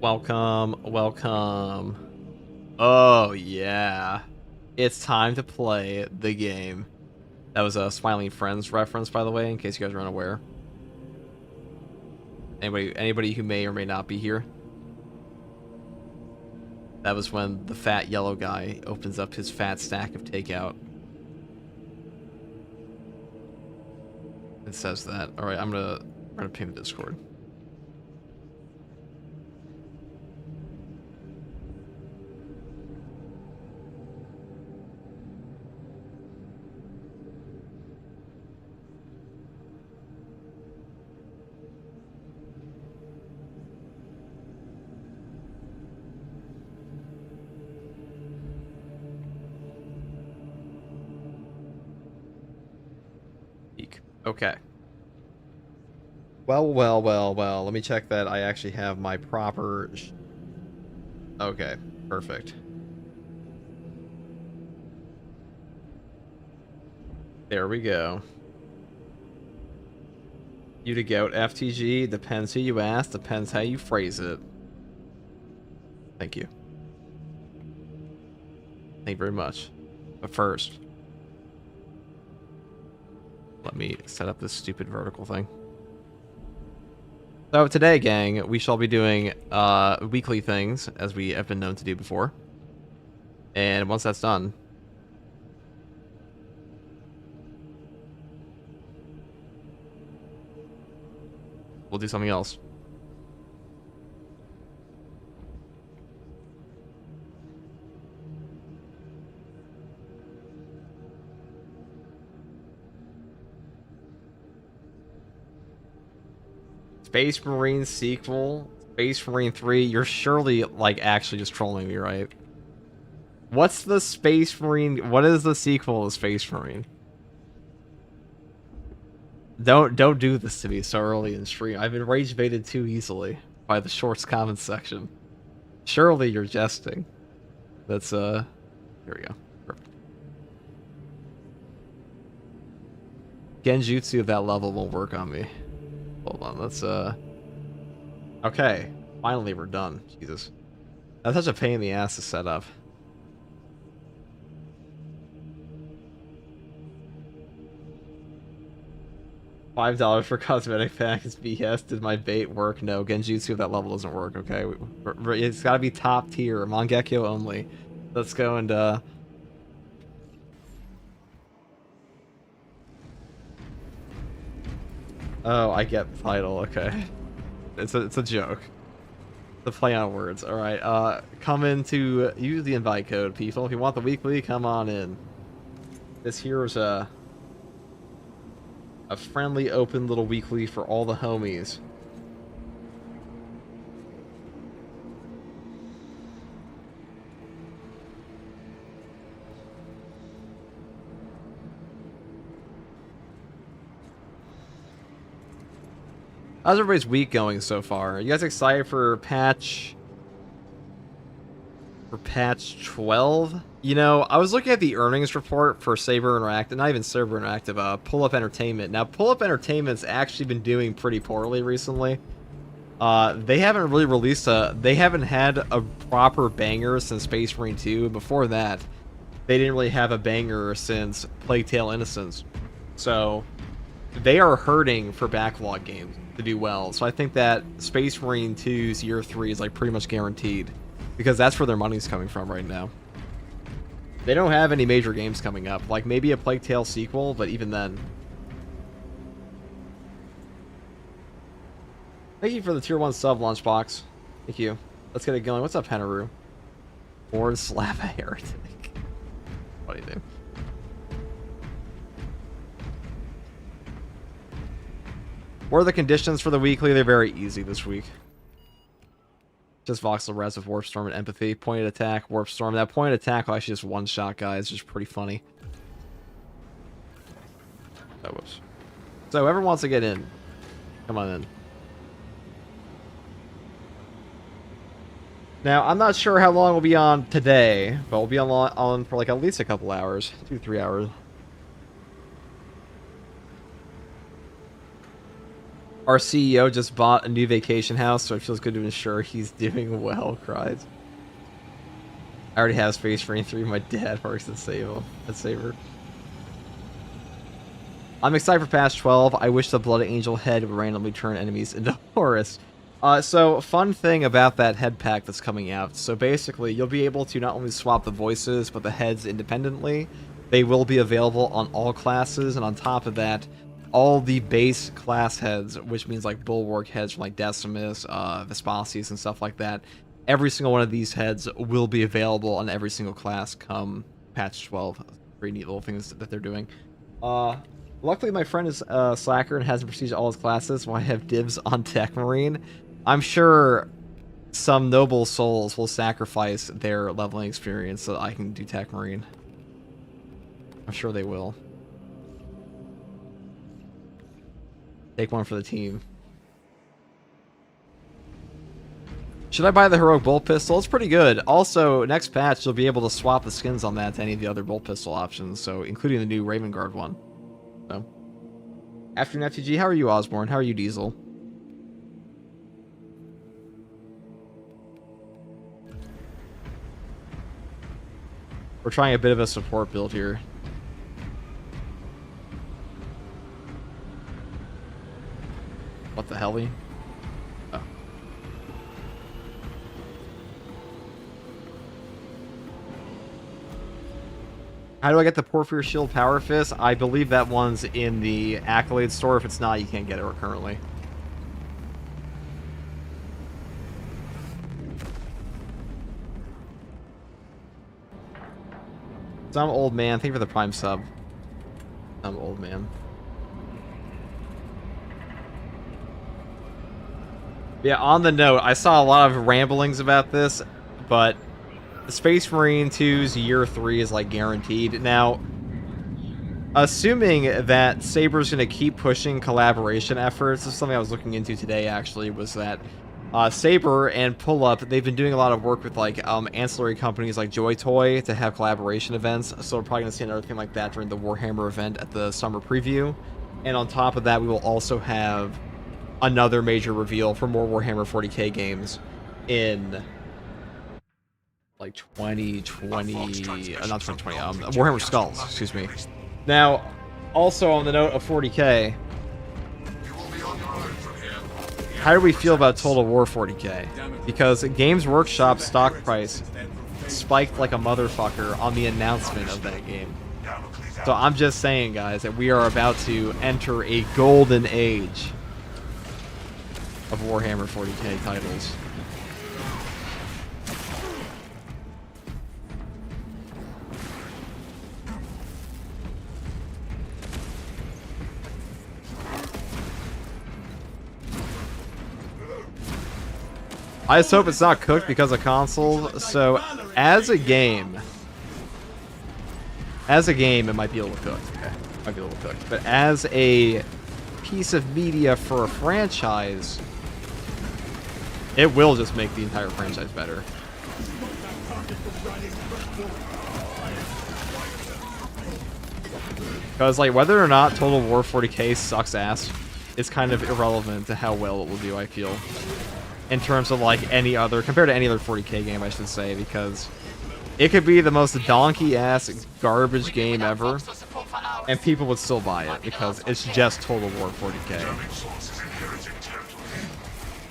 Welcome, welcome. Oh, yeah. It's time to play the game. That was a Smiling Friends reference, by the way, in case you guys are unaware. Anybody who may or may not be here. That was when the fat yellow guy opens up his fat stack of takeout. It says that. Alright, I'm gonna ping the Discord. Okay. Well. Let me check that I actually have my proper... Okay, perfect. There we go. You to goat FTG, depends who you ask, depends how you phrase it. Thank you. Thank you very much. But first, let me set up this stupid vertical thing. So today, gang, we shall be doing weekly things, as we have been known to do before. And once that's done, we'll do something else. Space Marine sequel, Space Marine 3, you're surely, like, actually just trolling me, right? What's the Space Marine, what is the sequel to Space Marine? Don't do this to me so early in the stream. I've been rage baited too easily by the shorts comments section. Surely you're jesting. That's, here we go. Perfect. Genjutsu of that level won't work on me. Hold on, let's, okay. Finally, we're done. Jesus. That's such a pain in the ass to set up. $5 for cosmetic pack is BS. Did my bait work? No, Genjutsu of that level doesn't work, okay? It's gotta be top tier. Mangekyo only. Let's go and, Oh, I get the title, okay. It's a joke. The play on words. Alright, come in to use the invite code, people. If you want the weekly, come on in. This here is a friendly, open little weekly for all the homies. How's everybody's week going so far? Are you guys excited for patch 12? You know, I was looking at the earnings report for Saber Interactive, not even Saber Interactive, Pull Up Entertainment. Now, Pull Up Entertainment's actually been doing pretty poorly recently. They haven't really released they haven't had a proper banger since Space Marine 2. Before that, they didn't really have a banger since Plague Tale Innocence. So, they are hurting for backlog games to do well. So I think that Space Marine 2's Year 3 is like pretty much guaranteed. Because that's where their money's coming from right now. They don't have any major games coming up. Like maybe a Plague Tale sequel, but even then. Thank you for the tier 1 sub, Lunchbox. Thank you. Let's get it going. What's up, Henaru? Or slap a heretic. What do you do? What are the conditions for the weekly? They're very easy this week. Just voxel res with Warp Storm and Empathy. Pointed attack, Warp Storm. That pointed attack will actually just one-shot guys. It's just pretty funny. Oh, whoops. So, whoever wants to get in, come on in. Now, I'm not sure how long we'll be on today, but we'll be on for like at least a couple hours. 2-3 hours. Our CEO just bought a new vacation house, so it feels good to ensure he's doing well, cries. I already have Space Marine 3. My dad works at Saber. I'm excited for patch 12. I wish the Blood Angel head would randomly turn enemies into Horus. So, fun thing about that head pack that's coming out. So basically, you'll be able to not only swap the voices, but the heads independently. They will be available on all classes, and on top of that, all the base class heads, which means like Bulwark heads from like Decimus, Vespasius, and stuff like that. Every single one of these heads will be available on every single class come patch 12. Pretty neat little things that they're doing. Luckily, my friend is Slacker and hasn't prestiged all his classes, so I have dibs on Tech Marine. I'm sure some noble souls will sacrifice their leveling experience so that I can do Tech Marine. I'm sure they will. Take one for the team. Should I buy the Heroic Bolt Pistol? It's pretty good. Also, next patch, you'll be able to swap the skins on that to any of the other Bolt Pistol options, so including the new Raven Guard one. So, afternoon FTG, how are you, Osborne? How are you, Diesel? We're trying a bit of a support build here. What the hell? Oh. How do I get the Porphyr Shield Power Fist? I believe that one's in the Accolade store. If it's not, you can't get it currently. Some old man. Thank you for the Prime sub. Some old man. Yeah, on the note, I saw a lot of ramblings about this, but Space Marine 2's Year 3 is like guaranteed. Now, assuming that Saber's going to keep pushing collaboration efforts, this is something I was looking into today actually, was that Saber and Pull Up, they've been doing a lot of work with like ancillary companies like Joy Toy to have collaboration events, so we're probably going to see another thing like that during the Warhammer event at the summer preview. And on top of that, we will also have another major reveal for more Warhammer 40k games in like 2020, not 2020, Warhammer Skulls, excuse me. Now, also on the note of 40k, how do we feel about Total War 40k? Because Games Workshop stock price spiked like a motherfucker on the announcement of that game. So I'm just saying, guys, that we are about to enter a golden age of Warhammer 40k titles. I just hope it's not cooked because of console. So, as a game, it might be a little cooked. Okay, might be a little cooked. But as a piece of media for a franchise, it will just make the entire franchise better. Because, like, whether or not Total War 40k sucks ass is kind of irrelevant to how well it will do, I feel. In terms of, like, any other, compared to any other 40k game, I should say, because it could be the most donkey-ass garbage game ever, and people would still buy it, because it's just Total War 40k.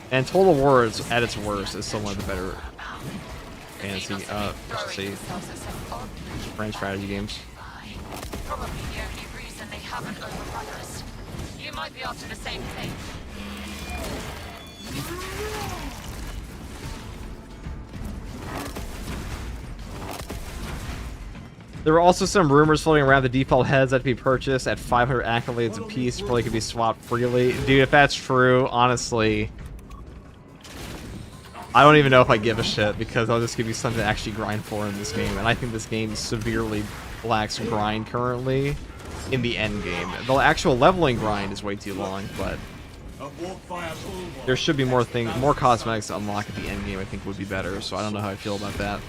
And Total War, at its worst, is still one of the better fantasy, I should say, French strategy games. Probably the only reason they haven't overrun us. You might be up to the same thing. There were also some rumors floating around the default heads that could be purchased at 500 accolades apiece, probably could be swapped freely. Dude, if that's true, honestly, I don't even know if I give a shit, because I'll just give you something to actually grind for in this game, and I think this game severely lacks grind currently in the end game. The actual leveling grind is way too long, but there should be more cosmetics to unlock at the end game. I think would be better, so I don't know how I feel about that.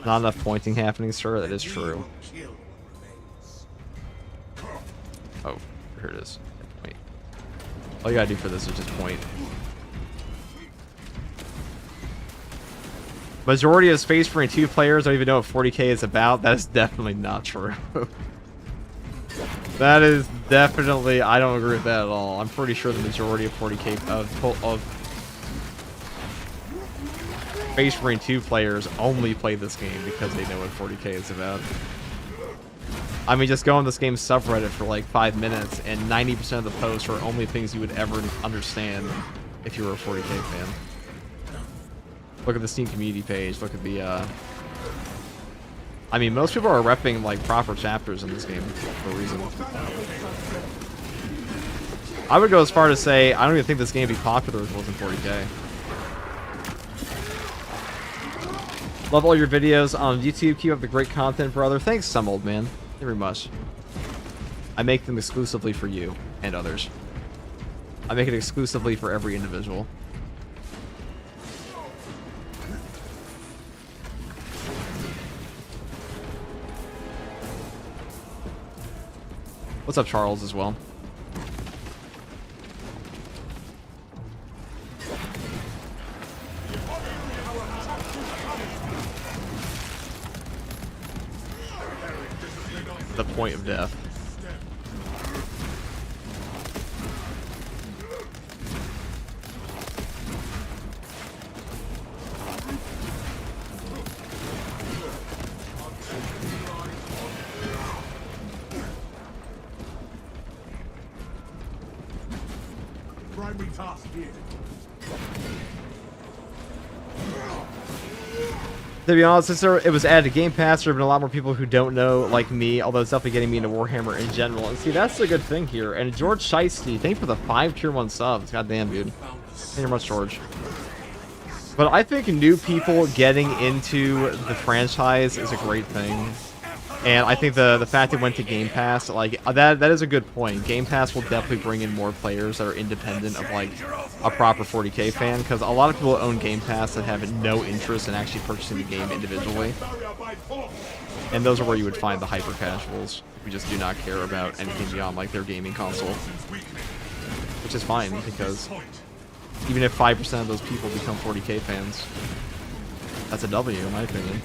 Not enough pointing happening, sir. That is true. Oh, here it is. Point. All you gotta do for this is just point. Majority of Space Marine 2 players don't even know what 40k is about. That is definitely not true. That is definitely... I don't agree with that at all. I'm pretty sure the majority of 40k... of Space Marine 2 players only play this game because they know what 40k is about. I mean, just go on this game's subreddit for like 5 minutes, and 90% of the posts are only things you would ever understand if you were a 40k fan. Look at the Steam community page. Look at the, I mean, most people are repping, like, proper chapters in this game for a reason. I would go as far to say, I don't even think this game would be popular if it wasn't 40k. Love all your videos on YouTube. Keep up the great content, brother. Thanks, some old man. Thank you very much. I make them exclusively for you and others. I make it exclusively for every individual. What's up, Charles, as well? The point of death. To be honest, since it was added to Game Pass, there have been a lot more people who don't know, like me, although it's definitely getting me into Warhammer in general. And see, that's the good thing here. And George Shiesty, thank you for the 5 tier 1 subs. Goddamn, dude. Thank you very much, George. But I think new people getting into the franchise is a great thing. And I think the fact it went to Game Pass, like, that is a good point. Game Pass will definitely bring in more players that are independent of, like, a proper 40k fan, because a lot of people own Game Pass that have no interest in actually purchasing the game individually. And those are where you would find the hyper casuals who just do not care about anything beyond, like, their gaming console. Which is fine, because even if 5% of those people become 40k fans, that's a W, in my opinion.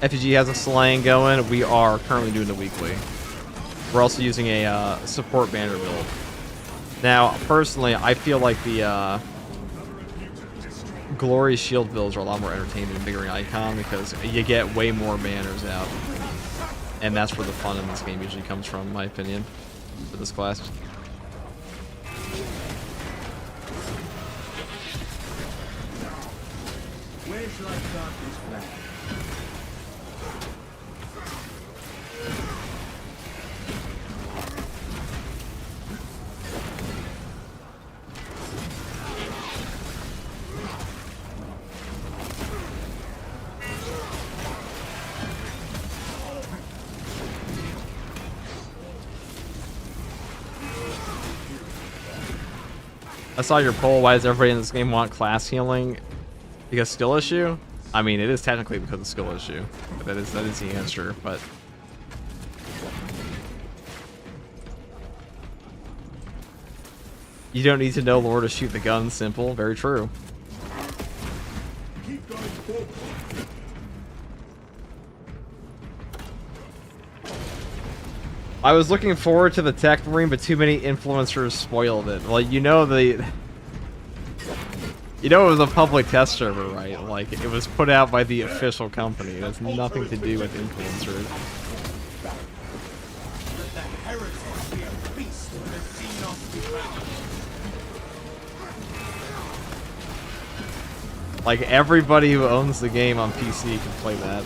FUG has a slang going. We are currently doing the weekly. We're also using a support banner build. Now, personally, I feel like the Glory Shield builds are a lot more entertaining than Bigger Icon because you get way more banners out. And that's where the fun in this game usually comes from, in my opinion, for this class. Where shall I start this flag? I saw your poll. Why does everybody in this game want class healing? Because skill issue? I mean, it is technically because of skill issue. That is the answer, but you don't need to know lore to shoot the gun. Simple. Very true. Keep going forward. I was looking forward to the Tech Marine, but too many influencers spoiled it. Like, you know it was a public test server, right? Like, it was put out by the official company. It has nothing to do with influencers. Let the heritage be a feast for the Xenos devour. Like, everybody who owns the game on PC can play that.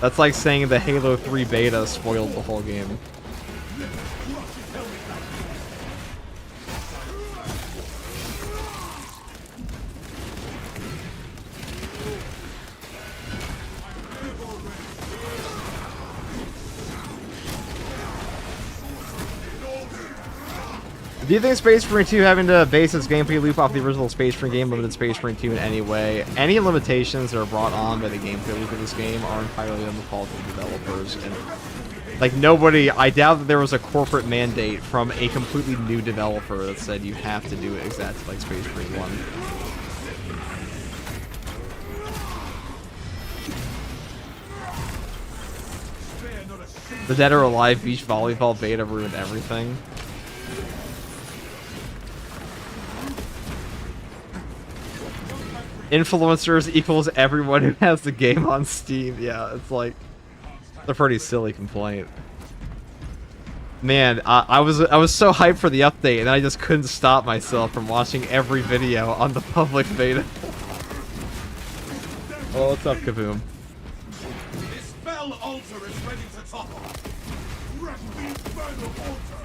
That's like saying the Halo 3 beta spoiled the whole game. Do you think Space Marine 2 having to base its gameplay loop off the original Space Marine game limited Space Marine 2 in any way? Any limitations that are brought on by the gameplay loop of this game are entirely on the fault of the developers. And like nobody, I doubt that there was a corporate mandate from a completely new developer that said you have to do it exactly like Space Marine 1. The Dead or Alive Beach Volleyball beta ruined everything. Influencers equals everyone who has the game on Steam. Yeah, it's like a pretty silly complaint. Man, I was so hyped for the update, and I just couldn't stop myself from watching every video on the public beta. Oh, what's up, Kaboom? This spell altar is ready to topple. Wreck the infernal altar.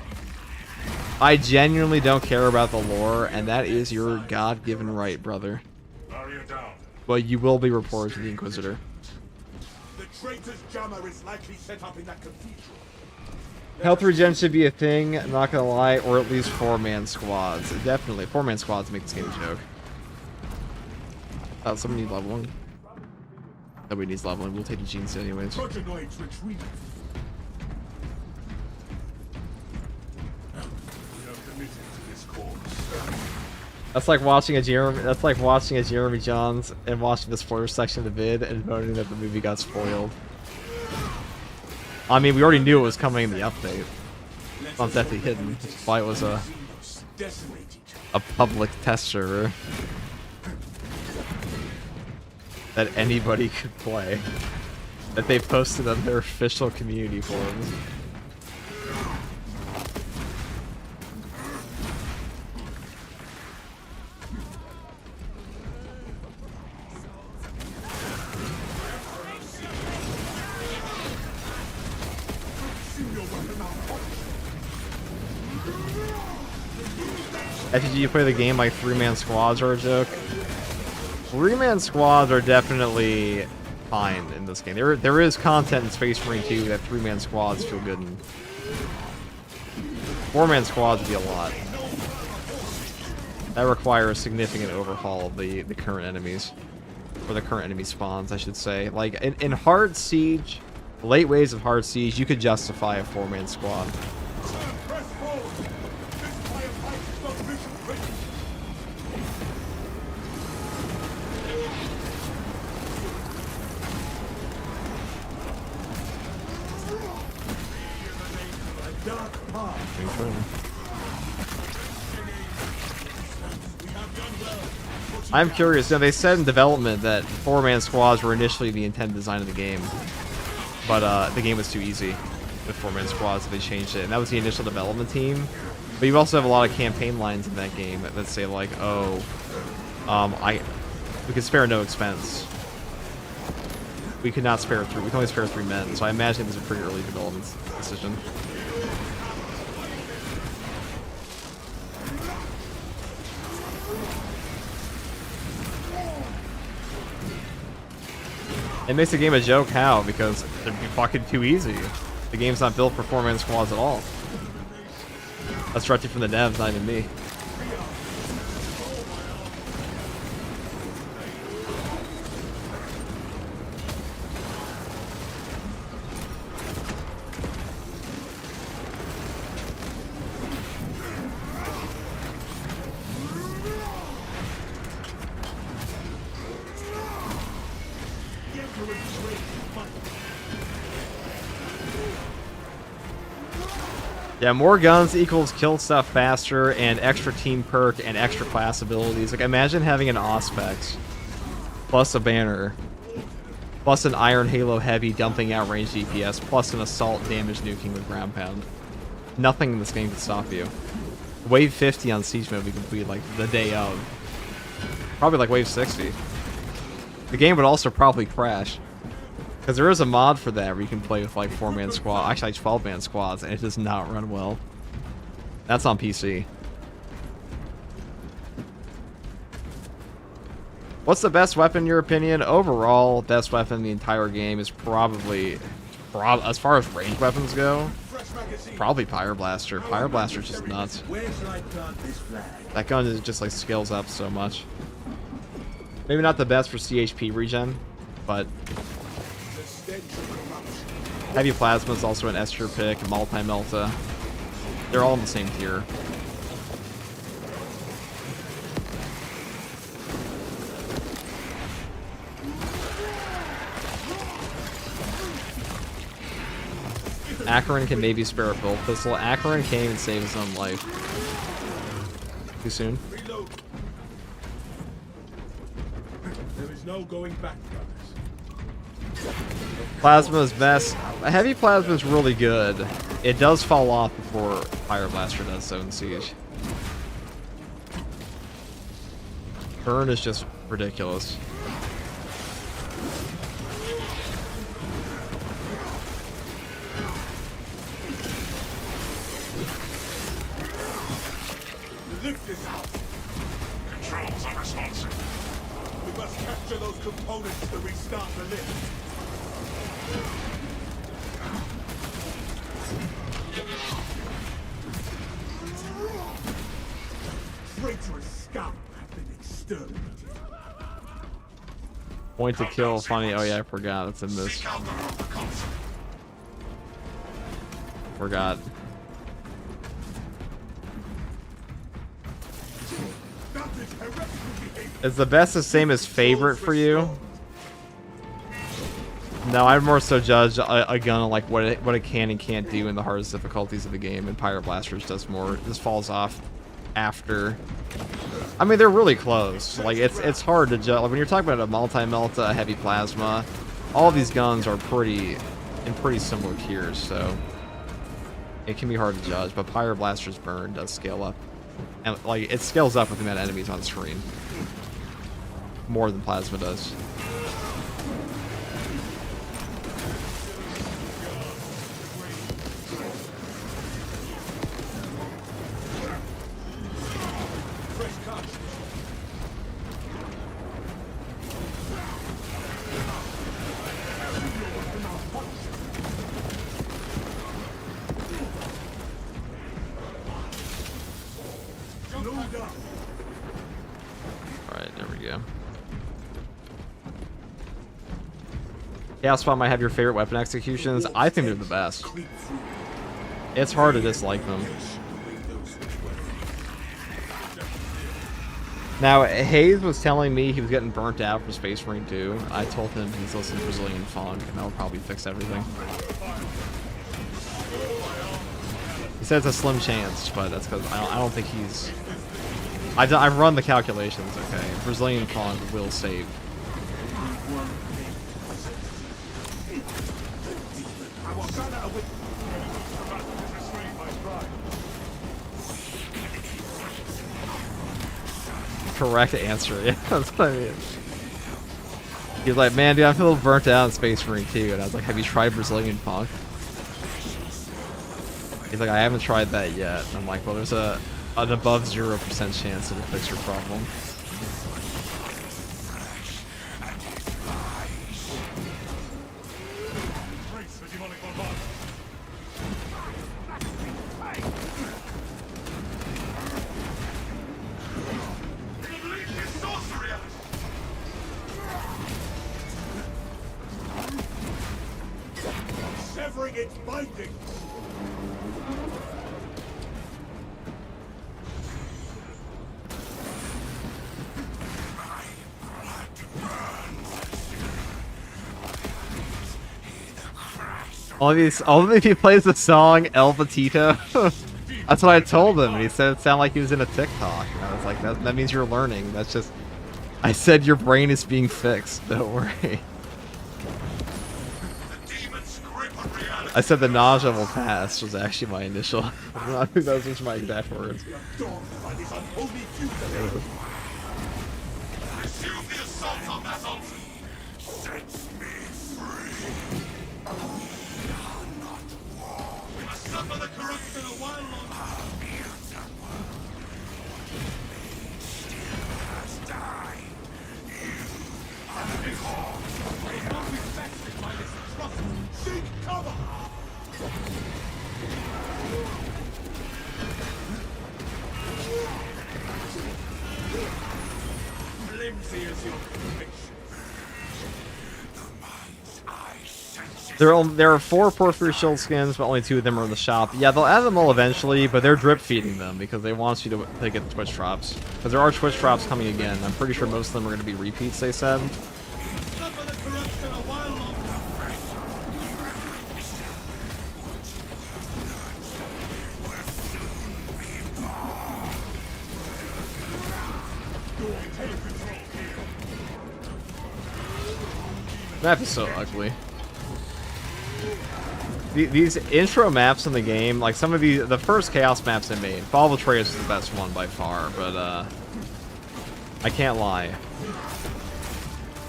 I genuinely don't care about the lore, and that is your God-given right, brother. Barrier down. But you will be reported to the Inquisitor. The traitor's jammer is likely set up in that cathedral. Health regen should be a thing, I'm not gonna lie, or at least 4-man squads. Definitely, 4-man squads make this game a joke. Someone need leveling. Nobody needs leveling, we'll take the genes anyways. Progenoids retreat. We are committed to this cause. That's like watching a Jeremy Johns and watching the spoiler section of the vid and voting that the movie got spoiled. I mean, we already knew it was coming in the update. It's not definitely hidden, which is why it was a public test server that anybody could play. That they posted on their official community forums. FTG, you play the game like 3-man squads are a joke. 3-man squads are definitely fine in this game. There is content in Space Marine 2 that 3-man squads feel good in. 4-man squads would be a lot. That requires a significant overhaul of the current enemies. Or the current enemy spawns, I should say. Like, in Hard Siege, late waves of Hard Siege, you could justify a 4-man squad. Press forward. This firefight is not mission ready. A dark path. We have done well. I'm curious. Now, they said in development that 4-man squads were initially the intended design of the game, but the game was too easy with 4-man squads, so they changed it. And that was the initial development team. But you also have a lot of campaign lines in that game that say like, "Oh, we could spare no expense. We could not spare 3. We can only spare 3 men." So I imagine it was a pretty early development decision. It makes the game a joke. How? Because it'd be fucking too easy. The game's not built for 4-man squads at all. That's directly from the devs, not even me. Yeah, more guns equals kill stuff faster and extra team perk and extra class abilities. Like, imagine having an Auspex plus a banner plus an Iron Halo Heavy dumping out ranged DPS plus an assault damage nuking with ground pound. Nothing in this game can stop you. Wave 50 on Siege mode we completed like the day of. Probably like wave 60. The game would also probably crash. Because there is a mod for that where you can play with like 4-man squad, actually 12-man squads, and it does not run well. That's on PC. What's the best weapon in your opinion? Overall, best weapon in the entire game is probably, as far as ranged weapons go, Fresh magazine. Probably Pyreblaster. Pyreblaster's just nuts. Where shall I plant this flag? That gun is just like scales up so much. Maybe not the best for CHP regen, but The stench of corruption. Heavy Plasma is also an S tier pick, Multi-Melta. They're all in the same tier. Acheron can maybe spare a build pistol. Acheron can't even save his own life. Too soon. Reload. There is no going back, brothers. Plasma is best. Heavy Plasma is really good. It does fall off before Pyreblaster does so in Siege. Burn is just ridiculous. The lift is out. Controls unresponsive. We must capture those components to restart the lift. Traitorous scum have been exterminated. Point to kill, funny. Oh yeah, I forgot. It's in this. Seek out the replicants. Forgot. That is heretical behavior. Is the best the same as favorite for you? No, I'd more so judge a gun on like what it can and can't do in the hardest difficulties of the game, and Pyreblasters does more. This falls off after. I mean, they're really close. Like it's hard to judge. Like, when you're talking about a Multi-Melta, a Heavy Plasma, all these guns are pretty similar tiers, so it can be hard to judge. But Pyreblaster's burn does scale up, and like it scales up with the amount of enemies on screen more than Plasma does. Fresh cartridge. Load up. Alright, there we go. Chaos Spawn might have your favorite weapon executions. I think they're the best. Creep through. It's hard to dislike them. Now, Hayes was telling me he was getting burnt out from Space Marine 2. I told him he's listening to Brazilian Funk, and that'll probably fix everything. He said it's a slim chance, but that's because I don't think he's... I've run the calculations, okay? Brazilian Funk will save. I will run out of restrain my pride. Correct answer, yeah, that's what I mean. He's like, man, dude, I'm a little burnt out in Space Marine 2, and I was like, have you tried Brazilian Funk? He's like, I haven't tried that yet. And I'm like, well, there's an above 0% chance it'll fix your problem. Trace the demonic bombard. Unleash his sorcery at us. Severing its bindings. Only if he plays the song El Patito. That's what I told him, and he said it sounded like he was in a TikTok. And I was like, that means you're learning. That's just... I said your brain is being fixed. Don't worry. The demon's grip on reality. I said the nausea will pass was actually my initial... I think those were my exact words. Dawned by this unholy futility. Resume the assault on that altar. Set me free. We must suffer the corruption a while longer. Seek cover. There are 4 Porphyry Shield skins, but only 2 of them are in the shop. Yeah, they'll add them all eventually, but they're drip feeding them because they want you to get Twitch drops. Because there are Twitch drops coming again. I'm pretty sure most of them are going to be repeats, they said. Suffer the corruption a while longer. Map is so ugly. These intro maps in the game, like some of the first Chaos maps they made, Fall of Atreus is the best one by far, but I can't lie.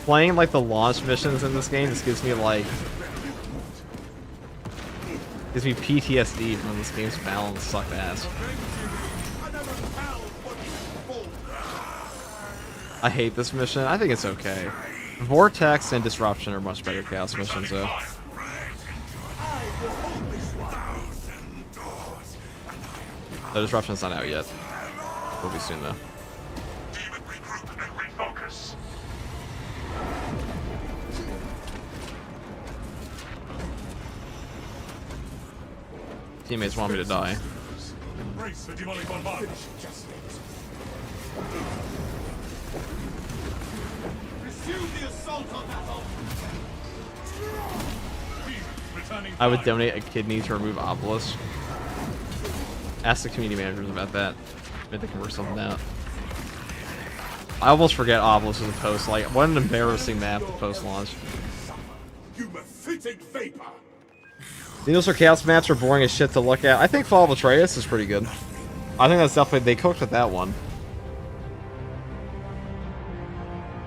Playing like the launch missions in this game just gives me PTSD from this game's balance sucked ass. I hate this mission. I think it's okay. Vortex and Disruption are much better Chaos missions though. The Disruption's not out yet. Will be soon though. Demon regroup and refocus. Teammates want me to die. Embrace the demonic bombardment. Resume the assault on that altar. Returning I would fire. donate a kidney to remove Obelisk. Ask the community managers about that. Maybe they can work something out. I almost forget Obelisk is a post. Like, what an embarrassing map to post launch. You mephitic vapor. These Chaos maps are boring as shit to look at. I think Fall of Atreus is pretty good. I think that's definitely, they cooked with that one.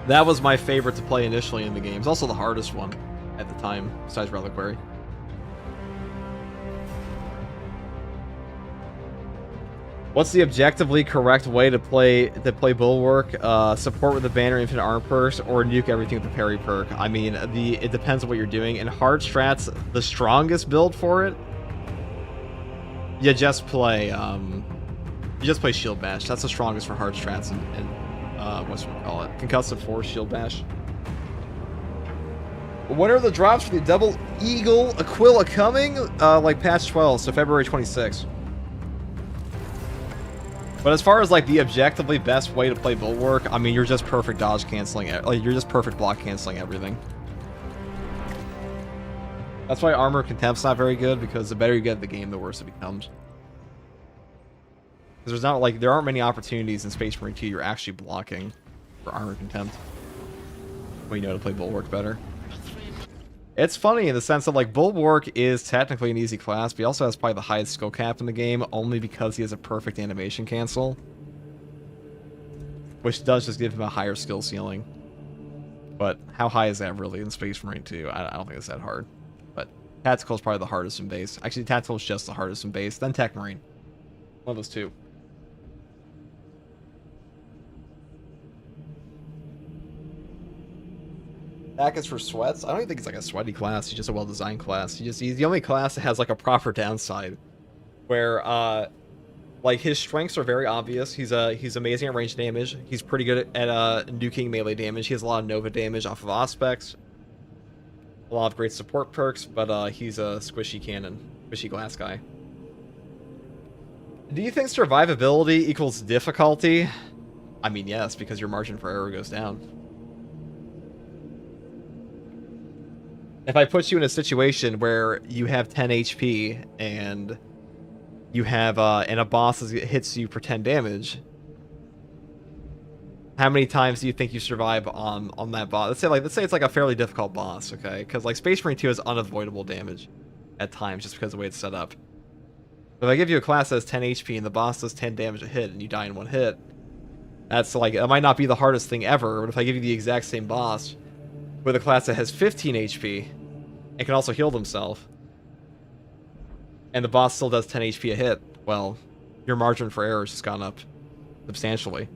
That was my favorite to play initially in the game. It's also the hardest one at the time, besides Reliquary. What's the objectively correct way to play Bulwark? Support with the banner, infinite arm perks, or nuke everything with the parry perk? I mean, it depends on what you're doing. In hard strats, the strongest build for it, you just play Shield Bash. That's the strongest for hard strats and whatchamacallit, Concussive Force, Shield Bash. When are the drops for the Double Eagle Aquila coming? Like patch 12, so February 26th. But as far as like the objectively best way to play Bulwark, I mean, you're just perfect dodge canceling it. Like, you're just perfect block canceling everything. That's why Armor Contempt's not very good, because the better you get at the game, the worse it becomes. Because there aren't many opportunities in Space Marine 2 you're actually blocking for Armor Contempt when you know how to play Bulwark better. It's funny in the sense that, like, Bulwark is technically an easy class, but he also has probably the highest skill cap in the game, only because he has a perfect animation cancel. Which does just give him a higher skill ceiling. But how high is that really in Space Marine 2? I don't think it's that hard. But Tactical is probably the hardest in base. Actually, Tactical is just the hardest in base, then Tech Marine. One of those two. Back is for sweats. I don't even think it's like a sweaty class. He's just a well-designed class. He's the only class that has like a proper downside, where like his strengths are very obvious. He's amazing at range damage. He's pretty good at nuking melee damage. He has a lot of Nova damage off of Auspex. A lot of great support perks, but he's a squishy cannon, squishy glass guy. Do you think survivability equals difficulty? I mean, yes, because your margin for error goes down. If I put you in a situation where you have 10 HP and you have and a boss hits you for 10 damage, how many times do you think you survive on that boss? Let's say it's like a fairly difficult boss, okay? Because like Space Marine 2 has unavoidable damage at times just because of the way it's set up. But if I give you a class that has 10 HP and the boss does 10 damage a hit and you die in one hit, that's like, it might not be the hardest thing ever, but if I give you the exact same boss with a class that has 15 HP and can also heal himself, and the boss still does 10 HP a hit, well, your margin for error has just gone up substantially.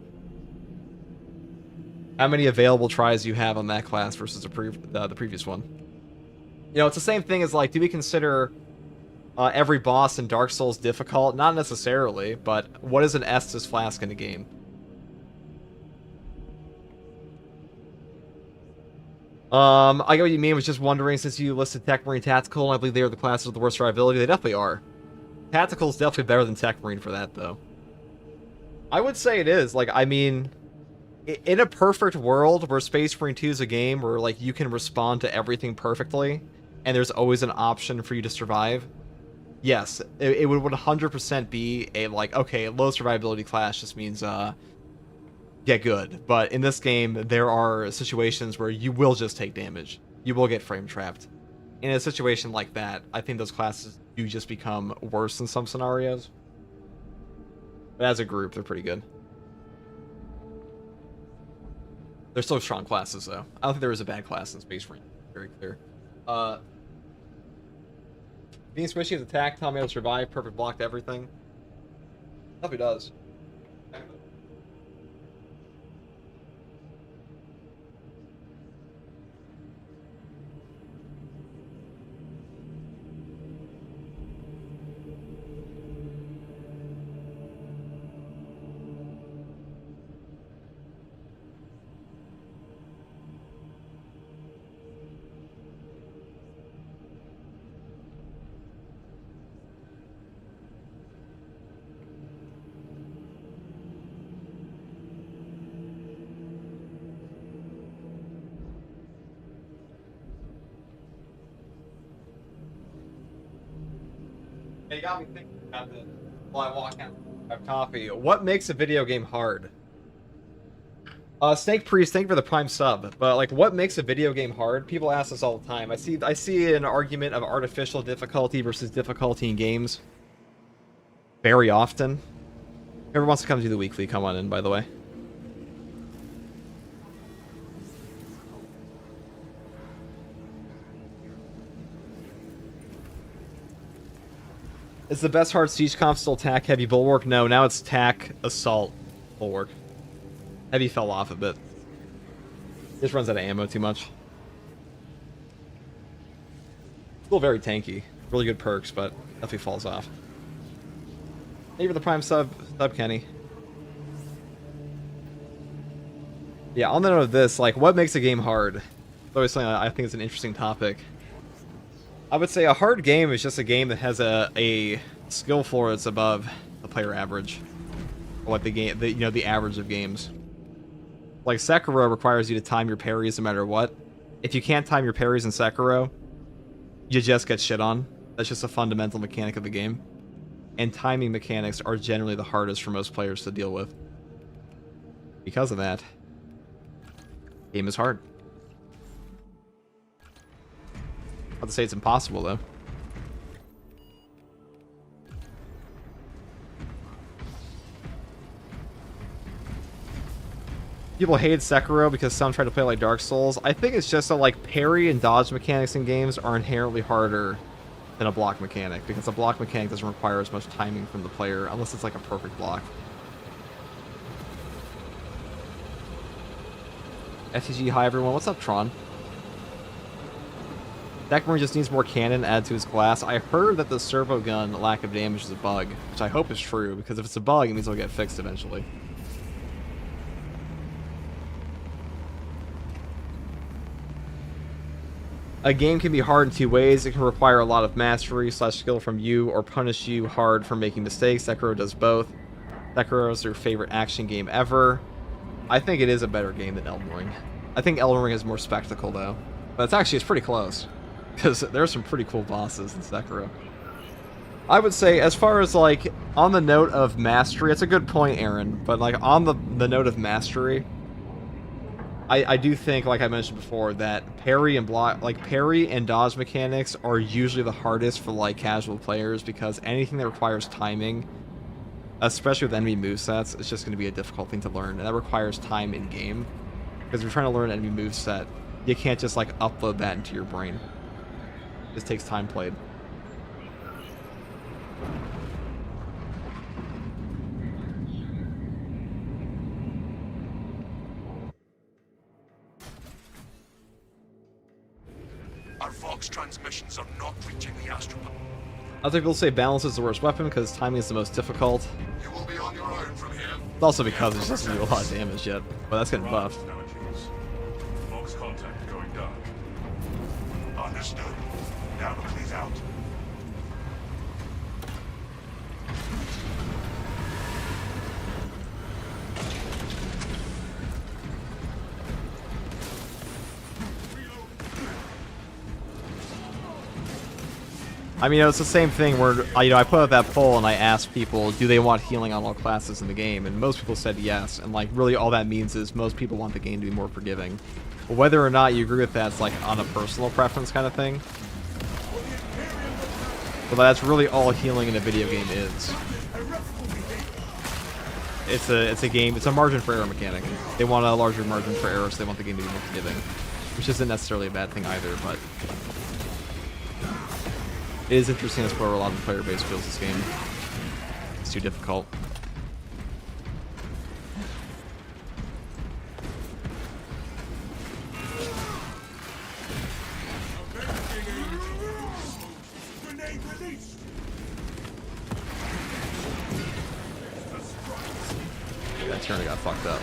How many available tries do you have on that class versus the previous one? You know, it's the same thing as, like, do we consider every boss in Dark Souls difficult? Not necessarily, but what is an Estus Flask in a game? I get what you mean. Was just wondering, since you listed Tech Marine Tactical, and I believe they are the classes with the worst survivability. They definitely are. Tactical is definitely better than Tech Marine for that, though. I would say it is. Like, I mean, in a perfect world where Space Marine 2 is a game where, like, you can respond to everything perfectly, and there's always an option for you to survive, yes, it would 100% be a, like, okay, low survivability class just means, get good. But in this game, there are situations where you will just take damage. You will get frame trapped. In a situation like that, I think those classes do just become worse in some scenarios. But as a group, they're pretty good. They're still strong classes, though. I don't think there is a bad class in Space Marine. Very clear. Being squishy with attack, tell me how to survive, perfect block to everything. Stuff he does. You got me thinking about this while I walk out and have coffee. What makes a video game hard? Snake Priest, thank you for the Prime sub. But like, what makes a video game hard? People ask this all the time. I see an argument of artificial difficulty versus difficulty in games very often. Whoever wants to come to the weekly, come on in, by the way. Is the best hard siege comp still tack heavy bulwark? No, now it's tack assault bulwark. Heavy fell off a bit. Just runs out of ammo too much. Still very tanky. Really good perks, but definitely falls off. Thank you for the Prime sub, Kenny. Yeah, on the note of this, like, what makes a game hard? It's always something I think is an interesting topic. I would say a hard game is just a game that has a skill floor that's above the player average, or like the average of games. Like Sekiro requires you to time your parries no matter what. If you can't time your parries in Sekiro, you just get shit on. That's just a fundamental mechanic of the game, and timing mechanics are generally the hardest for most players to deal with. Because of that, game is hard. Not to say it's impossible, though. People hate Sekiro because some try to play like Dark Souls. I think it's just that, like, parry and dodge mechanics in games are inherently harder than a block mechanic, because a block mechanic doesn't require as much timing from the player unless it's like a perfect block. FTG, hi everyone. What's up, Tron? Tech Marine just needs more cannon added to his class. I heard that the servo gun lack of damage is a bug, which I hope is true, because if it's a bug, it means it'll get fixed eventually. A game can be hard in two ways. It can require a lot of mastery / skill from you, or punish you hard for making mistakes. Sekiro does both. Sekiro is your favorite action game ever. I think it is a better game than Elden Ring. I think Elden Ring is more spectacle, though. But it's pretty close, because there are some pretty cool bosses in Sekiro. I would say, as far as, like, on the note of mastery, it's a good point, Aaron, but, like, on the note of mastery, I do think, like I mentioned before, that parry and dodge mechanics are usually the hardest for, like, casual players, because anything that requires timing, especially with enemy movesets, it's just going to be a difficult thing to learn, and that requires time in game. Because if you're trying to learn an enemy moveset, you can't just, like, upload that into your brain. It just takes time played. Our Vox transmissions are not reaching the astral. I think people say balance is the worst weapon because timing is the most difficult. You will be on your own from here. It's also because it doesn't do a lot of damage yet, but that's getting buffed. Vox contact going dark. I mean, it's the same thing where, I put out that poll and I asked people, do they want healing on all classes in the game? And most people said yes. And, like, really all that means is most people want the game to be more forgiving. But whether or not you agree with that, it's, like, on a personal preference kind of thing. But that's really all healing in a video game is. It's a game, it's a margin for error mechanic. They want a larger margin for error, so they want the game to be more forgiving. Which isn't necessarily a bad thing either, but it is interesting to explore a lot of the player base feels this game. It's too difficult. Grenade released. That turn got fucked up.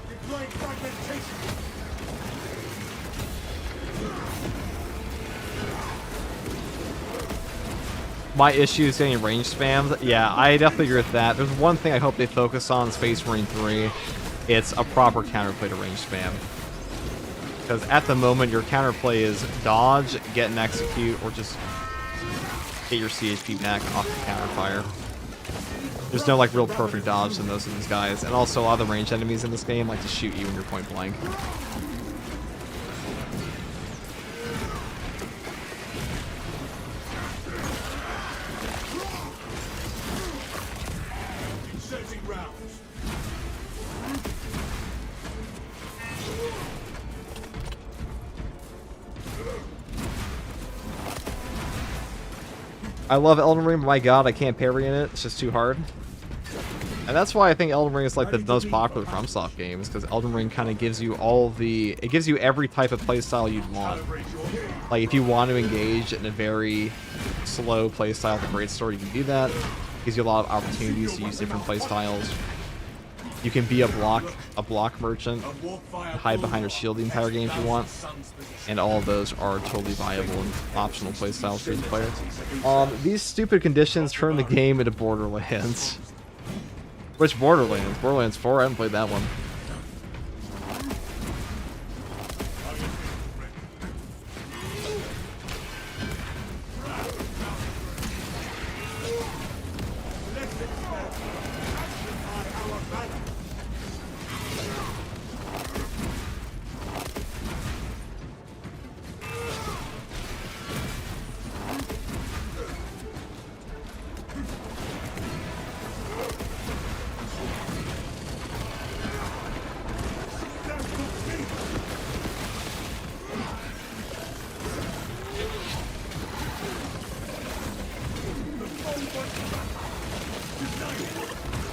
Deploying fragmentation. My issue is getting range spammed. Yeah, I definitely agree with that. There's one thing I hope they focus on in Space Marine 3. It's a proper counterplay to range spam. Because at the moment, your counterplay is dodge, get and execute, or just get your CHP back off the counterfire. There's no, like, real perfect dodge in most of these guys. And also, a lot of the ranged enemies in this game like to shoot you when you're point blank. Inserting rounds. I love Elden Ring, but my god, I can't parry in it. It's just too hard. And that's why I think Elden Ring is like the most popular FromSoft games, because Elden Ring kind of gives you it gives you every type of playstyle you'd want. Like, if you want to engage in a very slow playstyle with a great story, you can do that. It gives you a lot of opportunities to use different playstyles. You can be a block merchant, hide behind your shield the entire game if you want, and all of those are totally viable and optional playstyles for the player. These stupid conditions turn the game into Borderlands. Which Borderlands? Borderlands 4? I haven't played that one.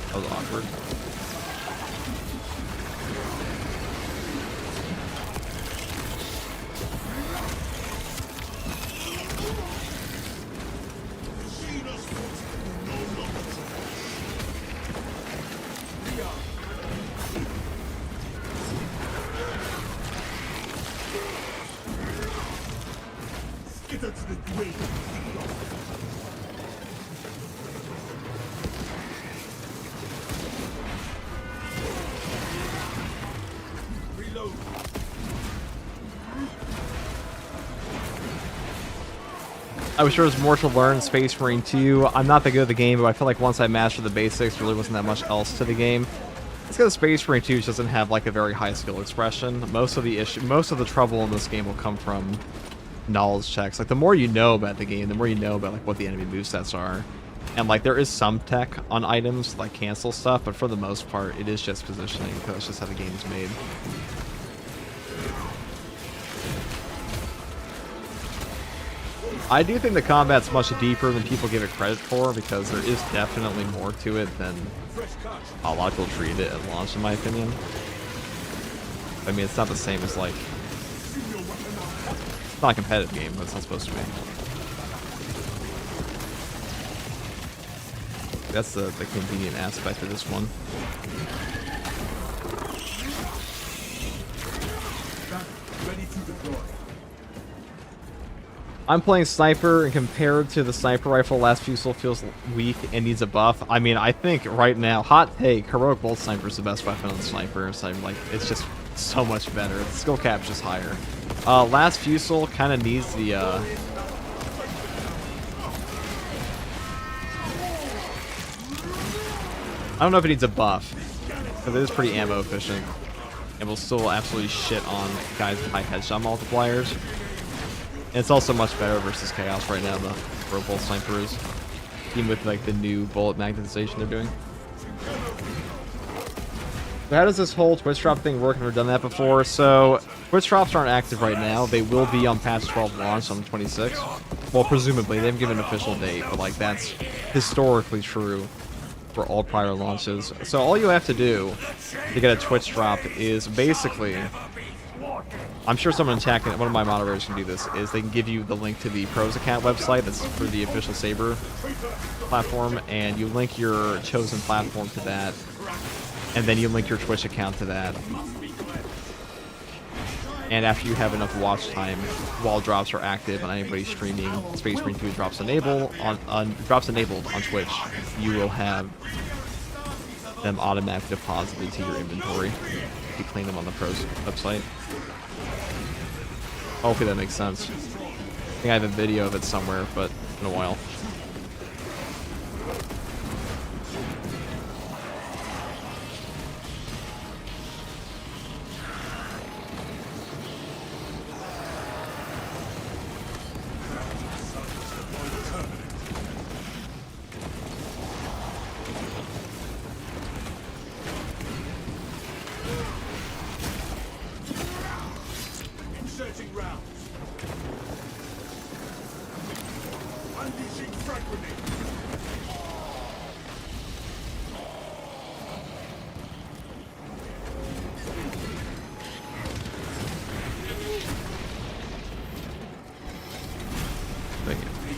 That was awkward. Skitter to the grave. Reload. I was sure there was more to learn in Space Marine 2. I'm not that good at the game, but I feel like once I mastered the basics, there really wasn't that much else to the game. It's because Space Marine 2 just doesn't have like a very high skill expression. Most of the trouble in this game will come from knowledge checks. Like, the more you know about the game, the more you know about like what the enemy movesets are. And like, there is some tech on items like cancel stuff, but for the most part, it is just positioning because it's just how the game is made. I do think the combat's much deeper than people give it credit for, because there is definitely more to it than a lot of people treated it at launch, in my opinion. I mean, it's not the same as like, it's not a competitive game, but it's not supposed to be. That's the convenient aspect of this one. Ready to deploy. I'm playing sniper, and compared to the sniper rifle, last Fusel feels weak and needs a buff. I mean, I think right now, hot take, heroic bolt sniper is the best weapon on the sniper. So I'm like, it's just so much better. The skill cap's just higher. Last Fusel kind of needs the I don't know if it needs a buff, because it is pretty ammo efficient, and will still absolutely shit on guys with high headshot multipliers. And it's also much better versus Chaos right now, the Pro Bolt Sniper is, even with like the new bullet magnetization they're doing. So how does this whole Twitch drop thing work? I've never done that before. So Twitch drops aren't active right now. They will be on patch 12 launch on the 26th. Well, presumably. They haven't given an official date, but like that's historically true for all prior launches. So all you have to do to get a Twitch drop is basically, I'm sure someone in chat, one of my moderators can do this, is they can give you the link to the pros account website that's for the official Saber platform, and you link your chosen platform to that, and then you link your Twitch account to that. And after you have enough watch time, while drops are active on anybody streaming Space Marine 2 drops enabled on Twitch, you will have them automatically deposited to your inventory if you claim them on the pros website. Hopefully that makes sense. I think I have a video of it somewhere, but in a while. Inserting rounds. Unleashing frag grenade.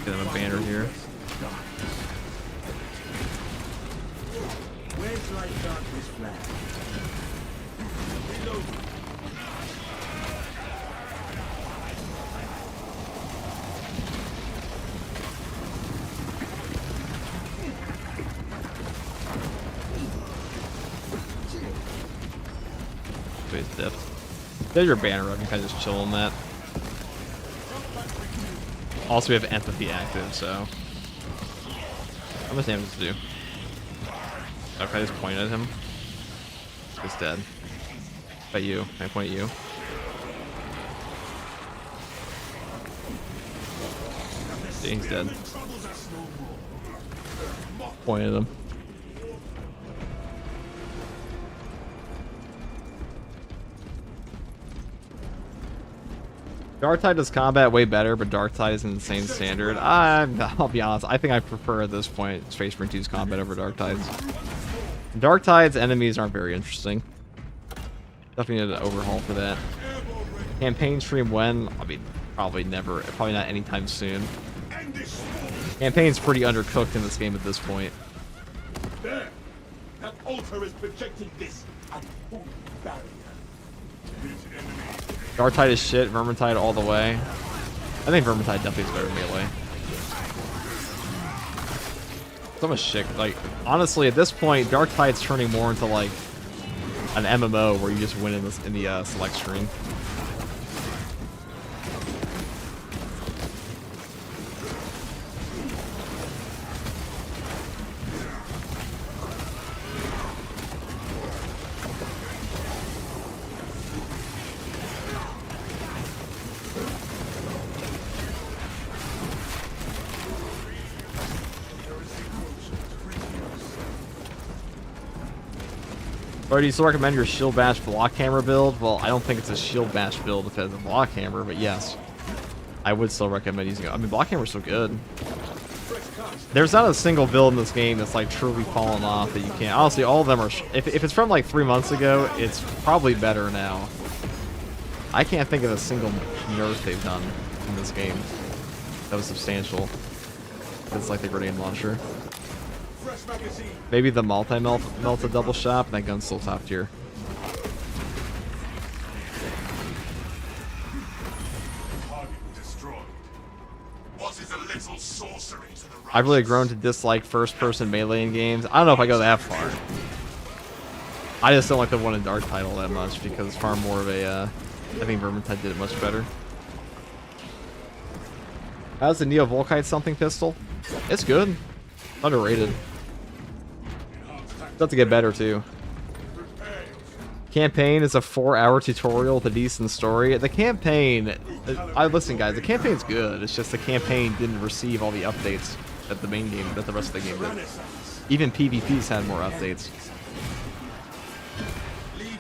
Get him a banner here. Where's light darkness flag? Reload. Wait, depth. There's your banner. I can kind of just chill on that. Also, we have empathy active, so how much damage does it do? Okay, I just pointed at him. He's dead. At you. Can I point at you? See, he's dead. Pointed at him. Darktide does combat way better, but Darktide is an insane standard. I'll be honest, I think I prefer at this point Space Marine 2's combat over Darktide's. Darktide's enemies aren't very interesting. Definitely need an overhaul for that. Campaign stream when? I mean, probably never. Probably not anytime soon. Campaign's pretty undercooked in this game at this point. There. That altar is projecting this unholy barrier. Darktide is shit, Vermintide all the way. I think Vermintide definitely is better than melee. So much shit. Like, honestly, at this point, Darktide's turning more into like an MMO where you just win in the select screen. Or do you still recommend your Shield Bash block hammer build? Well, I don't think it's a Shield Bash build if it's a block hammer, but yes. I would still recommend using it. I mean, block hammer's so good. There's not a single build in this game that's like truly fallen off that you can't. Honestly, all of them are... If it's from like 3 months ago, it's probably better now. I can't think of a single nerf they've done in this game that was substantial. It's like the grenade launcher. Maybe the multi-melted double shot, and that gun's still top tier. Target destroyed. I've really grown to dislike first-person melee in games. I don't know if I go that far. I just don't like the one in Dark title that much because it's far more of a. I think Vermintide did it much better. How's the Neo Volkite something pistol? It's good. Underrated. It's about to get better too. Campaign is a 4-hour tutorial with a decent story. The campaign, listen guys, the campaign's good. It's just the campaign didn't receive all the updates that the main game, that the rest of the game did. Even PvP's had more updates.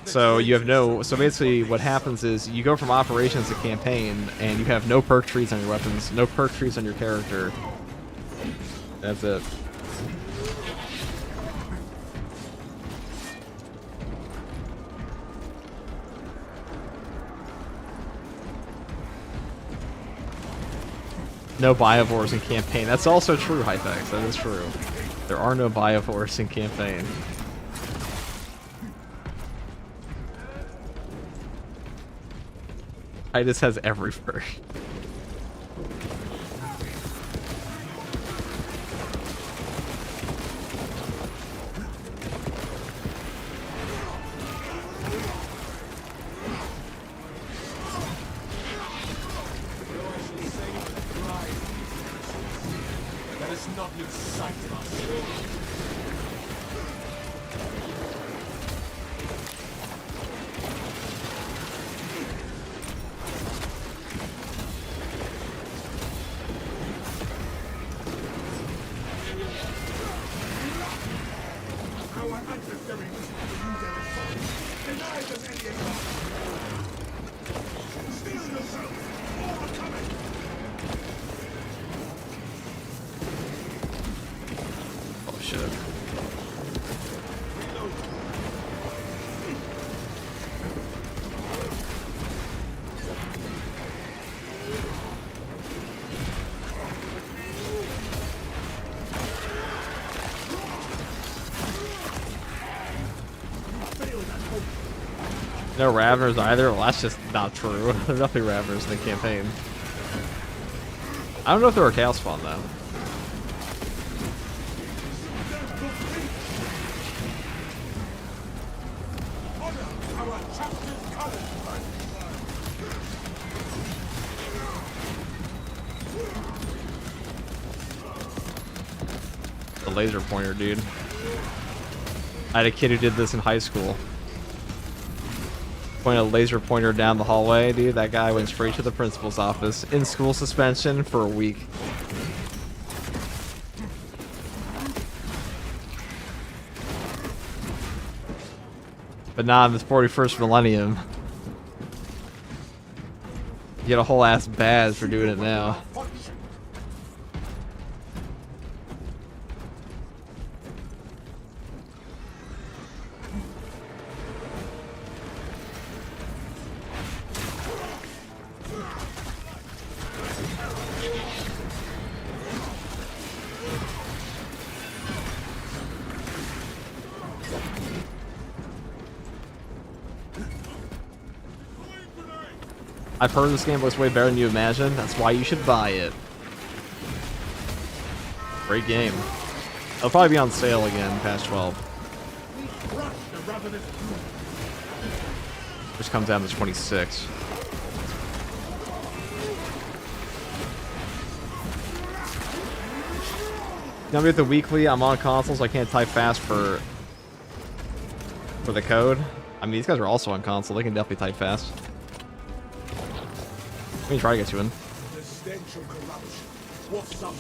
So you have so basically what happens is you go from operations to campaign and you have no perk trees on your weapons, no perk trees on your character. That's it. No biovores in campaign. That's also true, Hypex. That is true. There are no biovores in campaign. Titus has every perk. That is not in sight of us. Our adversary wishes to use their response. Deny them any aid. Steel yourself! More are coming! Oh shit. No Ravners either? Well, that's just not true. There's definitely Ravners in the campaign. I don't know if they were Chaos Spawn, though. The laser pointer, dude. I had a kid who did this in high school. Pointed a laser pointer down the hallway, dude. That guy went straight to the principal's office. In school suspension for a week. But not in this 41st millennium. You get a whole ass badge for doing it now. I've heard this game looks way better than you imagine. That's why you should buy it. Great game. It'll probably be on sale again past 12. Which comes down to 26. Now with the weekly, I'm on console, so I can't type fast for the code. I mean, these guys are also on console. They can definitely type fast. Let me try to get you in. The stench of corruption. What's up?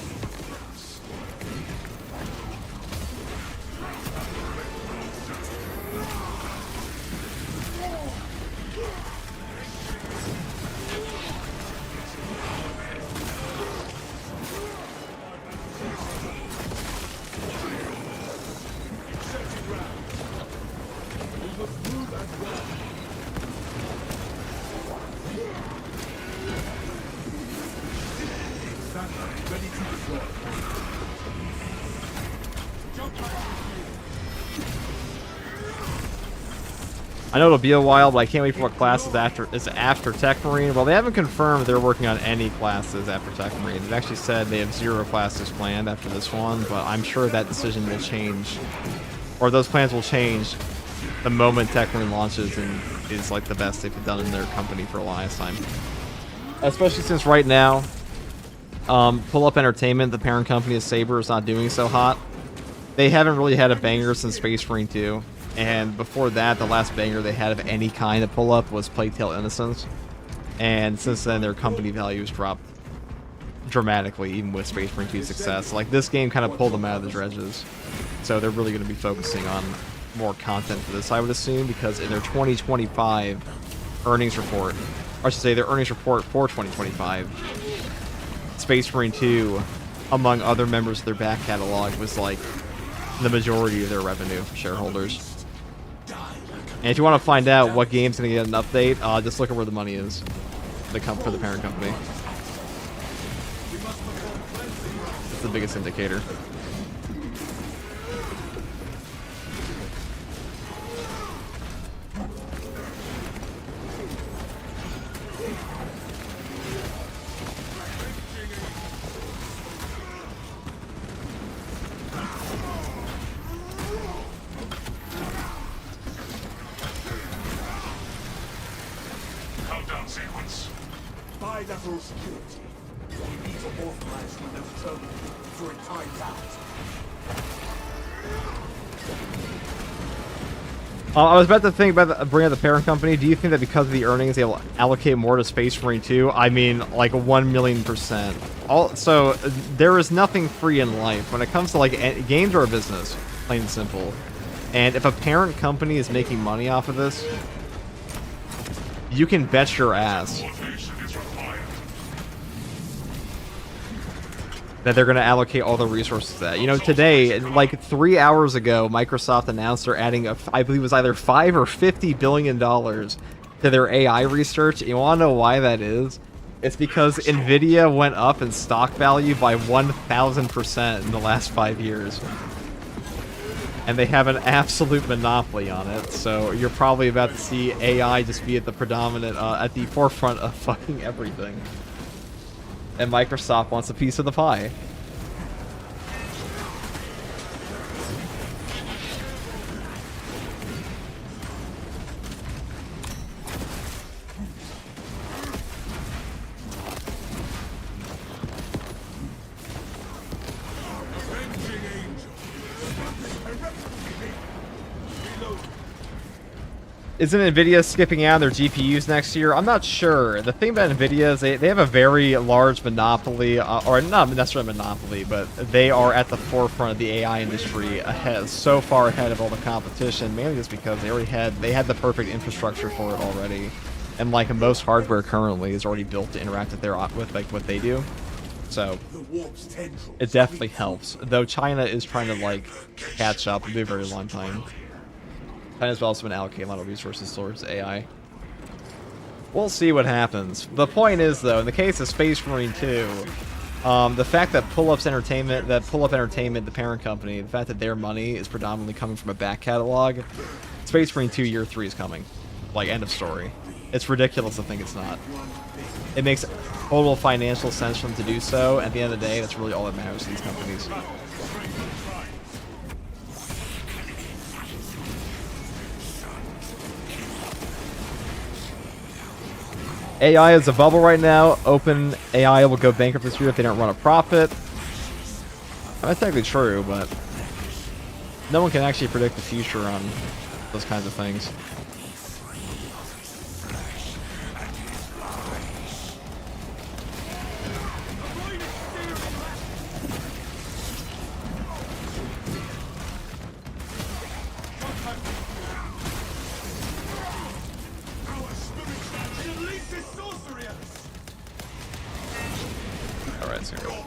I know it'll be a while, but I can't wait for what class is after Tech Marine. Well, they haven't confirmed they're working on any classes after Tech Marine. They've actually said they have 0 classes planned after this one, but I'm sure that decision will change, or those plans will change the moment Tech Marine launches and is like the best they've done in their company for a longest time. Especially since right now, Pull Up Entertainment, the parent company of Saber, is not doing so hot. They haven't really had a banger since Space Marine 2. And before that, the last banger they had of any kind of pull-up was Plague Tale Innocence. And since then, their company values dropped dramatically, even with Space Marine 2's success. Like, this game kind of pulled them out of the dredges. So they're really going to be focusing on more content for this, I would assume, because in their 2025 earnings report, or I should say their earnings report for 2025, Space Marine 2, among other members of their back catalog, was like the majority of their revenue for shareholders. And if you want to find out what game's going to get an update, just look at where the money is for the parent company. It's the biggest indicator. Bilateral security. We need to authorize Windows Terminal before it times out. I was about to think about bring up the parent company. Do you think that because of the earnings, they will allocate more to Space Marine 2? I mean, like 1,000,000%. Also, there is nothing free in life. When it comes to, like, games are a business, plain and simple. And if a parent company is making money off of this, you can bet your ass that they're going to allocate all the resources to that. You know, today, like 3 hours ago, Microsoft announced they're adding, I believe it was either $5 or $50 billion to their AI research. You want to know why that is? It's because NVIDIA went up in stock value by 1,000% in the last 5 years. And they have an absolute monopoly on it, so you're probably about to see AI just be at the predominant, at the forefront of fucking everything. And Microsoft wants a piece of the pie. Isn't NVIDIA skipping out on their GPUs next year? I'm not sure. The thing about NVIDIA is they have a very large monopoly, or not necessarily a monopoly, but they are at the forefront of the AI industry, so far ahead of all the competition, mainly just because they had the perfect infrastructure for it already. And like most hardware currently is already built to interact with like what they do. So it definitely helps. Though China is trying to like catch up. It'll be a very long time. China's also been allocating a lot of resources towards AI. We'll see what happens. The point is, though, in the case of Space Marine 2, the fact that Pull Up Entertainment, the parent company, the fact that their money is predominantly coming from a back catalog, Space Marine 2 Year 3 is coming. Like, end of story. It's ridiculous to think it's not. It makes total financial sense for them to do so. At the end of the day, that's really all that matters to these companies. AI is a bubble right now. Open AI will go bankrupt this year if they don't run a profit. That's technically true, but no one can actually predict the future on those kinds of things. Alright, so here we go.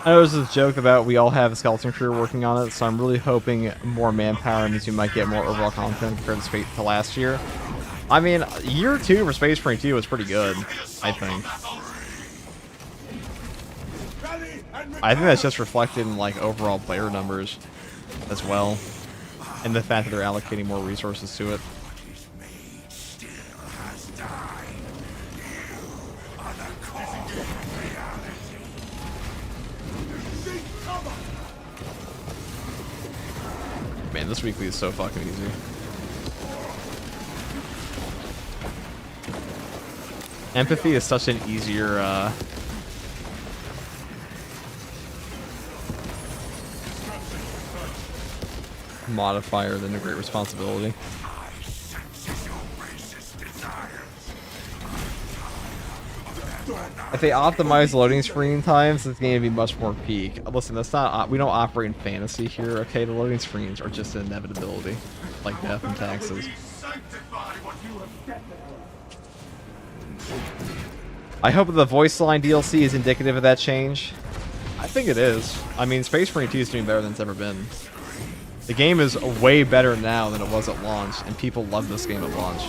I know there's this joke about we all have a skeleton crew working on it, so I'm really hoping more manpower means we might get more overall content compared to last year. I mean, year 2 for Space Marine 2 was pretty good, I think. I think that's just reflected in like overall player numbers as well, and the fact that they're allocating more resources to it. Man, this weekly is so fucking easy. Empathy is such an easier, modifier than a great responsibility. If they optimize loading screen times, this game would be much more peak. Listen, that's not, we don't operate in fantasy here, okay? The loading screens are just an inevitability, like death and taxes. I hope the voice line DLC is indicative of that change. I think it is. I mean, Space Marine 2 is doing better than it's ever been. The game is way better now than it was at launch, and people love this game at launch.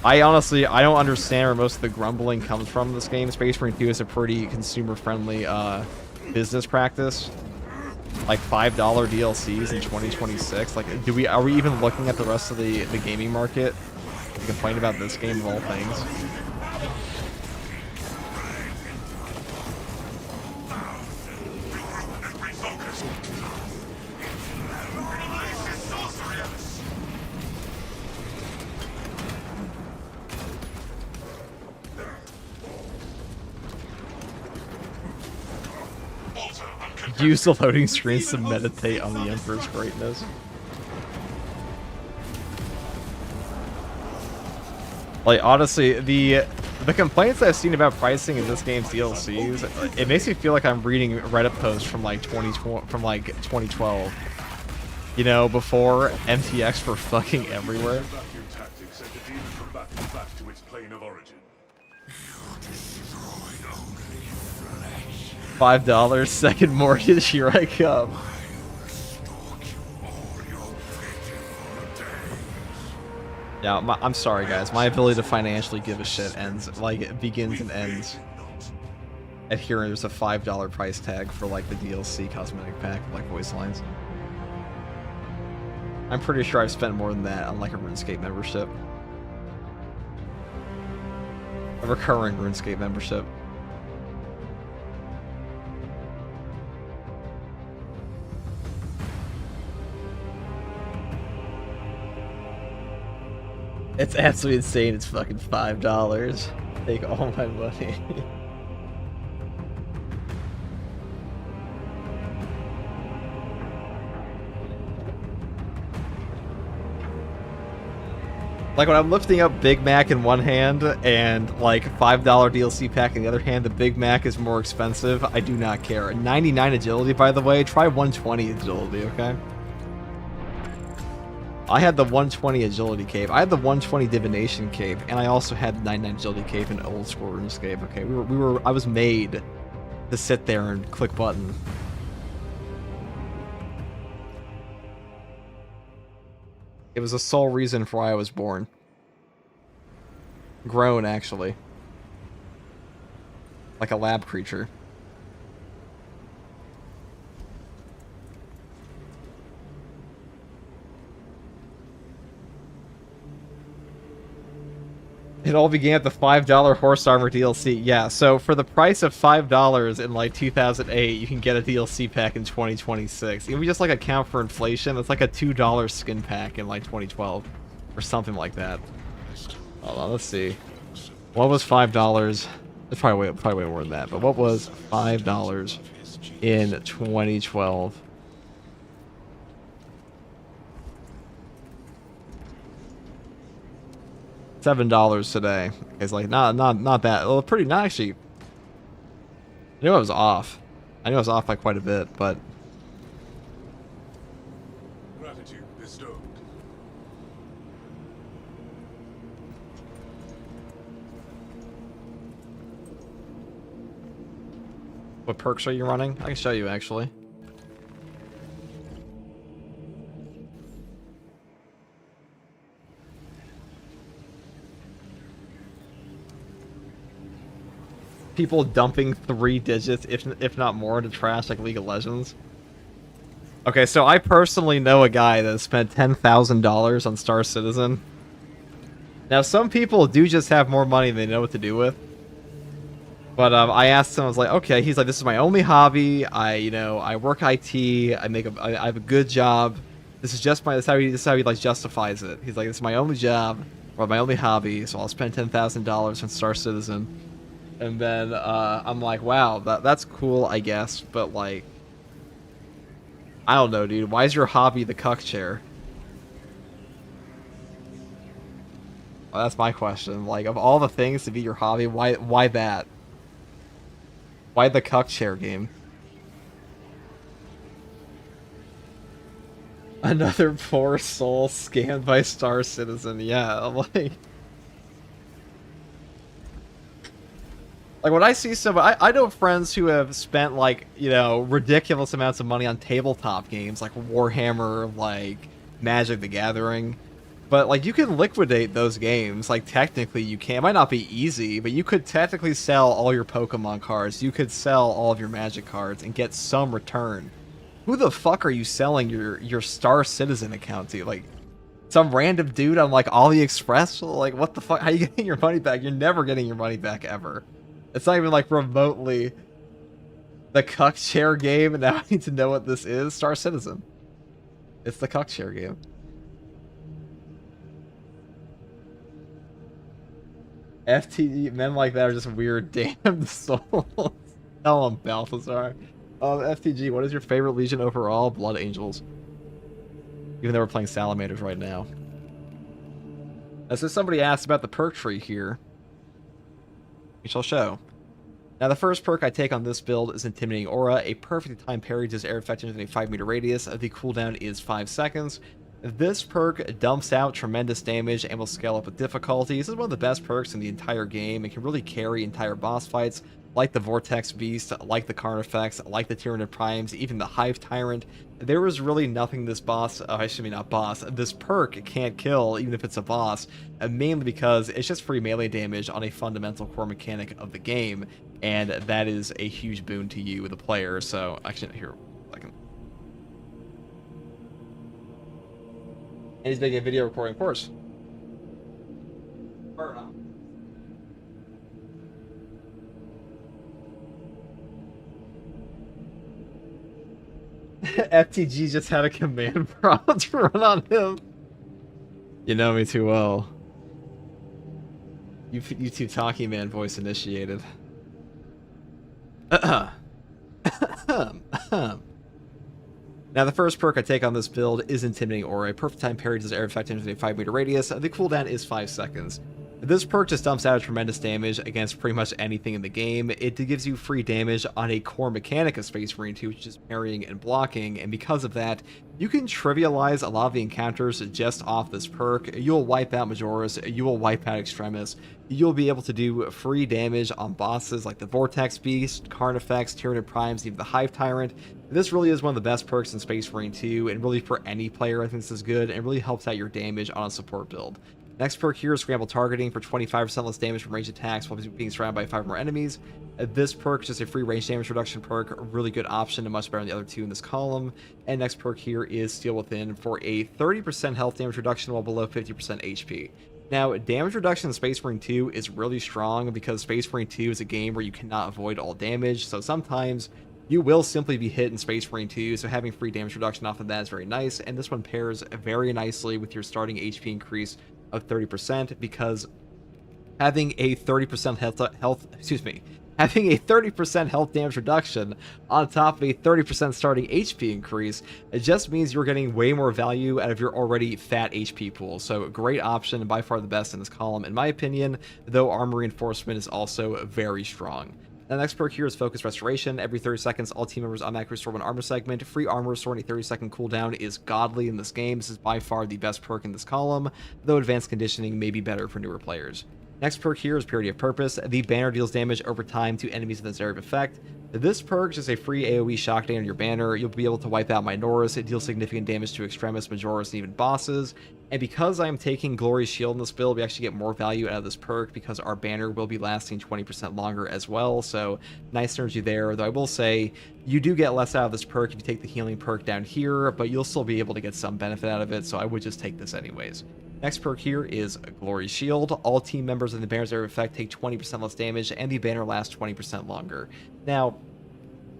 I don't understand where most of the grumbling comes from in this game. Space Marine 2 is a pretty consumer-friendly business practice. Like $5 DLCs in 2026. Like, are we even looking at the rest of the gaming market to complain about this game of all things? Use the loading screens to meditate on the Emperor's greatness. Like, honestly, the complaints I've seen about pricing in this game's DLCs, it makes me feel like I'm reading Reddit posts from like 2012. You know, before MTX were fucking everywhere. $5 second mortgage, here I come. Yeah, I'm sorry guys, my ability to financially give a shit begins and ends at hearing there's a $5 price tag for like the DLC cosmetic pack, like voice lines. I'm pretty sure I've spent more than that on like a RuneScape membership. A recurring RuneScape membership. It's absolutely insane. It's fucking $5. Take all my money. Like when I'm lifting up Big Mac in one hand and like $5 DLC pack in the other hand, the Big Mac is more expensive. I do not care. 99 agility, by the way. Try 120 agility, okay? I had the 120 agility cape. I had the 120 divination cape, and I also had the 99 agility cape in old school RuneScape. Okay, I was made to sit there and click button. It was the sole reason for why I was born. Grown, actually. Like a lab creature. It all began at the $5 horse armor DLC. Yeah, so for the price of $5 in like 2008, you can get a DLC pack in 2026. If we just like account for inflation, it's like a $2 skin pack in like 2012 or something like that. Hold on, let's see. What was $5? It's probably way more than that. But what was $5 in 2012? $7 today. It's like not that. Well, pretty not actually. I knew I was off. I knew I was off by quite a bit, but Gratitude bestowed. What perks are you running? I can show you, actually. People dumping 3 digits, if not more, into trash like League of Legends. Okay, so I personally know a guy that spent $10,000 on Star Citizen. Now, some people do just have more money than they know what to do with. But I asked him, I was like, okay, he's like, this is my only hobby. I work IT. I have a good job. This is just this is how he like justifies it. He's like, this is my only job or my only hobby, so I'll spend $10,000 on Star Citizen. And then I'm like, wow, that's cool, I guess, but like, I don't know, dude. Why is your hobby the cuck chair? Well, that's my question. Like, of all the things to be your hobby, why that? Why the cuck chair game? Another poor soul scammed by Star Citizen. Yeah, like when I see somebody, I know friends who have spent like, ridiculous amounts of money on tabletop games like Warhammer, like Magic the Gathering. But like, you can liquidate those games. Like, technically you can. It might not be easy, but you could technically sell all your Pokemon cards. You could sell all of your Magic cards and get some return. Who the fuck are you selling your Star Citizen account to? Like, some random dude on like AliExpress? Like, what the fuck? How are you getting your money back? You're never getting your money back ever. It's not even like remotely the cuck chair game, and now I need to know what this is. Star Citizen. It's the cuck chair game. FTG men like that are just weird damned souls. Tell them, Balthazar. FTG, what is your favorite Legion overall? Blood Angels. Even though we're playing Salamanders right now. So somebody asked about the perk tree here. We shall show. Now, the first perk I take on this build is Intimidating Aura, a perfectly timed parry does air effect within a 5-meter radius. The cooldown is 5 seconds. This perk dumps out tremendous damage and will scale up with difficulty. This is one of the best perks in the entire game. It can really carry entire boss fights, like the Vortex Beast, like the Carnifex, like the Tyrannid Primes, even the Hive Tyrant. There is really nothing this this perk can't kill, even if it's a boss, mainly because it's just free melee damage on a fundamental core mechanic of the game, and that is a huge boon to you, the player. So, actually, here, I can... And he's making a video recording, of course. Burnout. FTG just had a command prompt run on him. You know me too well. You two Talkie Man voice initiated. Now, the first perk I take on this build is Intimidating Aura. A perfect time parry does air effect into a 5-meter radius. The cooldown is 5 seconds. This perk just dumps out tremendous damage against pretty much anything in the game. It gives you free damage on a core mechanic of Space Marine 2, which is parrying and blocking, and because of that, you can trivialize a lot of the encounters just off this perk. You'll wipe out Majoris, you will wipe out Extremis, you'll be able to do free damage on bosses like the Vortex Beast, Carnifex, Tyrannid Primes, even the Hive Tyrant. This really is one of the best perks in Space Marine 2, and really for any player I think this is good, and really helps out your damage on a support build. Next perk here is Scramble Targeting for 25% less damage from ranged attacks while being surrounded by 5 more enemies. This perk is just a free range damage reduction perk, a really good option and much better than the other two in this column. And next perk here is Steel Within for a 30% health damage reduction while below 50% HP. Now, damage reduction in Space Marine 2 is really strong because Space Marine 2 is a game where you cannot avoid all damage, so sometimes you will simply be hit in Space Marine 2, so having free damage reduction off of that is very nice, and this one pairs very nicely with your starting HP increase of 30%, because having a 30% having a 30% health damage reduction on top of a 30% starting HP increase, it just means you're getting way more value out of your already fat HP pool. So great option, and by far the best in this column in my opinion, though armor reinforcement is also very strong. The next perk here is Focus Restoration. Every 30 seconds, all team members automatically restore one armor segment. Free armor restoring a 30-second cooldown is godly in this game. This is by far the best perk in this column, though Advanced Conditioning may be better for newer players. Next perk here is Purity of Purpose. The banner deals damage over time to enemies in this area of effect. This perk is just a free AoE shock day on your banner. You'll be able to wipe out Minoris. It deals significant damage to Extremis, Majoris, and even bosses. And because I'm taking Glory Shield in this build, we actually get more value out of this perk because our banner will be lasting 20% longer as well. So nice synergy there. Though I will say you do get less out of this perk if you take the healing perk down here, but you'll still be able to get some benefit out of it. So I would just take this anyways. Next perk here is Glory Shield. All team members in the banner's area of effect take 20% less damage, and the banner lasts 20% longer. Now,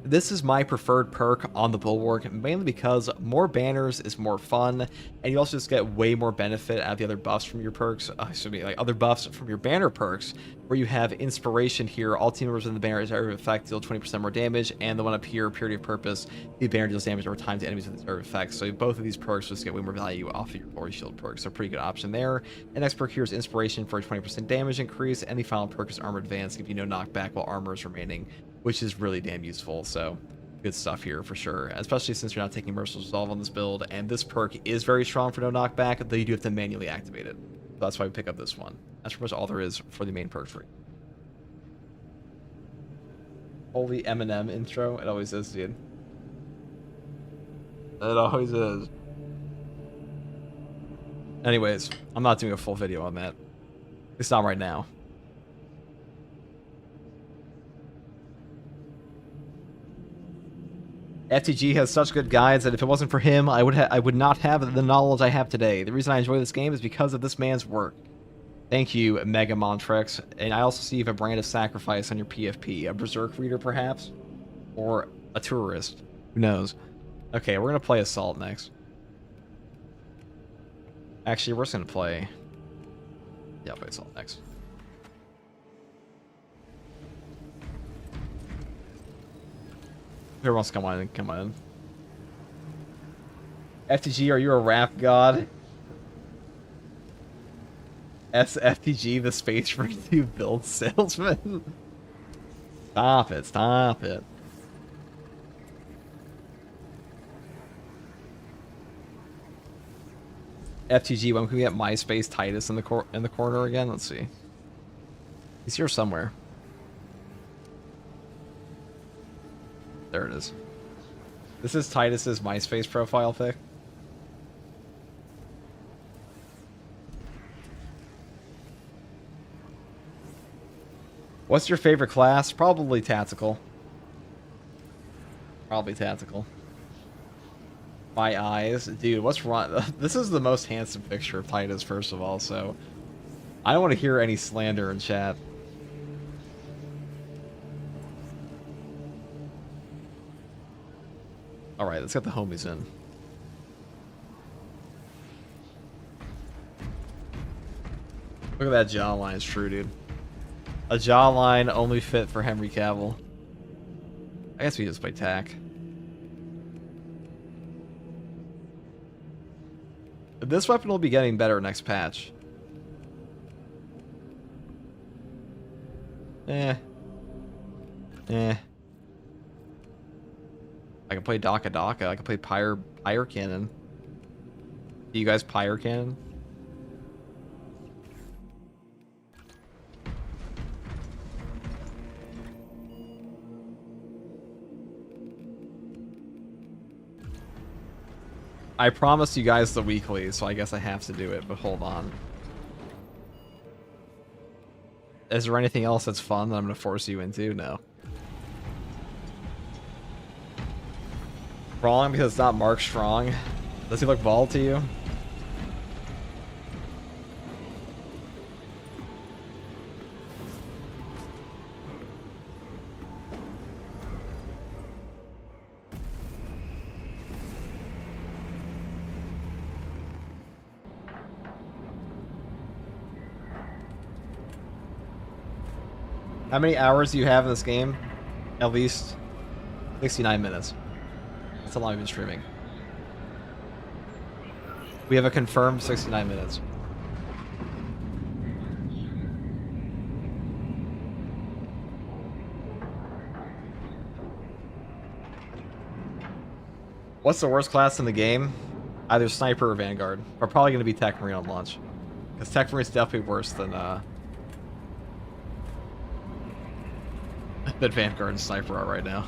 this is my preferred perk on the Bulwark, mainly because more banners is more fun, and you also just get way more benefit out of the other buffs from your perks, like other buffs from your banner perks, where you have Inspiration here. All team members in the banner's area of effect deal 20% more damage, and the one up here, Purity of Purpose, the banner deals damage over time to enemies with its area of effect. So both of these perks just get way more value off of your Glory Shield perks, so pretty good option there. And next perk here is Inspiration for a 20% damage increase, and the final perk is Armor Advance, give you no knockback while armor is remaining, which is really damn useful. So good stuff here for sure, especially since you're not taking Merciless Resolve on this build, and this perk is very strong for no knockback, though you do have to manually activate it. So that's why we pick up this one. That's pretty much all there is for the main perk tree. Holy Eminem intro. It always is, dude. It always is. Anyways, I'm not doing a full video on that. At least not right now. FTG has such good guides that if it wasn't for him, I would not have the knowledge I have today. The reason I enjoy this game is because of this man's work. Thank you, Mega Montrex. And I also see you have a brand of sacrifice on your PFP. A Berserk Reader, perhaps? Or a Tourist. Who knows? Okay, we're going to play Assault next. Actually, we're just going to play... Yeah, I'll play Assault next. Whoever wants to come on, come on. FTG, are you a rap god? SFTG, the Space for you build salesman. Stop it, stop it. FTG, when can we get MySpace Titus in the corner again? Let's see. He's here somewhere. There it is. This is Titus's MySpace profile pic. What's your favorite class? Probably tactical. Probably tactical. My eyes. Dude, what's wrong? This is the most handsome picture of Titus, first of all, so... I don't want to hear any slander in chat. Alright, let's get the homies in. Look at that jawline, it's true, dude. A jawline only fit for Henry Cavill. I guess we just play tack. This weapon will be getting better next patch. I can play Daka Daka. I can play Pyre Cannon. Do you guys Pyre Cannon? I promised you guys the weekly, so I guess I have to do it, but hold on. Is there anything else that's fun that I'm going to force you into? No. Wrong because it's not Mark Strong. Does he look bald to you? How many hours do you have in this game? At least 69 minutes. That's how long I've been streaming. We have a confirmed 69 minutes. What's the worst class in the game? Either Sniper or Vanguard. But probably going to be Tech Marine on launch. Because Tech Marine's definitely worse than that Vanguard and Sniper are right now.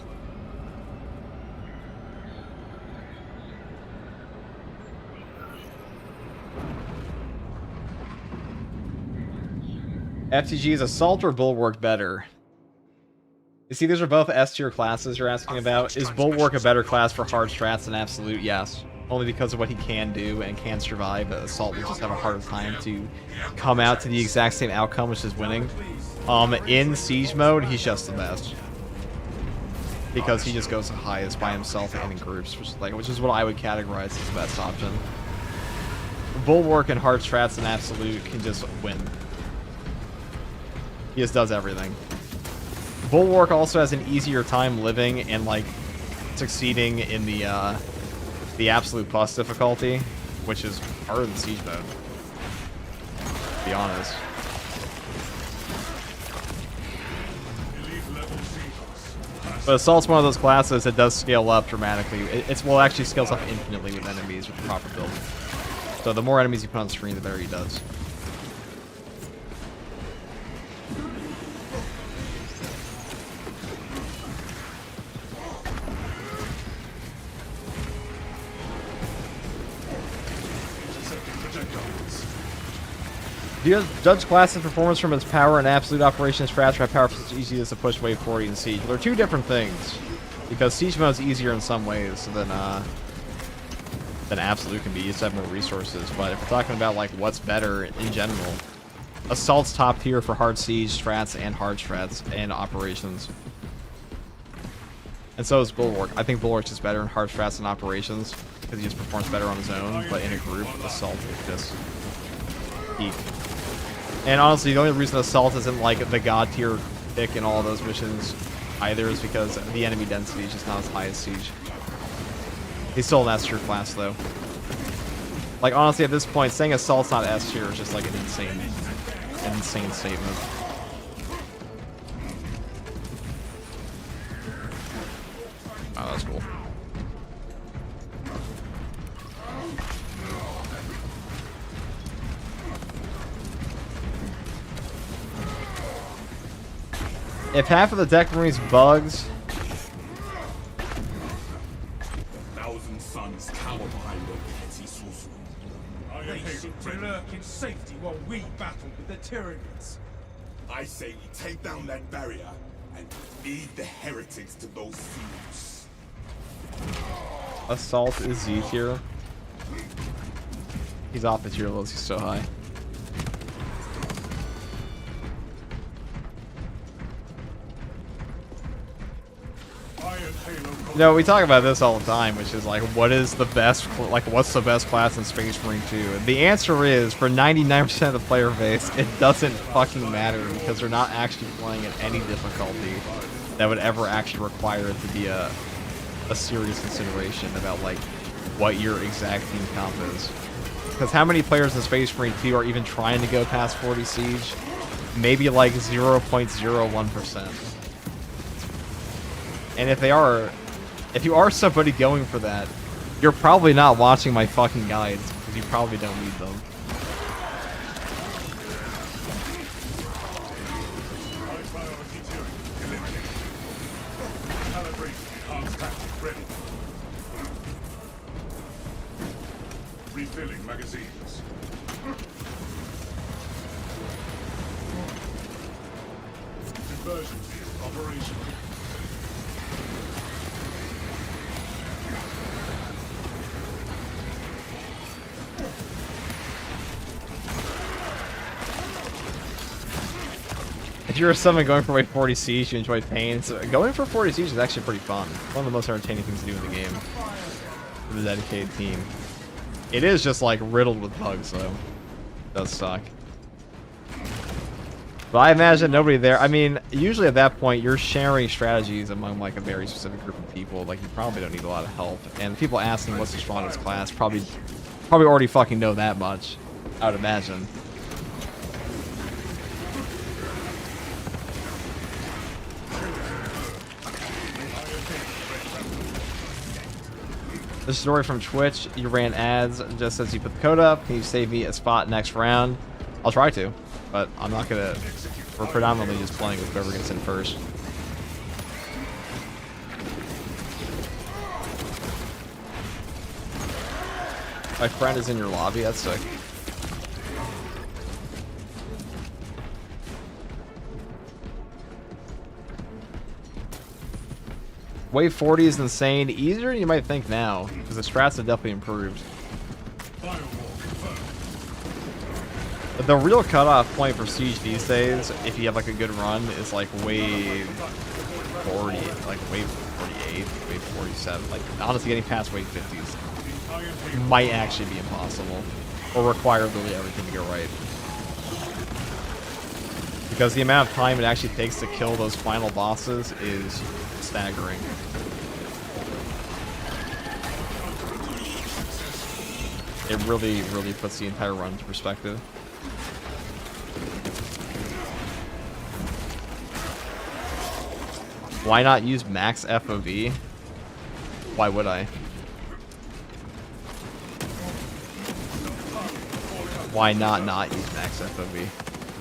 FTG is Assault or Bulwark better? You see, these are both S tier classes you're asking about. Is Bulwark a better class for hard strats than Absolute? Yes. Only because of what he can do and can survive, but Assault will just have a harder time to come out to the exact same outcome, which is winning. In Siege mode, he's just the best. Because he just goes the highest by himself and in groups, which is what I would categorize as the best option. Bulwark and hard strats and Absolute can just win. He just does everything. Bulwark also has an easier time living and like succeeding in the Absolute Plus difficulty, which is harder than Siege mode, to be honest. But Assault's one of those classes that does scale up dramatically. It actually scales up infinitely with enemies with the proper build. So the more enemies you put on screen, the better he does. Do you judge class and performance from its power and absolute operations strats, or how powerful it's easy as to push wave 40 in Siege? Well, they're two different things. Because Siege mode is easier in some ways than Absolute can be. You just have more resources. But if we're talking about like what's better in general, Assault's top tier for hard Siege strats and hard strats and operations. And so is Bulwark. I think Bulwark's just better in hard strats and operations because he just performs better on his own. But in a group, Assault is just peak. And honestly, the only reason Assault isn't like the god tier pick in all of those missions either is because the enemy density is just not as high as Siege. He's still an S tier class though. Like honestly, at this point, saying Assault's not S tier is just like an insane statement. Oh, that's cool. If half of the deck remains bugs, Thousand suns cower behind the petty sorcery. They seek to lurk in safety while we battle with the Tyranids. I say we take down that barrier and feed the heretics to those fools. Assault is Z tier. He's off the tier list, he's so high. You know, we talk about this all the time, which is like, what is the best, like, what's the best class in Space Marine 2? And the answer is, for 99% of the player base, it doesn't fucking matter because they're not actually playing at any difficulty that would ever actually require it to be a serious consideration about, like, what your exact team comp is. Because how many players in Space Marine 2 are even trying to go past 40 Siege? Maybe like 0.01%. And if you are somebody going for that, you're probably not watching my fucking guides, because you probably don't need them. Refilling magazines. Conversion field operational. If you're someone going for wave 40 Siege, you enjoy pain. So going for 40 Siege is actually pretty fun. One of the most entertaining things to do in the game. For the dedicated team. It is just like riddled with bugs though. It does suck. But I imagine nobody there. I mean, usually at that point you're sharing strategies among like a very specific group of people. Like you probably don't need a lot of help. And people asking what's the strongest class probably already fucking know that much. I would imagine. This story from Twitch, you ran ads just as you put the code up. Can you save me a spot next round? I'll try to, but I'm not gonna. We're predominantly just playing with whoever gets in first. My friend is in your lobby. That's sick. Wave 40 is insane. Easier than you might think now, because the strats have definitely improved. But the real cutoff point for Siege these days, if you have like a good run, is like wave 40, like wave 48, wave 47. Like honestly, getting past wave 50s might actually be impossible, or require really everything to go right. Because the amount of time it actually takes to kill those final bosses is staggering. It really, really puts the entire run into perspective. Why not use max FOV? Why would I? Why not use max FOV?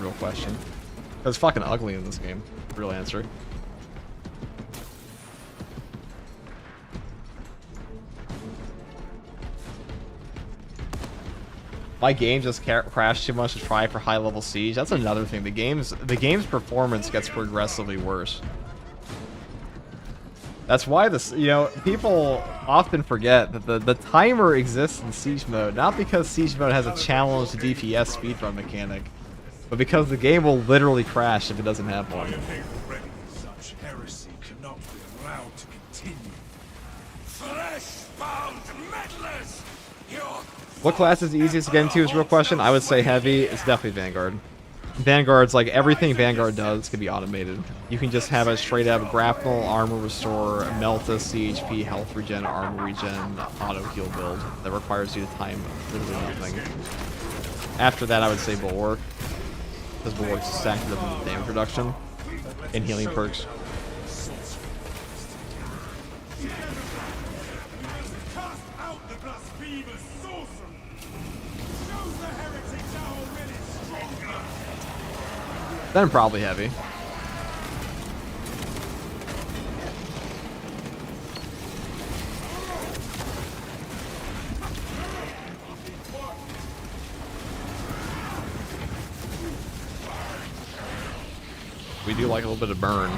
Real question. It's fucking ugly in this game. Real answer. My game just crashed too much to try for high level siege. That's another thing. The game's performance gets progressively worse. That's why this, you know, people often forget that the timer exists in siege mode, not because siege mode has a challenged DPS speedrun mechanic, but because the game will literally crash if it doesn't have one. Such heresy cannot be allowed to continue. Flesh-bound meddlers! What class is the easiest to get into is a real question. I would say heavy. It's definitely Vanguard. Vanguard's like everything Vanguard does can be automated. You can just have a straight up grapnel, armor restore, Melta, CHP, health regen, armor regen, auto heal build that requires you to time literally nothing. After that, I would say Bulwark, because Bulwark's stacked up with damage reduction and healing perks. Cast out the blasphemous sorcerer! Shows the heretics are already stronger! Then probably heavy. We do like a little bit of burn.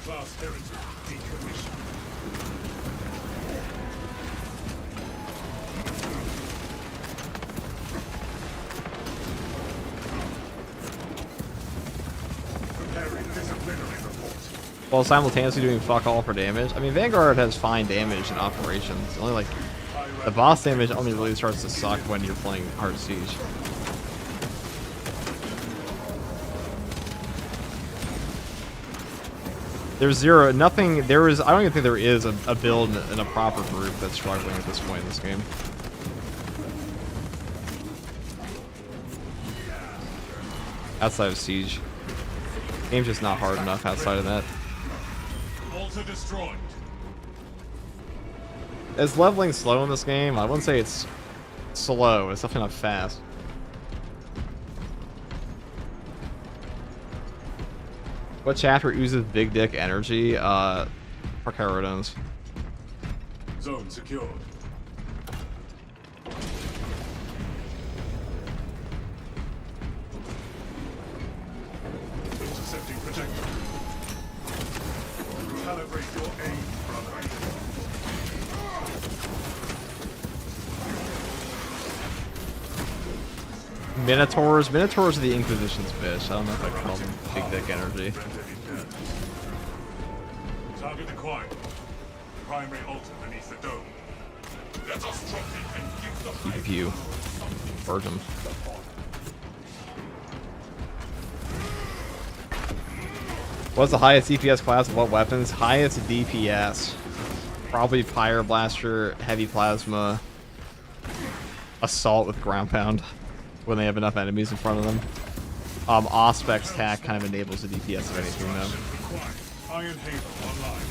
Class heretic decommissioned. Preparing disciplinary report. While simultaneously doing fuck all for damage. I mean, Vanguard has fine damage in operations. Only like the boss damage only really starts to suck when you're playing hard siege. There's zero, nothing, there is, I don't even think there is a build in a proper group that's struggling at this point in this game. Outside of Siege. Game's just not hard enough outside of that. Altar destroyed. Is leveling slow in this game? I wouldn't say it's slow, it's definitely not fast. What chapter uses big dick energy? Parcarodons. Zone secured. Intercepting projectile. Calibrate your aim, brother. Minotaurs? Minotaurs are the Inquisition's bitch. I don't know if I call them big dick energy. Target acquired. Primary altar beneath the dome. Let us drop it and give the Keep you. Virgin. What's the highest DPS class of what weapons? Highest DPS. Probably Fire Blaster, Heavy Plasma, Assault with Ground Pound when they have enough enemies in front of them. Auspex Tack kind of enables the DPS of anything though. Iron Halo online.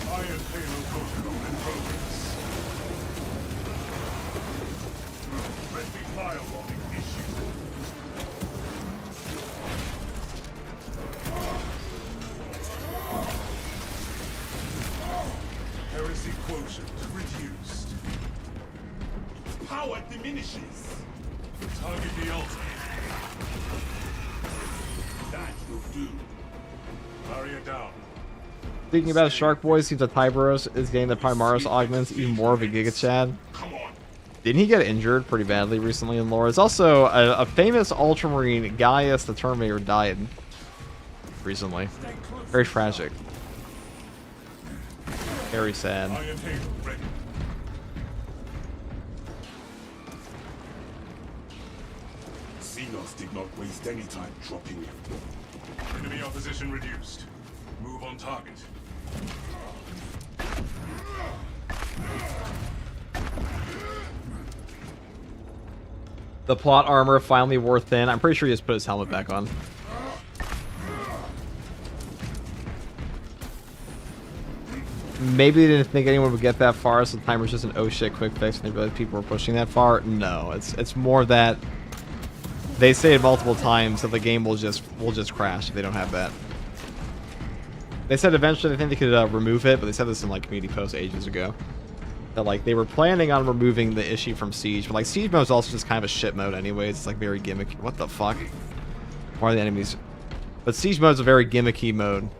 Iron Halo protocol in progress. Friendly firebombing issue. Heresy quotient reduced. Power diminishes. Target the altar. That will do. Barrier down. Speaking about Shark Boy, seems that Tyberos is getting the Primaris augments even more of a Giga Chad. Come on. Didn't he get injured pretty badly recently in lore? It's also a famous Ultramarine, Gaius the Terminator, died recently. Very tragic. Very sad. Iron Halo ready. Xenos did not waste any time dropping it. Enemy opposition reduced. Move on target. The plot armor finally wore thin. I'm pretty sure he just put his helmet back on. Maybe they didn't think anyone would get that far, so the timer's just an oh shit quick fix and they realized people were pushing that far. No, it's more that they say it multiple times that the game will just crash if they don't have that. They said eventually they think they could remove it, but they said this in like community posts ages ago. That like they were planning on removing the issue from Siege, but like Siege mode is also just kind of a shit mode anyways. It's like very gimmicky. What the fuck? Why are the enemies? But Siege mode is a very gimmicky mode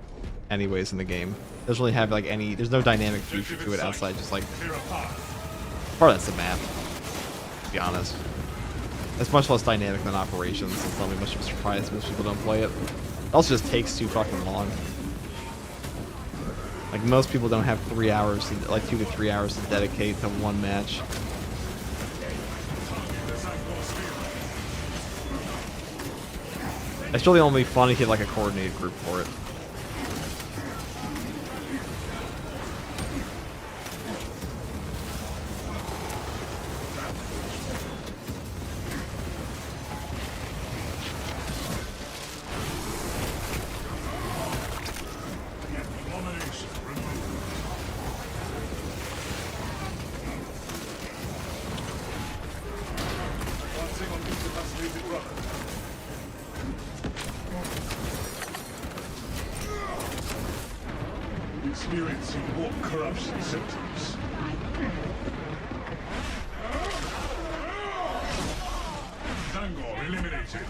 anyways in the game. It doesn't really have like any, there's no dynamic feature to it outside just like part that's the map, to be honest. It's much less dynamic than Operations, so it's not really much of a surprise most people don't play it. It also just takes too fucking long. Like most people don't have 3 hours, like 2 to 3 hours to dedicate to one match. It's really only fun if you get like a coordinated group for it. Experiencing more corruption symptoms. Dangor eliminated.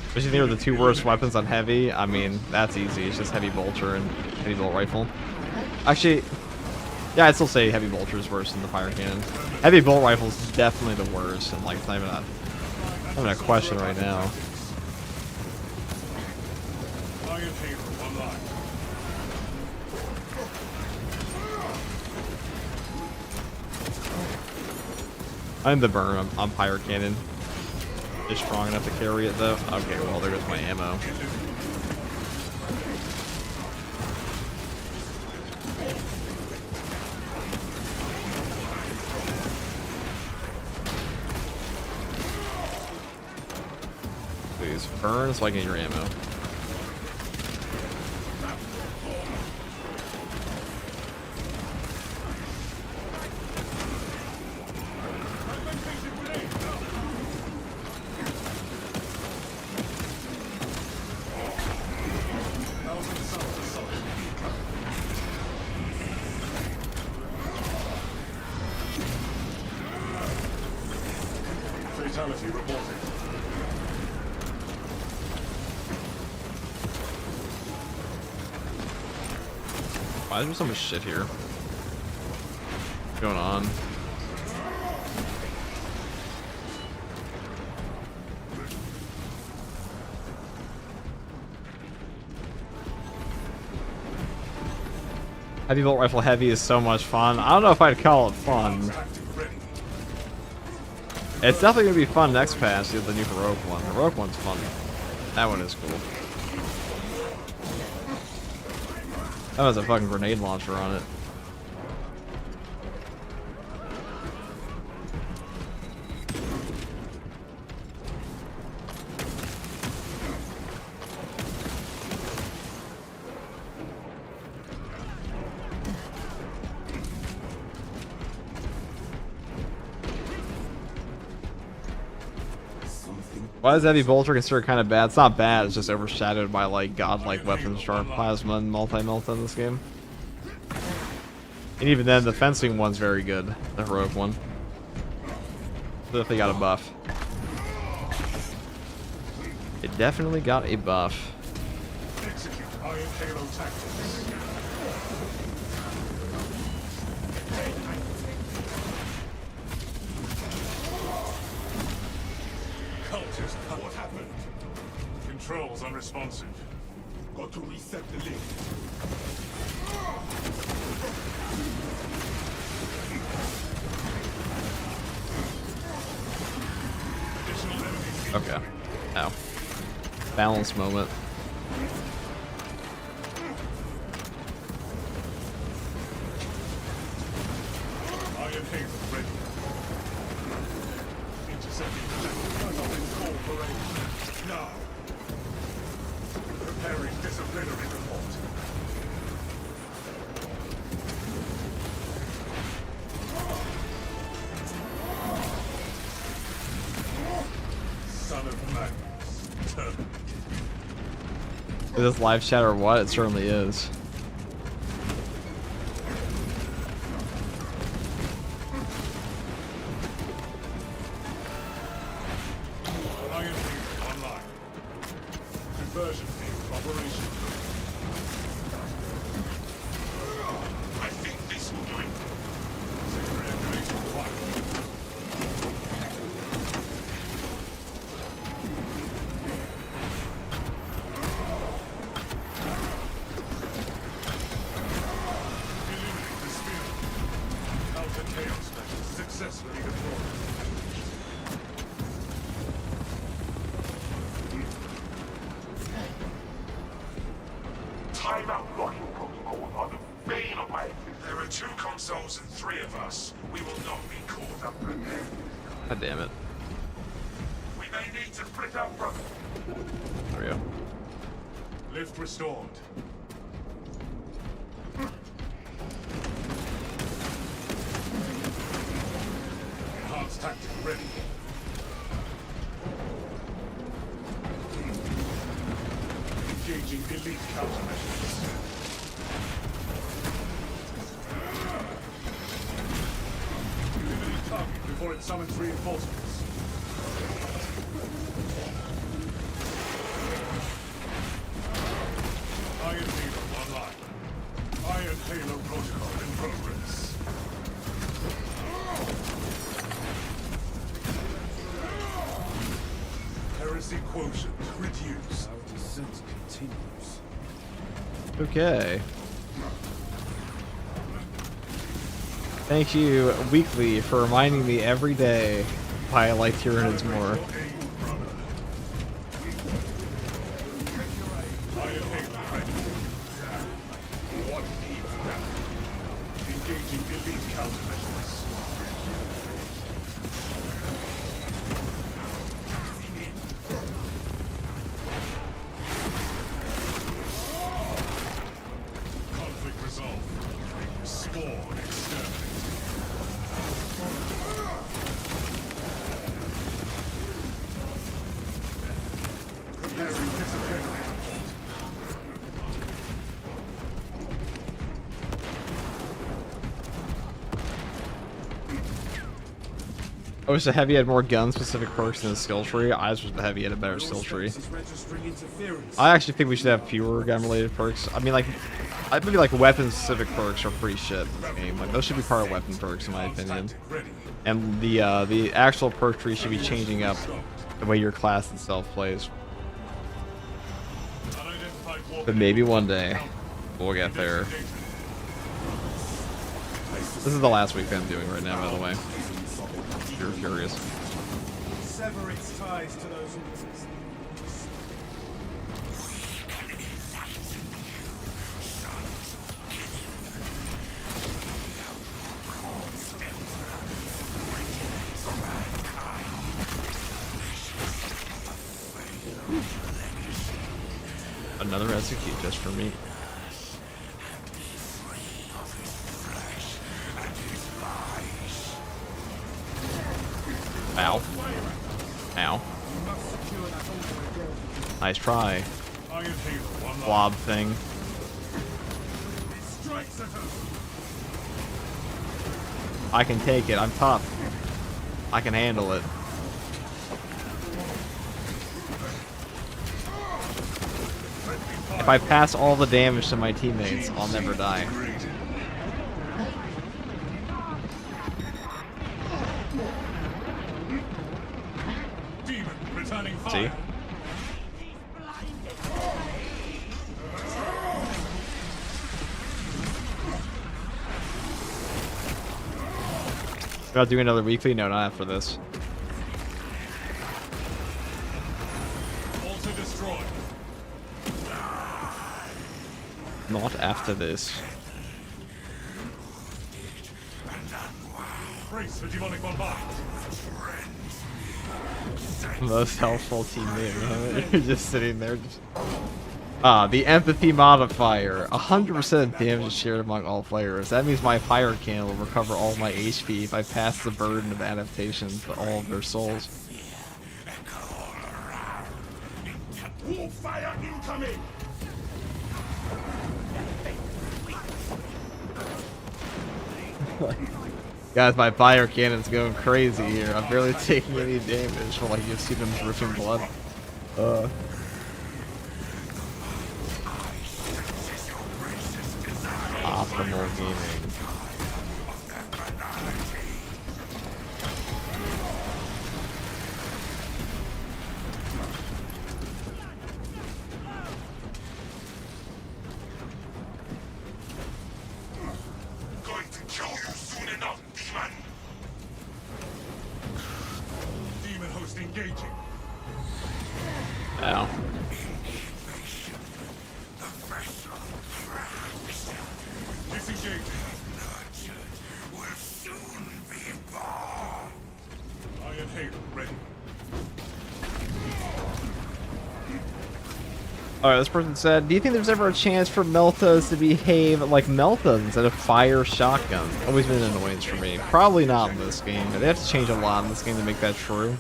Especially near the two worst weapons on heavy. I mean, that's easy. It's just heavy bolter and heavy bolt rifle. Actually, yeah, I'd still say heavy bolter is worse than the fire cannon. Heavy bolt rifle is definitely the worst, and like it's not even a question right now. Iron Halo online. I'm the burn on fire cannon. Is strong enough to carry it though. Okay, well there goes my ammo. Please burn so I can get your ammo. Fatality reported. Why is there so much shit here? What's going on? Heavy bolt rifle heavy is so much fun. I don't know if I'd call it fun. It's definitely gonna be fun next patch, the new heroic one. The heroic one's fun. That one is cool. That has a fucking grenade launcher on it. Why is Heavy Bolter considered kind of bad? It's not bad, it's just overshadowed by, like, godlike weapons, Sharp Plasma, and Multi-Melt in this game. And even then, the fencing one's very good, the heroic one. So if they got a buff. It definitely got a buff. Execute Iron Halo tactics. Cultist, what happened? Controls unresponsive. Got to reset the link. Additional enemies. Okay. Ow. Balance moment. Iron Halo ready. Intercepting the cooperation. Now. Preparing disciplinary report. Son of Magnus. Terminated. Is this live chat or what? It certainly is. Iron Field online. Conversion field operational. I think this will do it. Sector activation required. Eliminate the spirit. Counter chaos measures successfully deployed. Timeout blocking protocols are the bane of my existence. There are 2 consoles and 3 of us. We will not be caught up. God damn it. We may need to split up from There we go. lift restored. Enhanced tactic ready. Engaging elite countermeasures. Eliminate target before it summons reinforcements. Iron Halo online. Iron Halo protocol in progress. Heresy quotient reduced. Our descent continues. Okay. Thank you, Weekly, for reminding me every day why I like Tyranids more. Your aim, brother. Iron Halo ready. What needs that? Engaging elite countermeasures. Conflict resolved. Spawn exterminated. Preparing disciplinary report. I wish the Heavy had more gun-specific perks in the skill tree. I just wish the Heavy had a better skill tree. I actually think we should have fewer gun-related perks. I mean, like, maybe like weapon-specific perks are pretty shit in this game. Like, those should be part of weapon perks, in my opinion. Ready. And the actual perk tree should be changing up the way your class itself plays. Unidentified But maybe one day we'll get there. This is the last week I'm doing right now, by the way. If you're curious. Sever its ties to those who resist. Another execute just for me. Ow. Ow. Nice try. Iron Halo, one life. Blob thing. Strikes at us. I can take it. I'm tough. I can handle it. If I pass all the damage to my teammates, I'll never die. Demon returning fire. See? About doing another weekly? No, not after this. Altar destroyed. Not after this. Brace for demonic bombardment. Most helpful teammate. You're just sitting there. The empathy modifier. 100% damage shared among all players. That means my fire can will recover all my HP if I pass the burden of adaptation to all of their souls. Fire incoming! Guys, my fire cannon's going crazy here. I'm barely taking any damage while you see them dripping blood. Optimal gaming. Going to kill you soon enough, demon. Demon host engaging. Ow. Disengaging. Will soon be born. Iron Halo ready. Alright, this person said, do you think there's ever a chance for Meltas to behave like Meltas instead of fire shotguns? Always been an annoyance for me. Probably not in this game. They have to change a lot in this game to make that true.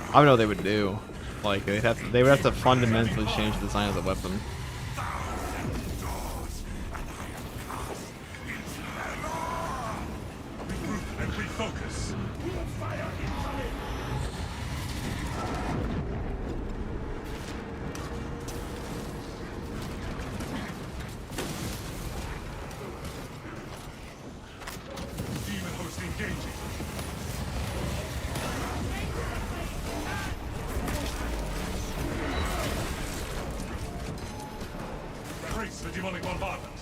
I don't know what they would do. Like, they would have to fundamentally change the design of the weapon. Regroup and refocus. Demon host engaging. Brace for demonic bombardment.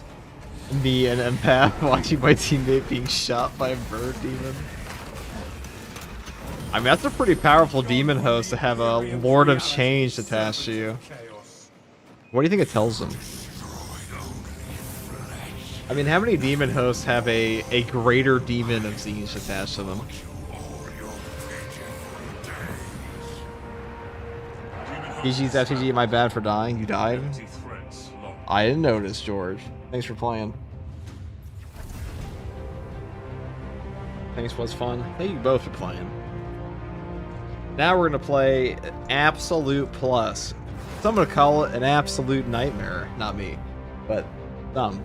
Me, an empath, watching my teammate being shot by a bird demon. I mean, that's a pretty powerful demon host to have a Lord of Change attached to you. What do you think it tells them? I mean, how many demon hosts have a greater demon of Zinj attached to them? GG's FTG, my bad for dying. You died? I didn't notice, George. Thanks for playing. Thanks, was fun. Thank you both for playing. Now we're gonna play Absolute Plus. So I'm gonna call it an absolute nightmare. Not me, but dumb.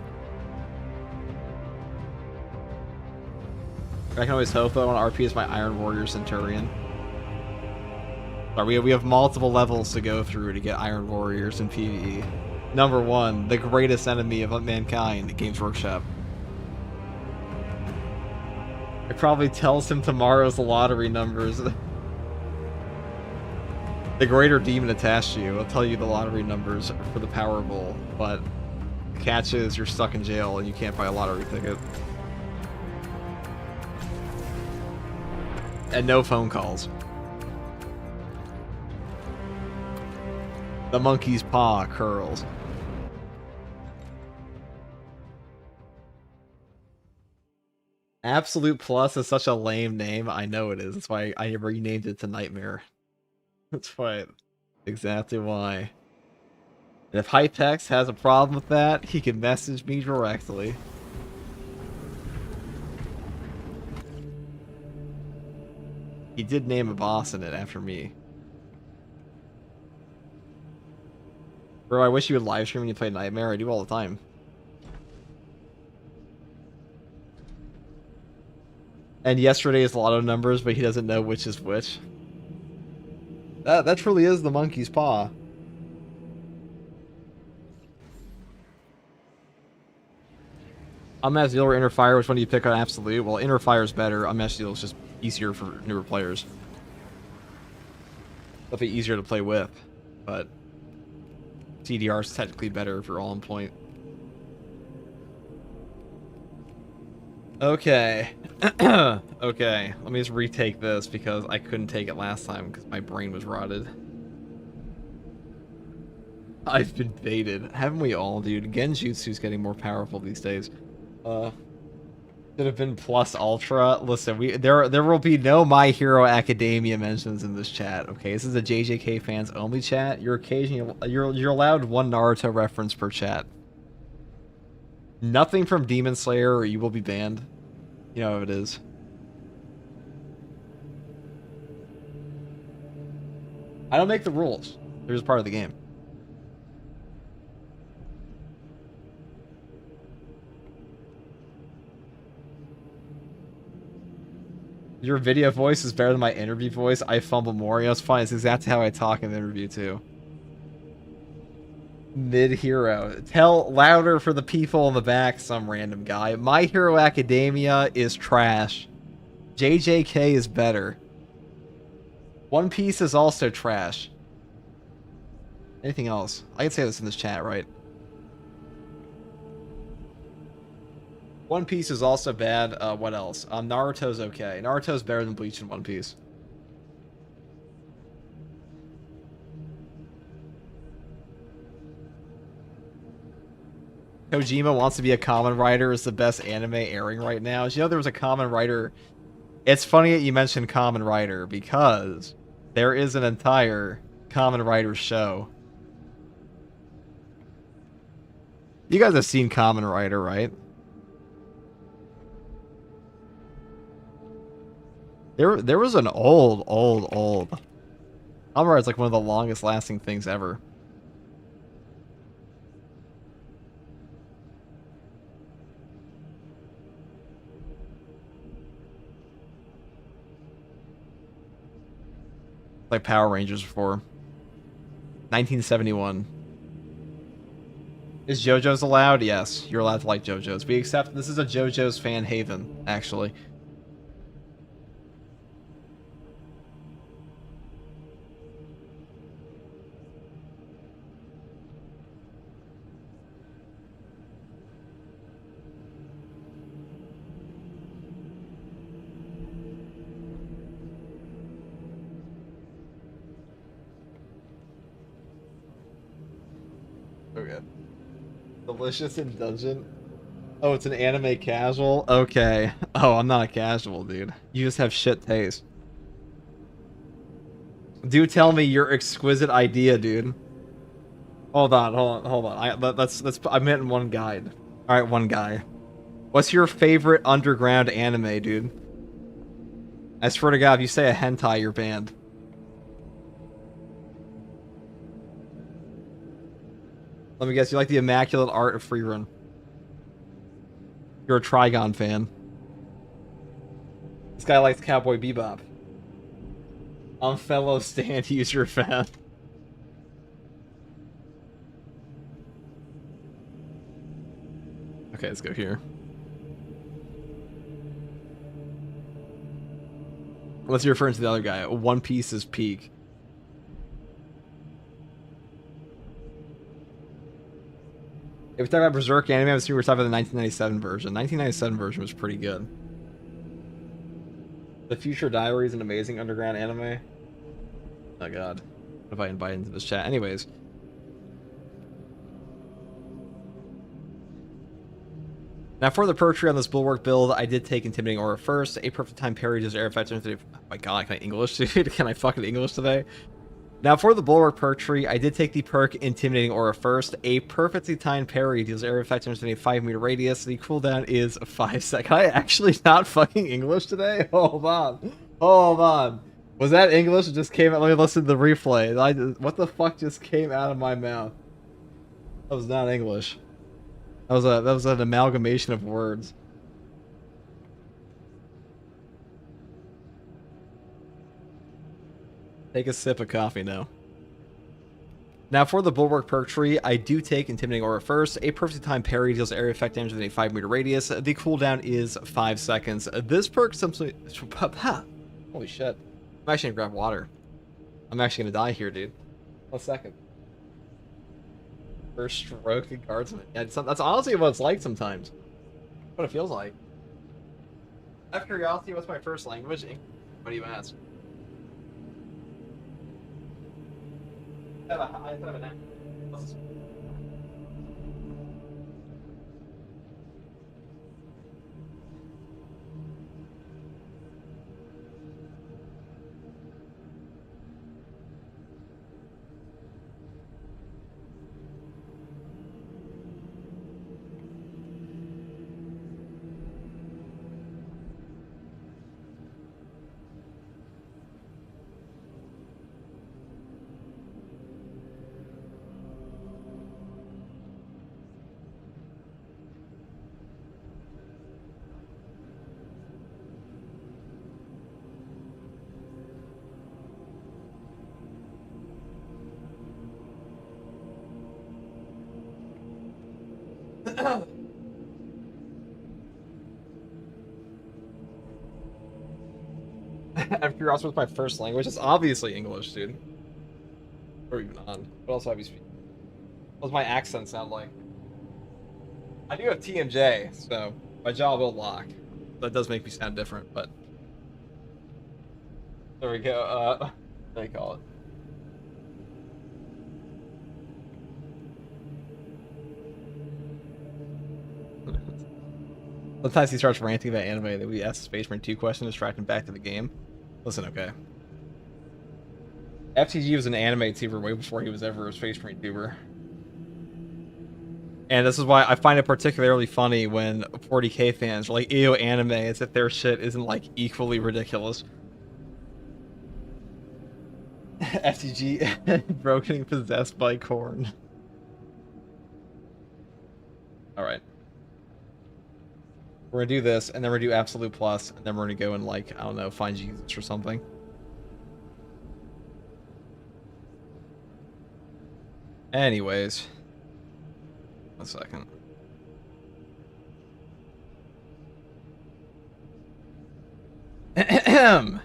I can always hope though. I want to RP as my Iron Warrior Centurion. Sorry, we have multiple levels to go through to get Iron Warriors in PvE. Number 1, the greatest enemy of mankind, Games Workshop. It probably tells him tomorrow's lottery numbers. The greater demon attached to you will tell you the lottery numbers for the Powerball, but the catch is you're stuck in jail and you can't buy a lottery ticket. And no phone calls. The monkey's paw curls. Absolute Plus is such a lame name. I know it is. That's why I renamed it to Nightmare. That's why. Exactly why. And if Hypex has a problem with that, he can message me directly. He did name a boss in it after me. Bro, I wish you would live stream when you play Nightmare. I do all the time. And yesterday is lotto numbers, but he doesn't know which is which. That truly is the monkey's paw. Unmatched Deal or Inner Fire, which one do you pick on Absolute? Well, Inner Fire is better. Unmatched Deal is just easier for newer players. It'll be easier to play with, but CDR is technically better if you're all on point. Okay. Okay, let me just retake this because I couldn't take it last time because my brain was rotted. I've been baited. Haven't we all, dude? Genjutsu's getting more powerful these days. Should have been plus ultra. Listen, there will be no My Hero Academia mentions in this chat. Okay, this is a JJK fans only chat. You're allowed one Naruto reference per chat. Nothing from Demon Slayer or you will be banned. You know how it is. I don't make the rules. They're just part of the game. Your video voice is better than my interview voice. I fumble more. You know, it's funny. It's exactly how I talk in the interview, too. Mid-hero. Tell louder for the people in the back, some random guy. My Hero Academia is trash. JJK is better. One Piece is also trash. Anything else? I can say this in this chat, right? One Piece is also bad. What else? Naruto's okay. Naruto's better than Bleach and One Piece. Kojima wants to be a Kamen Rider is the best anime airing right now. You know there was a Kamen Rider. It's funny that you mentioned Kamen Rider because there is an entire Kamen Rider show. You guys have seen Kamen Rider, right? There was an old. Kamen Rider is like one of the longest lasting things ever. Like Power Rangers before. 1971. Is JoJo's allowed? Yes, you're allowed to like JoJo's. We accept this is a JoJo's fan haven, actually. Okay. Delicious Indulgent. Oh, it's an anime casual? Okay. Oh, I'm not a casual, dude. You just have shit taste. Do tell me your exquisite idea, dude. Hold on. I meant in one guide. Alright, one guy. What's your favorite underground anime, dude? I swear to God, if you say a hentai, you're banned. Let me guess, you like the immaculate art of Freerun. You're a Trigon fan. This guy likes Cowboy Bebop. I'm fellow stand user fan. Okay, let's go here. Unless you're referring to the other guy. One Piece is peak. If we're talking about Berserk anime, I'm assuming we're talking about the 1997 version. 1997 version was pretty good. The Future Diary is an amazing underground anime. Oh god. What if I invite into this chat? Anyways. Now for the perk tree on this Bulwark build, I did take Intimidating Aura first. A perfect time parry does air effect. Oh my god, can I English, dude? Can I fucking English today? Now for the Bulwark perk tree, I did take the perk Intimidating Aura first. A perfectly timed parry deals air effect within a 5-meter radius. The cooldown is 5 seconds. Can I actually not fucking English today? Hold on. Hold on. Was that English? It just came out. Let me listen to the replay. What the fuck just came out of my mouth? That was not English. That was an amalgamation of words. Take a sip of coffee now. Now for the Bulwark perk tree, I do take Intimidating Aura first. A perfectly timed parry deals area effect damage within a 5-meter radius. The cooldown is 5 seconds. This perk simply... Holy shit. I'm actually gonna grab water. I'm actually gonna die here, dude. 1 second. First stroke of guardsman. Yeah, that's honestly what it's like sometimes. What it feels like. Out of curiosity, what's my first language? What do you ask? I have an Out of curiosity, what's my first language? It's obviously English, dude. Or even on. What else have you speak? What does my accent sound like? I do have TMJ, so my jaw will lock. That does make me sound different, but there we go. What do you call it? Sometimes he starts ranting about anime that we asked the Space Marine 2 question to distract him back to the game. Listen, okay. FTG was an anime tuber way before he was ever a Space Marine tuber. And this is why I find it particularly funny when 40k fans are like, ew, anime, as if their shit isn't like equally ridiculous. FTG broken possessed by corn. Alright. We're gonna do this, and then we're gonna do Absolute Plus, and then we're gonna go and, like, I don't know, find Jesus or something. Anyways. 1 second. Ahem.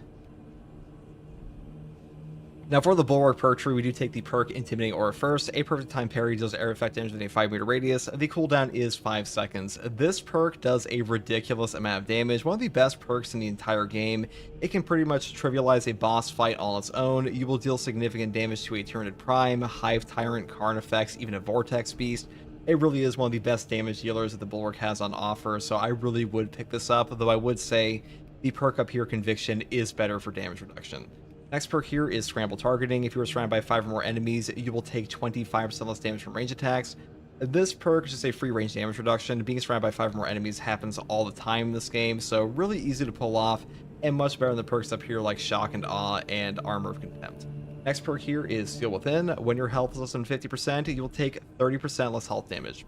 Now for the Bulwark perk tree, we do take the perk Intimidating Aura first. A perfect time parry deals area effect damage within a 5-meter radius. The cooldown is 5 seconds. This perk does a ridiculous amount of damage. One of the best perks in the entire game. It can pretty much trivialize a boss fight on its own. You will deal significant damage to a Tyranid Prime, Hive Tyrant, Karn effects, even a Vortex Beast. It really is one of the best damage dealers that the Bulwark has on offer, so I really would pick this up, though I would say the perk up here, Conviction, is better for damage reduction. Next perk here is Scramble Targeting. If you are surrounded by 5 or more enemies, you will take 25% less damage from range attacks. This perk is just a free range damage reduction. Being surrounded by 5 or more enemies happens all the time in this game, so really easy to pull off, and much better than the perks up here like Shock and Awe and Armor of Contempt. Next perk here is Steel Within. When your health is less than 50%, you will take 30% less health damage.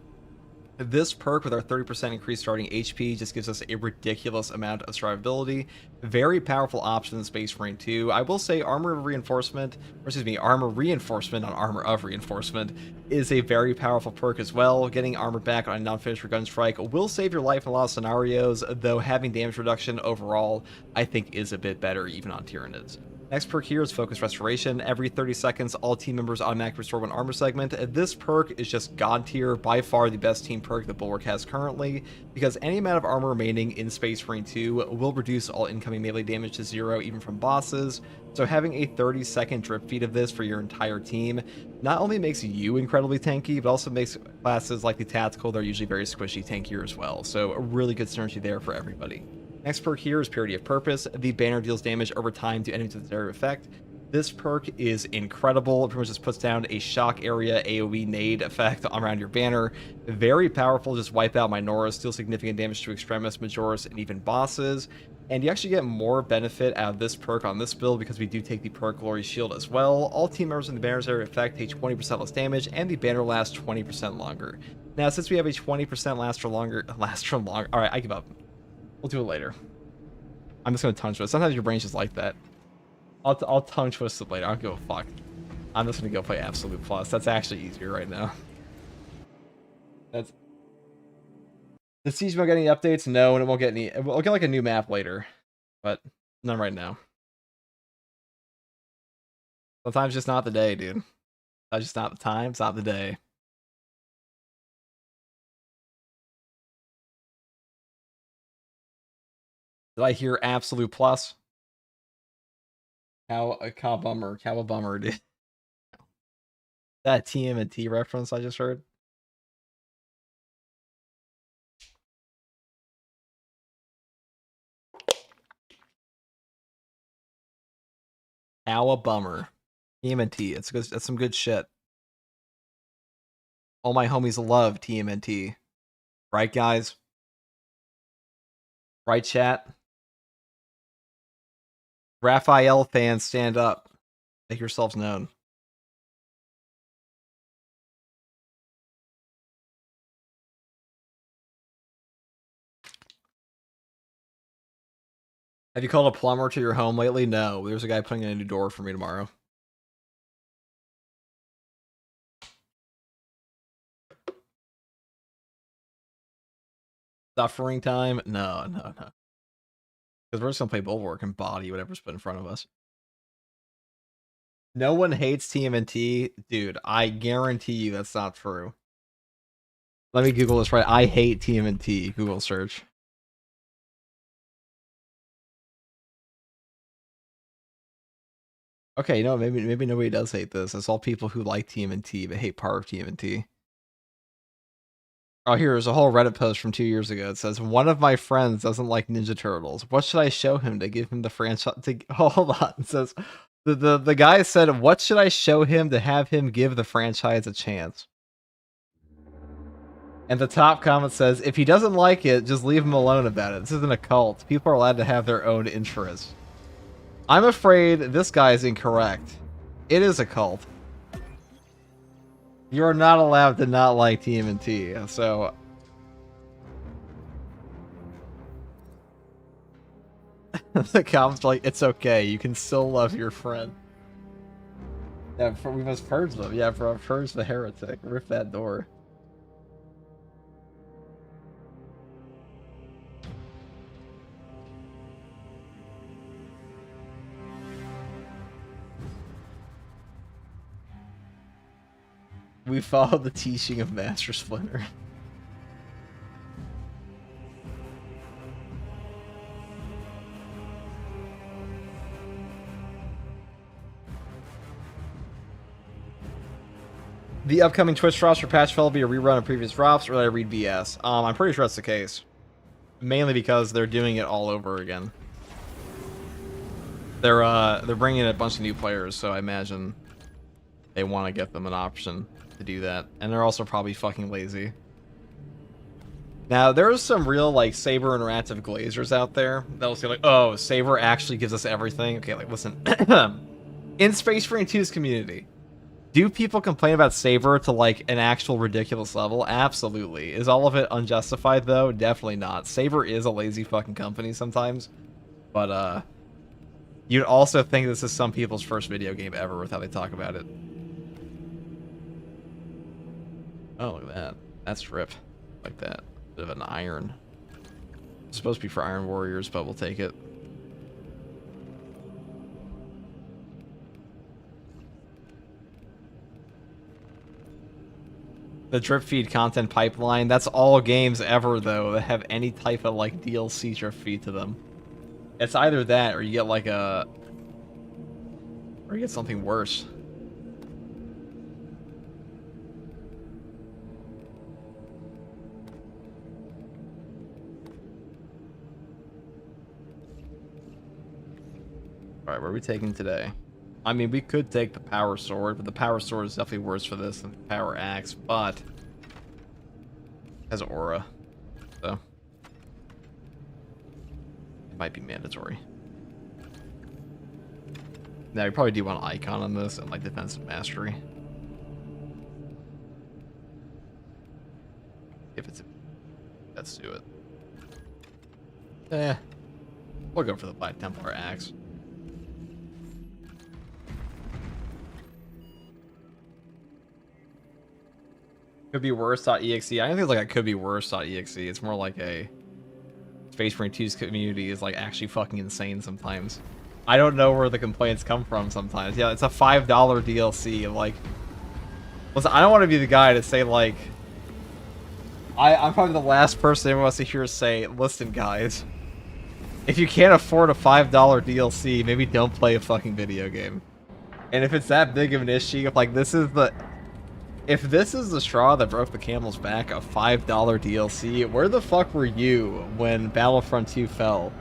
This perk with our 30% increased starting HP just gives us a ridiculous amount of survivability. Very powerful option in Space Marine 2. I will say Armor Reinforcement on Armor of Reinforcement is a very powerful perk as well. Getting armor back on a non-finished gun strike will save your life in a lot of scenarios, though having damage reduction overall I think is a bit better even on Tyranids. Next perk here is Focus Restoration. Every 30 seconds, all team members automatically restore 1 armor segment. This perk is just god tier, by far the best team perk the Bulwark has currently, because any amount of armor remaining in Space Marine 2 will reduce all incoming melee damage to 0, even from bosses. So having a 30-second drip feed of this for your entire team not only makes you incredibly tanky, but also makes classes like the Tactical that are usually very squishy tankier as well. So a really good synergy there for everybody. Next perk here is Purity of Purpose. The banner deals damage over time to enemies with its area effect. This perk is incredible. It pretty much just puts down a shock area AoE nade effect around your banner. Very powerful, just wipe out Minoras, deal significant damage to Extremis, Majoris, and even bosses. And you actually get more benefit out of this perk on this build because we do take the perk Glory Shield as well. All team members in the banner's area effect take 20% less damage, and the banner lasts 20% longer. Now, since we have a 20% last for longer, alright, I give up. We'll do it later. I'm just gonna tongue twist. Sometimes your brain's just like that. I'll tongue twist it later. I don't give a fuck. I'm just gonna go play Absolute Plus. That's actually easier right now. That's. Does Siege Mode get any updates? No, and it won't get any. We'll get like a new map later, but none right now. Sometimes just not the day, dude. That's just not the time. It's not the day. Did I hear Absolute Plus? How a bummer, dude. That TMNT reference I just heard. How a bummer. TMNT. It's good. That's some good shit. All my homies love TMNT. Right, guys? Right, chat? Raphael fans, stand up. Make yourselves known. Have you called a plumber to your home lately? No. There's a guy putting in a new door for me tomorrow. Suffering time? No. Because we're just going to play Bulwark and body whatever's put in front of us. No one hates TMNT? Dude, I guarantee you that's not true. Let me Google this right. I hate TMNT. Google search. Okay, no, maybe nobody does hate this. It's all people who like TMNT but hate part of TMNT. Oh, here's a whole Reddit post from 2 years ago. It says, one of my friends doesn't like Ninja Turtles. What should I show him to give him the franchise? Hold on. It says, the guy said, what should I show him to have him give the franchise a chance? And the top comment says, if he doesn't like it, just leave him alone about it. This isn't a cult. People are allowed to have their own interests. I'm afraid this guy is incorrect. It is a cult. You're not allowed to not like TMNT, so... The comments are like, it's okay, you can still love your friend. Yeah, we must purge them. Yeah, purge the heretic. Rip that door. We follow the teaching of Master Splinter. The upcoming Twitch drops for Patch Fell will be a rerun of previous drops, or did I read BS? I'm pretty sure that's the case. Mainly because they're doing it all over again. They're bringing in a bunch of new players, so I imagine they want to get them an option to do that. And they're also probably fucking lazy. Now, there's some real, like, Saber interactive glazers out there that'll say, like, oh, Saber actually gives us everything. Okay, like, listen. In Space Marine 2's community, do people complain about Saber to, like, an actual ridiculous level? Absolutely. Is all of it unjustified, though? Definitely not. Saber is a lazy fucking company sometimes. But, you'd also think this is some people's first video game ever with how they talk about it. Oh, look at that. That's rip. Like that. Bit of an iron. It's supposed to be for Iron Warriors, but we'll take it. The drip feed content pipeline. That's all games ever, though, that have any type of, like, DLC drip feed to them. It's either that, or you get, like, a... Or you get something worse. Alright, where are we taking today? I mean, we could take the power sword, but the power sword is definitely worse for this than the power axe, but it has aura, so it might be mandatory. Now, you probably do want an icon on this and like defensive mastery. If it's let's do it. We'll go for the Black Templar axe. Could be worse.exe. I don't think it's like a could be worse.exe. It's more like a Space Marine 2's community is like actually fucking insane sometimes. I don't know where the complaints come from sometimes. Yeah, it's a $5 DLC. Like, listen, I don't want to be the guy to say like, I'm probably the last person everyone wants to hear say, listen guys, if you can't afford a $5 DLC, maybe don't play a fucking video game. And if it's that big of an issue, if like if this is the straw that broke the camel's back, a $5 DLC, where the fuck were you when Battlefront 2 fell?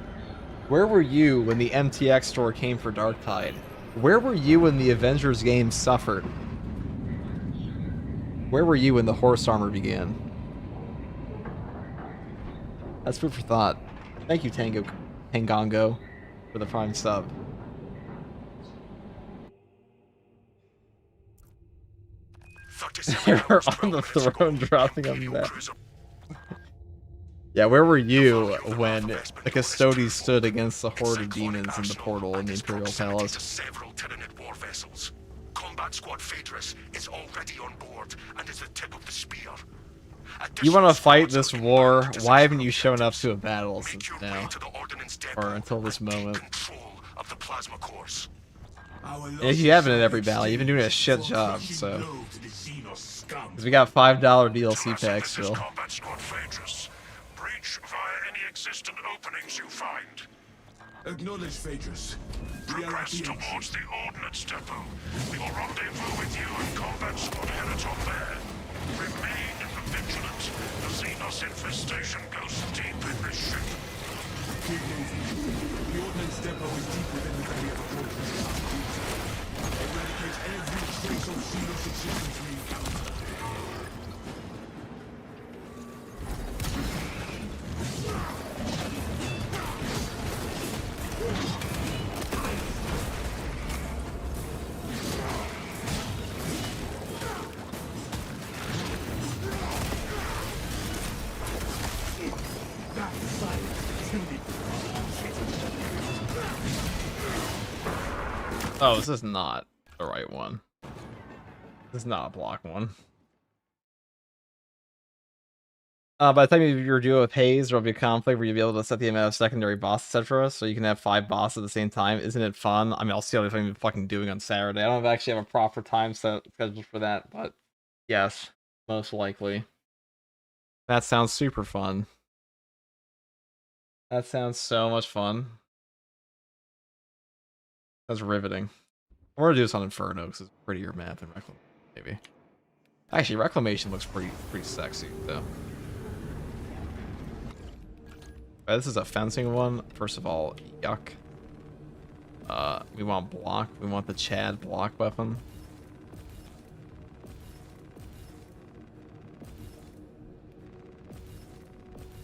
Where were you when the MTX store came for Darktide? Where were you when the Avengers game suffered? Where were you when the horse armor began? That's food for thought. Thank you, Tangongo, for the prime sub. You're on the throne dropping on that. Yeah, where were you when the Custodes stood against the horde of demons in the portal in the Imperial Palace? Several Tyranid war vessels. Combat Squad Phaedrus is already on board and is the tip of the spear. You want to fight this war? Why haven't you shown up to a battle since now? Or until this moment? And if you haven't in every battle, you've been doing a shit job, so... Because we got $5 DLC packs still. Breach via any existent openings you find. Acknowledge, Phaedrus. Progress towards the Ordnance Depot. We will rendezvous with you and Combat Squad Heriton there. Remain vigilant. The Xenos infestation goes deep in this ship. The Ordnance Depot is deep within the belly of the fortress. Eradicate every trace of Xenos existence we encounter. Oh, this is not the right one. This is not a block one. By the time you're duo with Haze, there'll be a conflict where you'll be able to set the amount of secondary bosses, etc. So you can have 5 bosses at the same time. Isn't it fun? I mean, I'll see what I'm fucking doing on Saturday. I don't actually have a proper time scheduled for that, but yes, most likely. That sounds super fun. That sounds so much fun. That's riveting. I'm gonna do this on Inferno because it's a prettier map than Reclamation, maybe. Actually, Reclamation looks pretty sexy, though. Right, this is a fencing one. First of all, yuck. We want block. We want the Chad block weapon.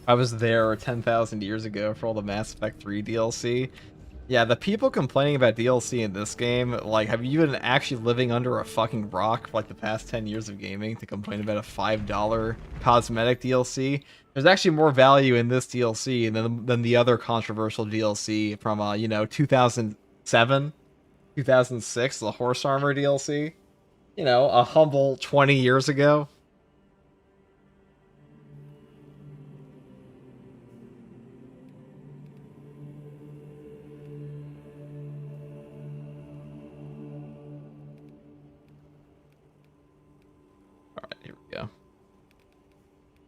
I was there 10,000 years ago for all the Mass Effect 3 DLC. Yeah, the people complaining about DLC in this game, like, have you been actually living under a fucking rock for like the past 10 years of gaming to complain about a $5 cosmetic DLC? There's actually more value in this DLC than the other controversial DLC from, you know, 2007, 2006, the Horse Armor DLC. You know, a humble 20 years ago.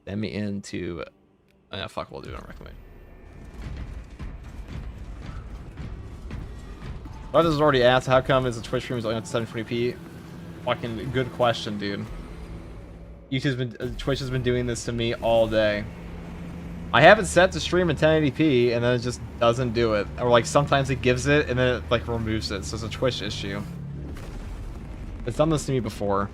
Send me into... fuck, we'll do it on recommend. Others has already asked, how come is the Twitch stream is only on 720p? Fucking good question, dude. Twitch has been doing this to me all day. I have it set to stream in 1080p, and then it just doesn't do it. Or, like, sometimes it gives it, and then it, like, removes it. So it's a Twitch issue. It's done this to me before.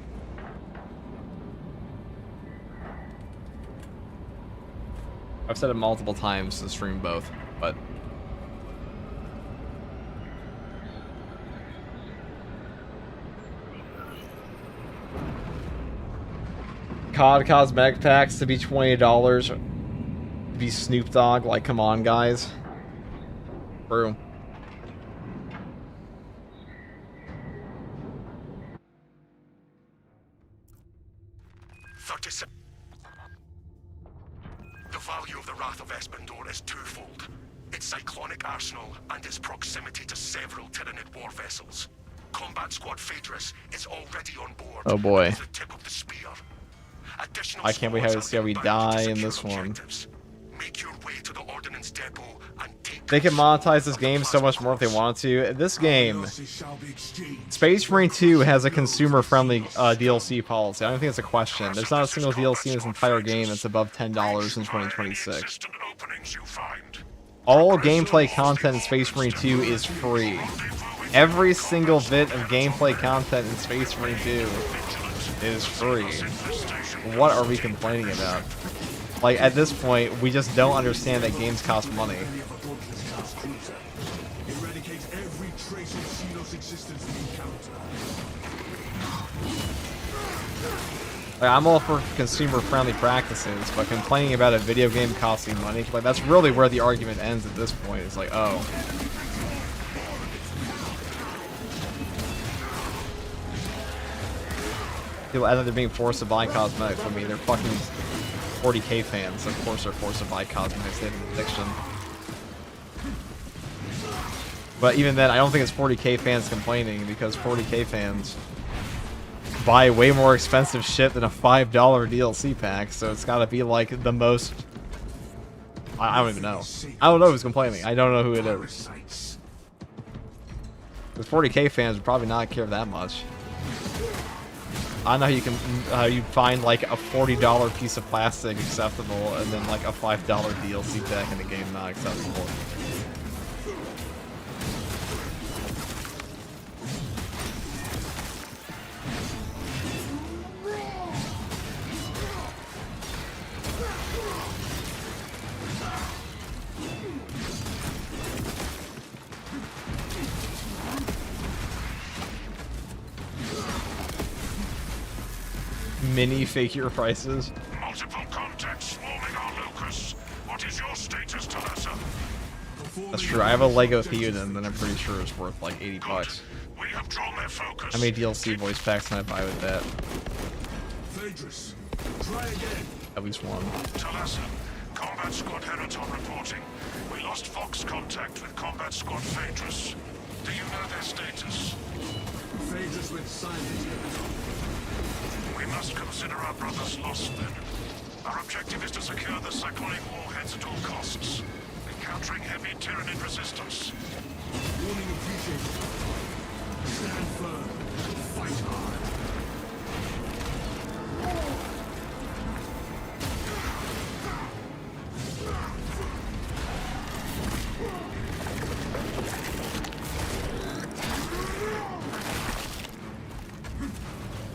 I've said it multiple times to stream both, but... COD cosmetic packs to be $20. To be Snoop Dogg, like, come on, guys. True. The value of the Wrath of Espandor is twofold. Its cyclonic arsenal and its proximity to several Tyranid war vessels. Combat Squad Phaedrus is already on board. Oh boy. With the tip of the spear. Additional I can't wait to see how we die in this one. Make your way to the ordnance depot and take They can monetize this game so much more if they wanted to. This game, Space Marine 2 has a consumer-friendly DLC policy. I don't think it's a question. There's not a single DLC in this entire game that's above $10 in 2026. All gameplay content in Space Marine 2 is free. Every single bit of gameplay content in Space Marine 2 is free. What are we complaining about? Like, at this point, we just don't understand that games cost money. Eradicate every trace of Xenos existence we encounter. Like, I'm all for consumer-friendly practices, but complaining about a video game costing money, like, that's really where the argument ends at this point. It's like, oh. People end up being forced to buy cosmetics. I mean, they're fucking 40k fans. Of course they're forced to buy cosmetics. They have an addiction. But even then, I don't think it's 40k fans complaining, because 40k fans buy way more expensive shit than a $5 DLC pack, so it's gotta be like the most... I don't even know. I don't know who's complaining. I don't know who it is. Because 40k fans would probably not care that much. I know how you find like a $40 piece of plastic acceptable, and then like a $5 DLC pack in the game not acceptable. Mini figure prices. Multiple contacts swarming our locus. What is your status, Talassa? That's true. I have a Lego Theoden that I'm pretty sure is worth like 80 bucks. We have drawn their focus. How many DLC voice packs can I buy with that? Phaedrus, try again. At least one. Talassa, Combat Squad Heraton reporting. We lost Fox contact with Combat Squad Phaedrus. Do you know their status? Phaedrus went silent. We must consider our brothers lost then. Our objective is to secure the cyclonic warheads at all costs. Encountering heavy Tyranid resistance. Warning appreciated. Stand firm. Fight hard.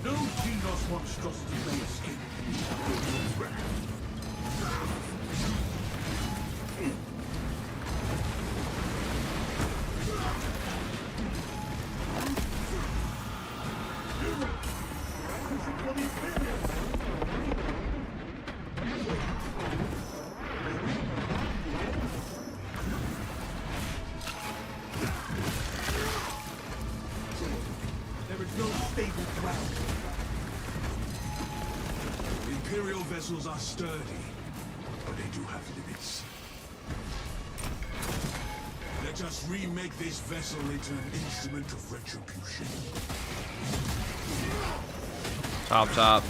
No Xenos monstrosity may escape. There is no stable ground. Imperial vessels are sturdy, but they do have limits. Let us remake this vessel into an instrument of retribution. Top, top.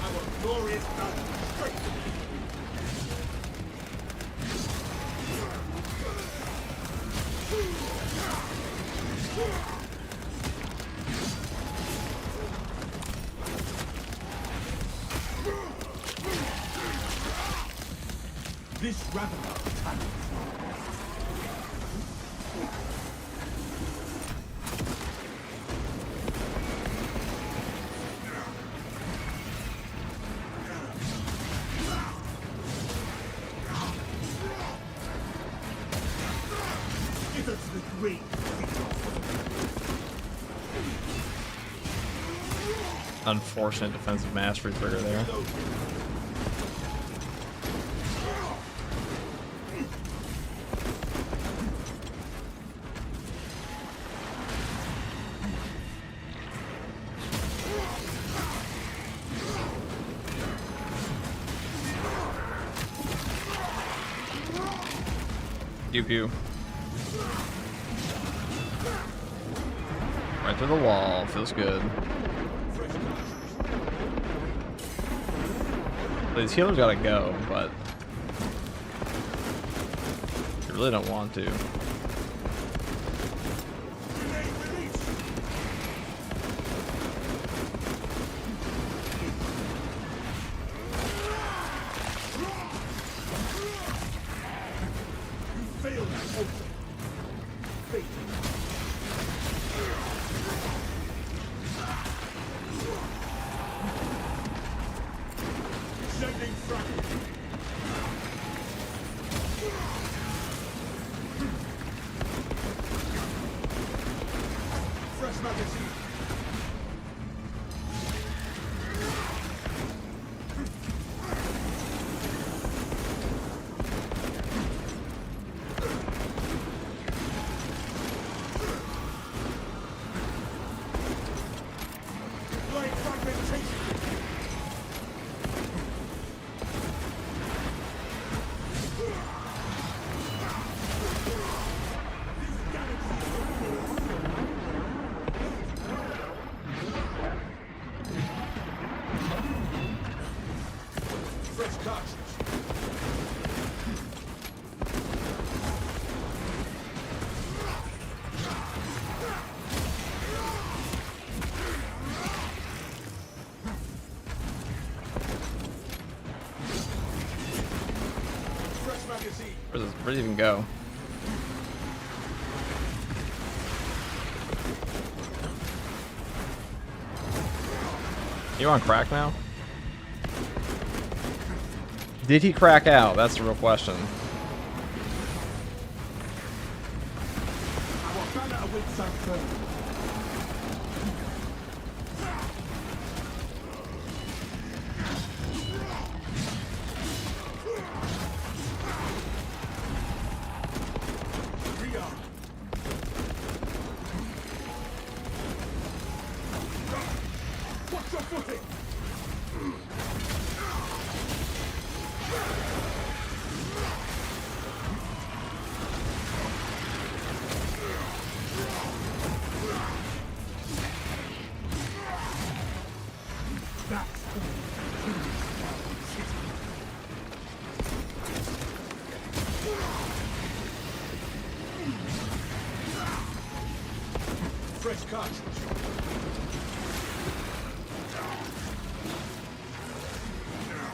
Our glorious battle straight to me. This roundabout tunnel. Get us to the grave. Unfortunate defensive mastery trigger there. Pew pew. Right through the wall. Feels good. These healers gotta go, but you really don't want to. Where did it even go? You on crack now? Did he crack out? That's the real question.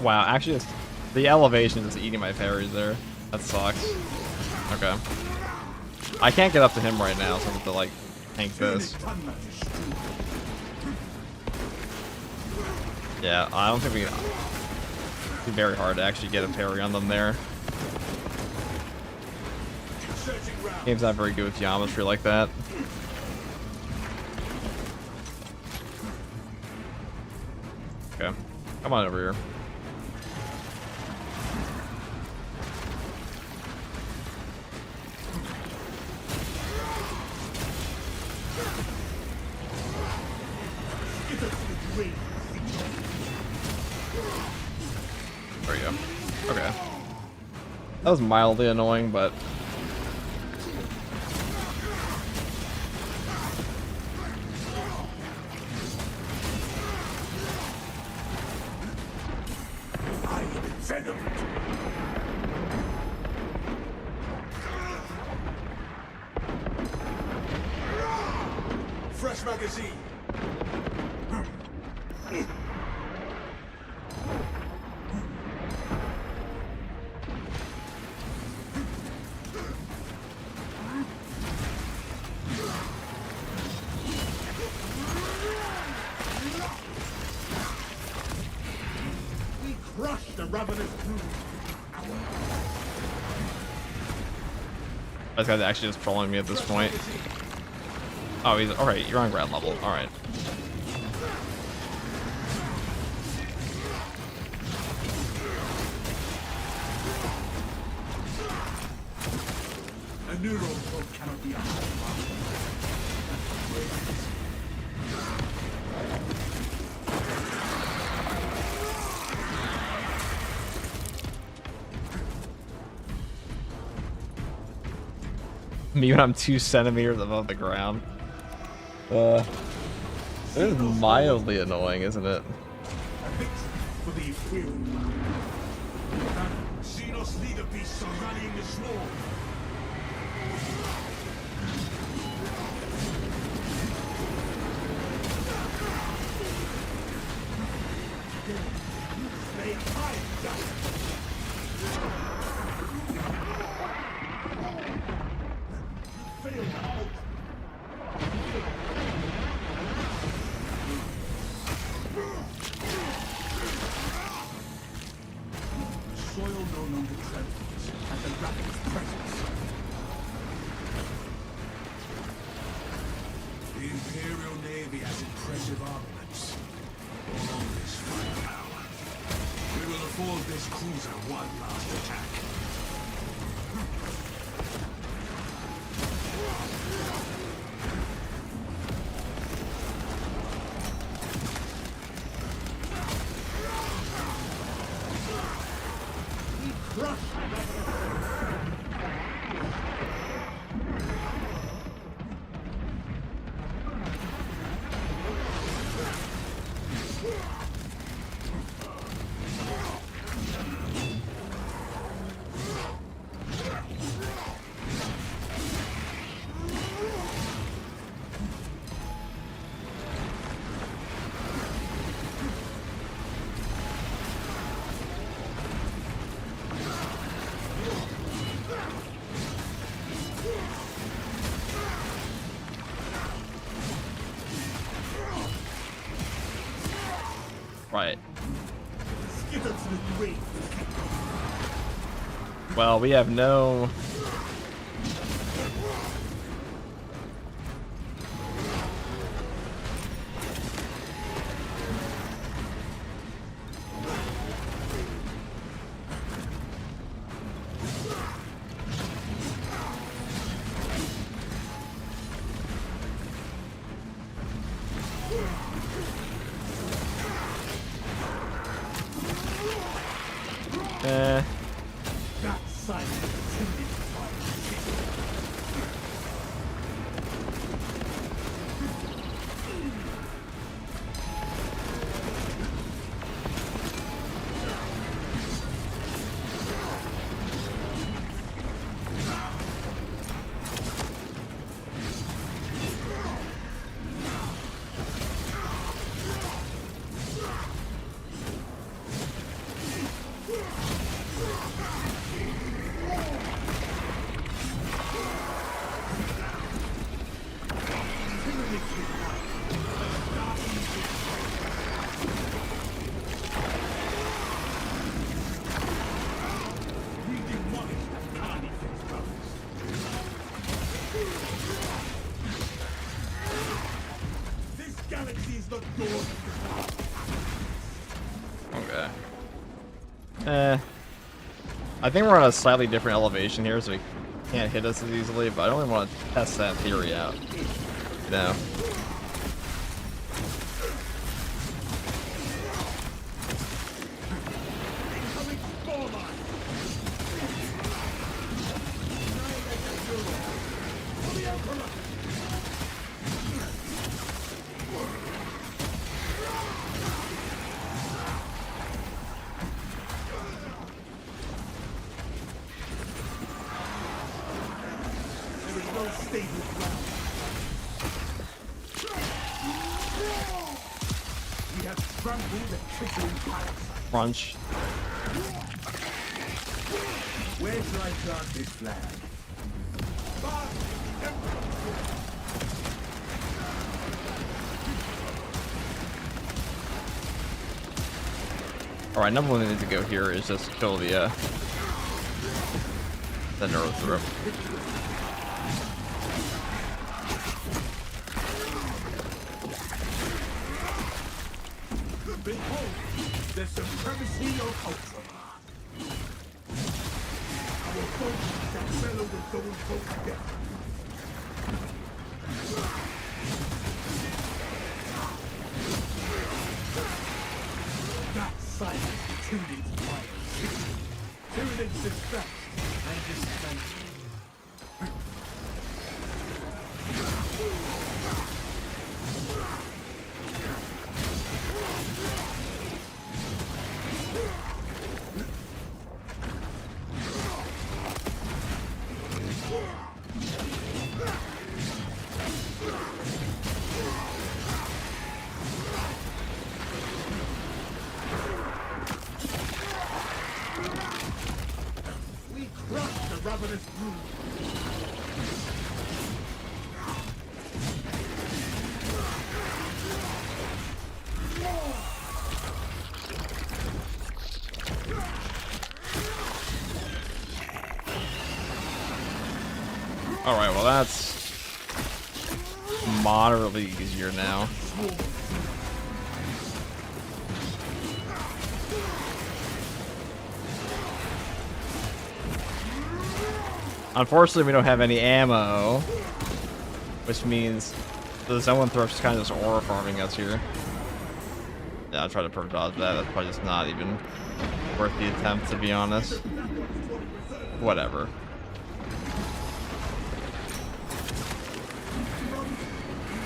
Wow, actually, the elevation is eating my parries there. That sucks. Okay. I can't get up to him right now, so I have to, like, tank this. Yeah, I don't think we can... It'd be very hard to actually get a parry on them there. Game's not very good with geometry like that. Okay. Come on over here. There you go. Okay. That was mildly annoying, but... Fresh magazine. ravenous brood. This guy's actually just trolling me at this point. Oh, he's alright. You're on ground level. Alright. A neural probe cannot be Me when I'm 2 centimeters above the ground. It is mildly annoying, isn't it? a victory for the Ethereum. Xenos leader beasts are rallying the swarm. They hide that. Fail out. Soil no longer trembles at the rapid presence. The Imperial Navy has impressive armaments. All this firepower. We will afford this cruiser one last attack. Right. Skitter to the grave. Well, we have no... That silence intended fire. We demolish the carnivores, brothers. This galaxy is the door to Okay. I think we're on a slightly different elevation here, so he can't hit us as easily, but I don't really want to test that theory out. No. incoming storm eye. For the Emperor. There is no stable ground. We have trampled the trickling parasite. Crunch. Where shall I plant this flag? Alright, number one we need to go here is just kill the neural throat. Behold, the supremacy of Ultramar. Our folks shall fellow with those folks together. That silence Tyranids fire. Tyranids distract and dismantle. We crush the ravenous brood. Alright, well that's moderately easier now. Unfortunately, we don't have any ammo, which means the Zone Thrust is kind of just aura farming us here. Yeah, I'll try to perk dodge that. That's probably just not even worth the attempt, to be honest. Whatever.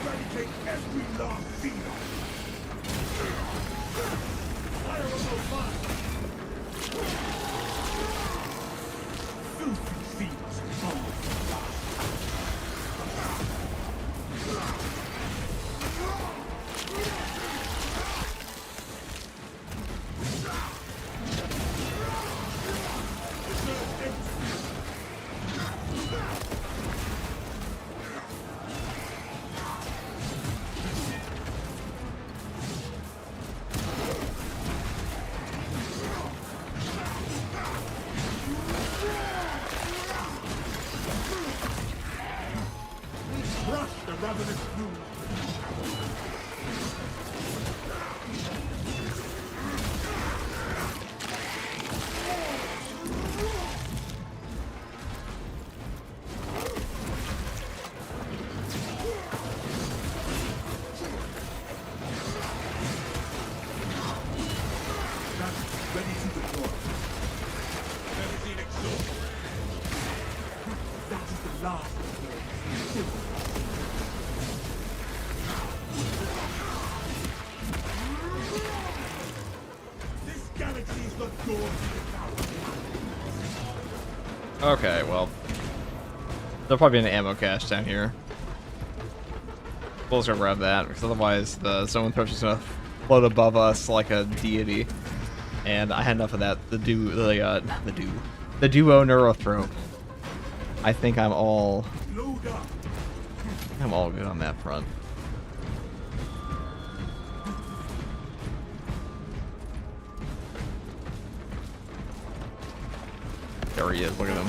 Eradicate every last feeder. Fire on those fires. Filthy fiends follow the last. Crush the ravenous brood. That's ready to deploy. Everything exhausted. That is the last of your This galaxy is not door to the tower. Okay, well. There'll probably be an ammo cache down here. We'll just go grab that, because otherwise the Zone Thrust is gonna float above us like a deity. And I had enough of that. The duo Neurothrope. I think I'm all Load up. good on that front. There he is, look at him.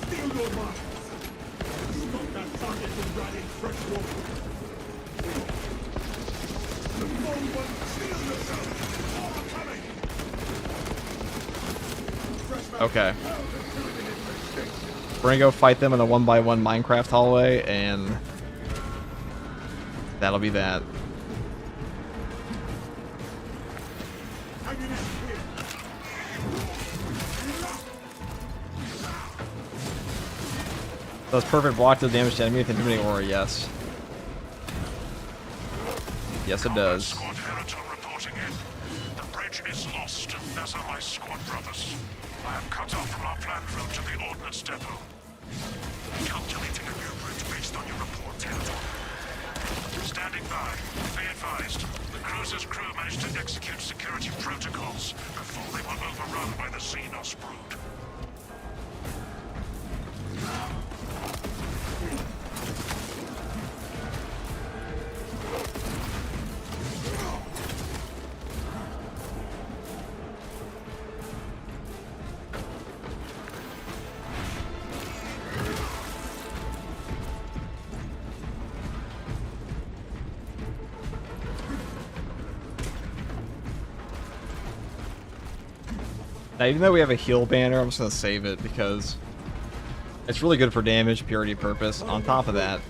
Steal your minds. Stop that target from riding fresh water. The foe one, steal yourself. All coming. Fresh Okay. We're gonna go fight them in a 1x1 Minecraft hallway, and that'll be that. ammunition here. Does perfect block the damage to enemy with intimidate aura? Yes. Yes, it does. Squad Heriton reporting in. The bridge is lost, as are my squad brothers. I am cut off from our planned route to the Ordnance Depot. Calculating a new route based on your report, Heriton. Standing by. Be advised. The cruiser's crew managed to execute security protocols before they were overrun by the Xenos brood. Now, even though we have a heal banner, I'm just going to save it because it's really good for damage, purity purpose. On top of that,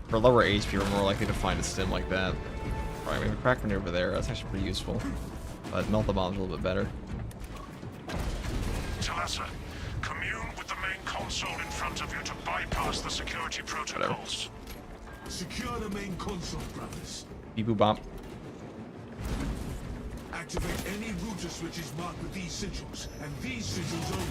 for lower HP, we're more likely to find a stim like that. Alright, we have a crack grenade over there. That's actually pretty useful. But melt the bomb's a little bit better. Talassa, commune with the main console in front of you to bypass the security protocols. Secure the main console, brothers. Beep boop bump. Activate any router switches marked with these sigils, and these sigils only.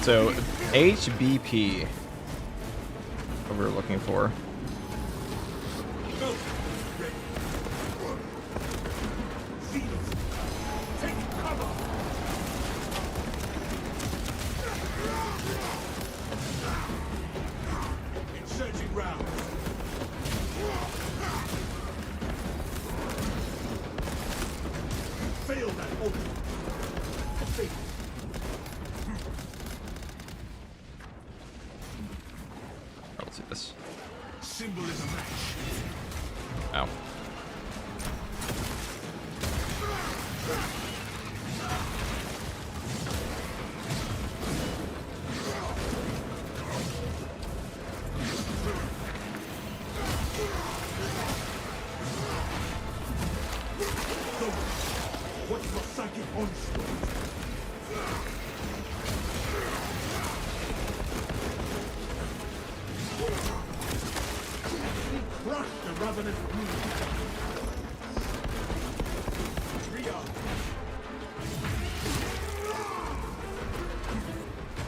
So, HBP, what we're looking for. Inserting rounds. Fail that open. Let's do this. Symbol is a match. Ow. What's your psychic onslaught? Crush the ravenous brood. Ria.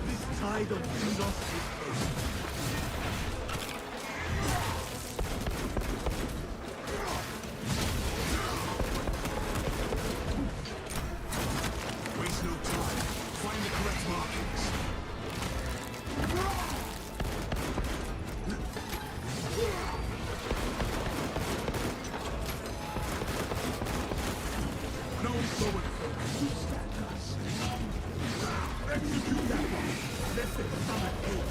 This tide of Xenos is over. Waste no time. Find the correct markings. No forward focus. You stand us. Execute that one. Let them summon aid.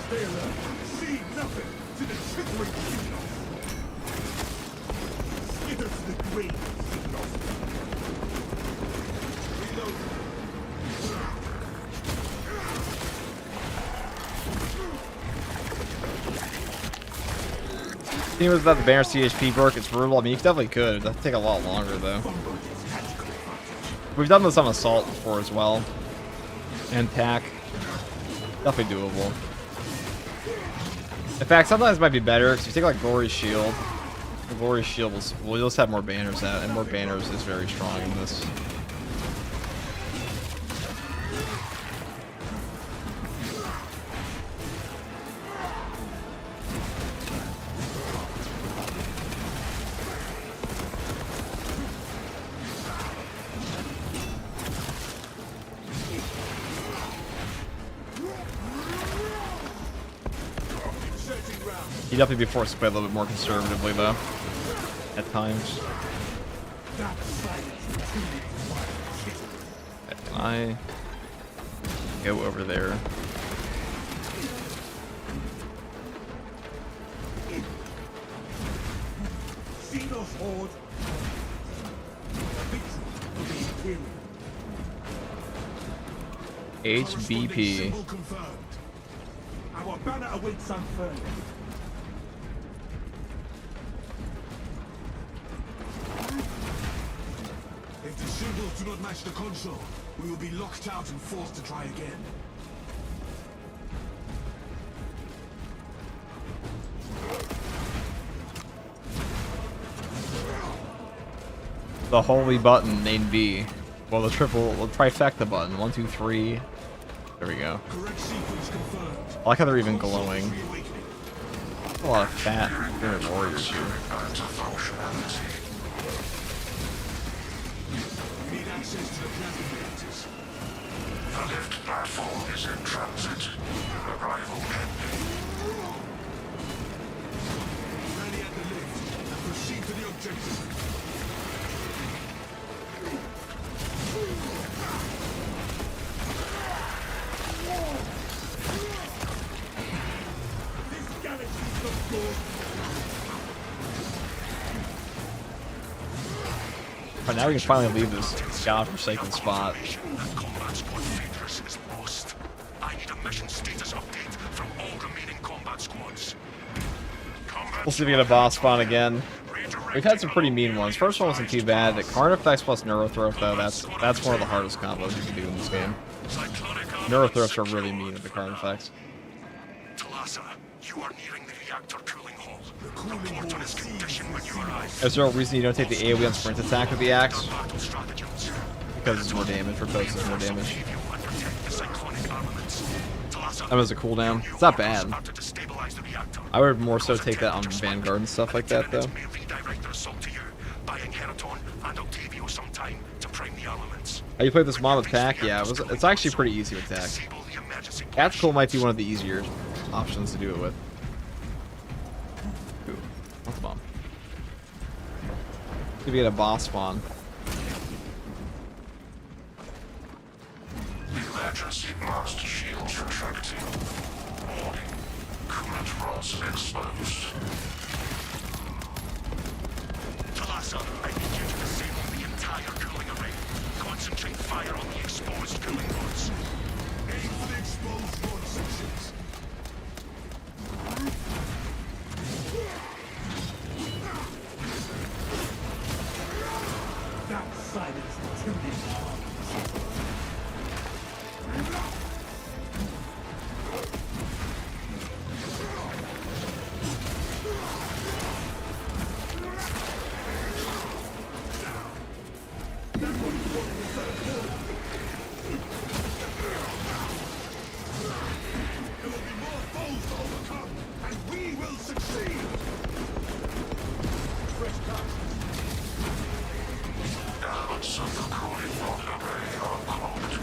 Stay alert. See nothing to the chittering Xenos. Skither to the grave, Xenos. Reload. See without the banner CHP work, it's brutal. I mean, you definitely could. That'd take a lot longer, though. We've done this on Assault before as well. And TAC. Definitely doable. In fact, sometimes it might be better, because you take, like, Glory Shield. The Glory Shield will just have more banners out, and more banners is very strong in this. You definitely be forced to play a little bit more conservatively, though. At times. Can I go over there? Xenos Horde. Victory for the Imperium. HBP. Symbol confirmed. Our banner awaits unfurled. If the symbols do not match the console, we will be locked out and forced to try again. The holy button named B. Well, the trifecta button. 1, 2, 3. There we go. Correct sequence confirmed. I like how they're even glowing. Reawakening. A lot of fat Spirit warriors here. Return to functionality. We need access to the plasma reactors. The lift platform is in transit. Arrival pending. Rally at the lift and proceed to the objective. This galaxy's not yours. But now we can finally leave this godforsaken spot. That combat squad Phaedrus is lost. I need a mission status update from all remaining combat squads. We'll see if we get a boss spawn again. We've had some pretty mean ones. First one wasn't too bad. The Card Effects plus Neurothroat, though, that's one of the hardest combos you can do in this game. Neurothroats are really mean at the Card Effects. Talassa, you are nearing the reactor cooling hall. Report on its condition when you arrive. Is there a reason you don't take the AoE on sprint attack with the axe? Battle stratagems. Because it's more damage, or because it's more damage. Save you and protect the cyclonic armaments. Talassa, That was a cooldown. It's not bad. are to destabilize the reactor. I would more so take that on Vanguard and stuff like that, though. May redirect their assault to you, buying Heraton and Octavio some time to prime the armaments. How you play this mod with Pack? Yeah, it's actually pretty easy with Pack. Disable the emergency Tactical might be one of the easier options to do it with. Ooh, what's the bomb? Maybe get a boss spawn. emergency blast shields retracting. Warning. Coolant rods exposed. Talassa, I need you to disable the entire cooling array. Concentrate fire on the exposed cooling rods. Aim for the exposed rod sections. That silenced too many There will be more foes to overcome, and we will succeed! Fresh cuts. Elements of the cooling rod array are clogged.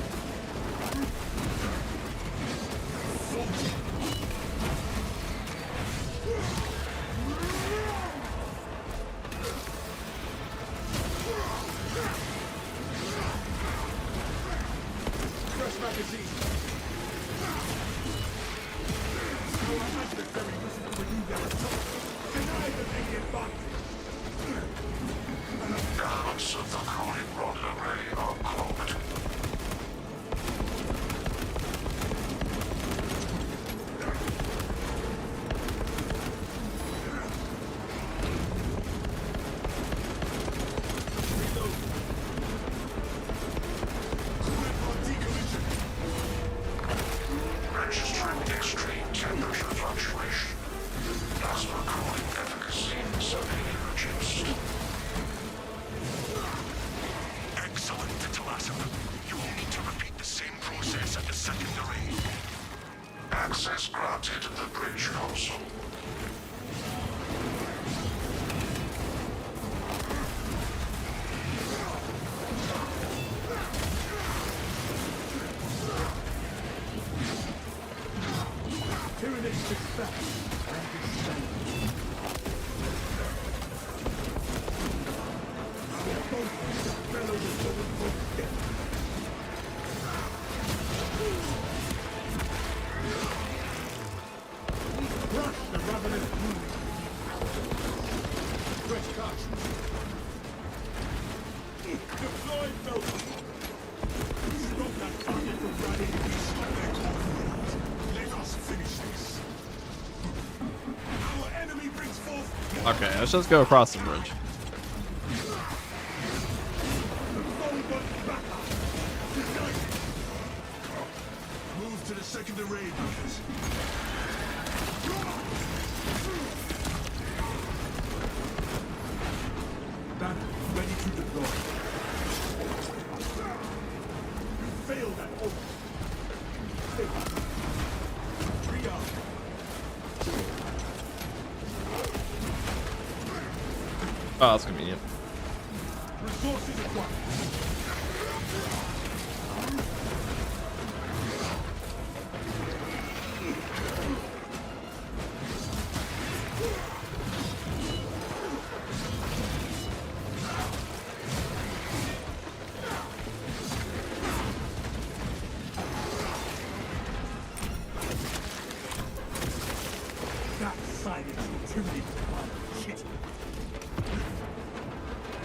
Fresh magazine. Our adversary wishes to renew their assault. Deny them any advantage. Elements of the cooling rod array are clogged. Registering extreme temperature fluctuation. Plasma cooling efficacy severely reduced. Excellent, Talassa. You will need to repeat the same process at the second array. Access granted to the bridge console. Tyranny sits back and descends. Our boats shall bellow the golden boat together. Crush the ravenous brood. Fresh cuts. Deploy Velvet. Stop that target from riding east of their cornfields. Let us finish this. Our enemy brings forth Okay, let's just go across the bridge. the forward backup. United. Move to the second array, brothers. Banner, ready to deploy. Fail that order. Triage. Oh, that's convenient. Resources acquired. That silence intimidates my shit.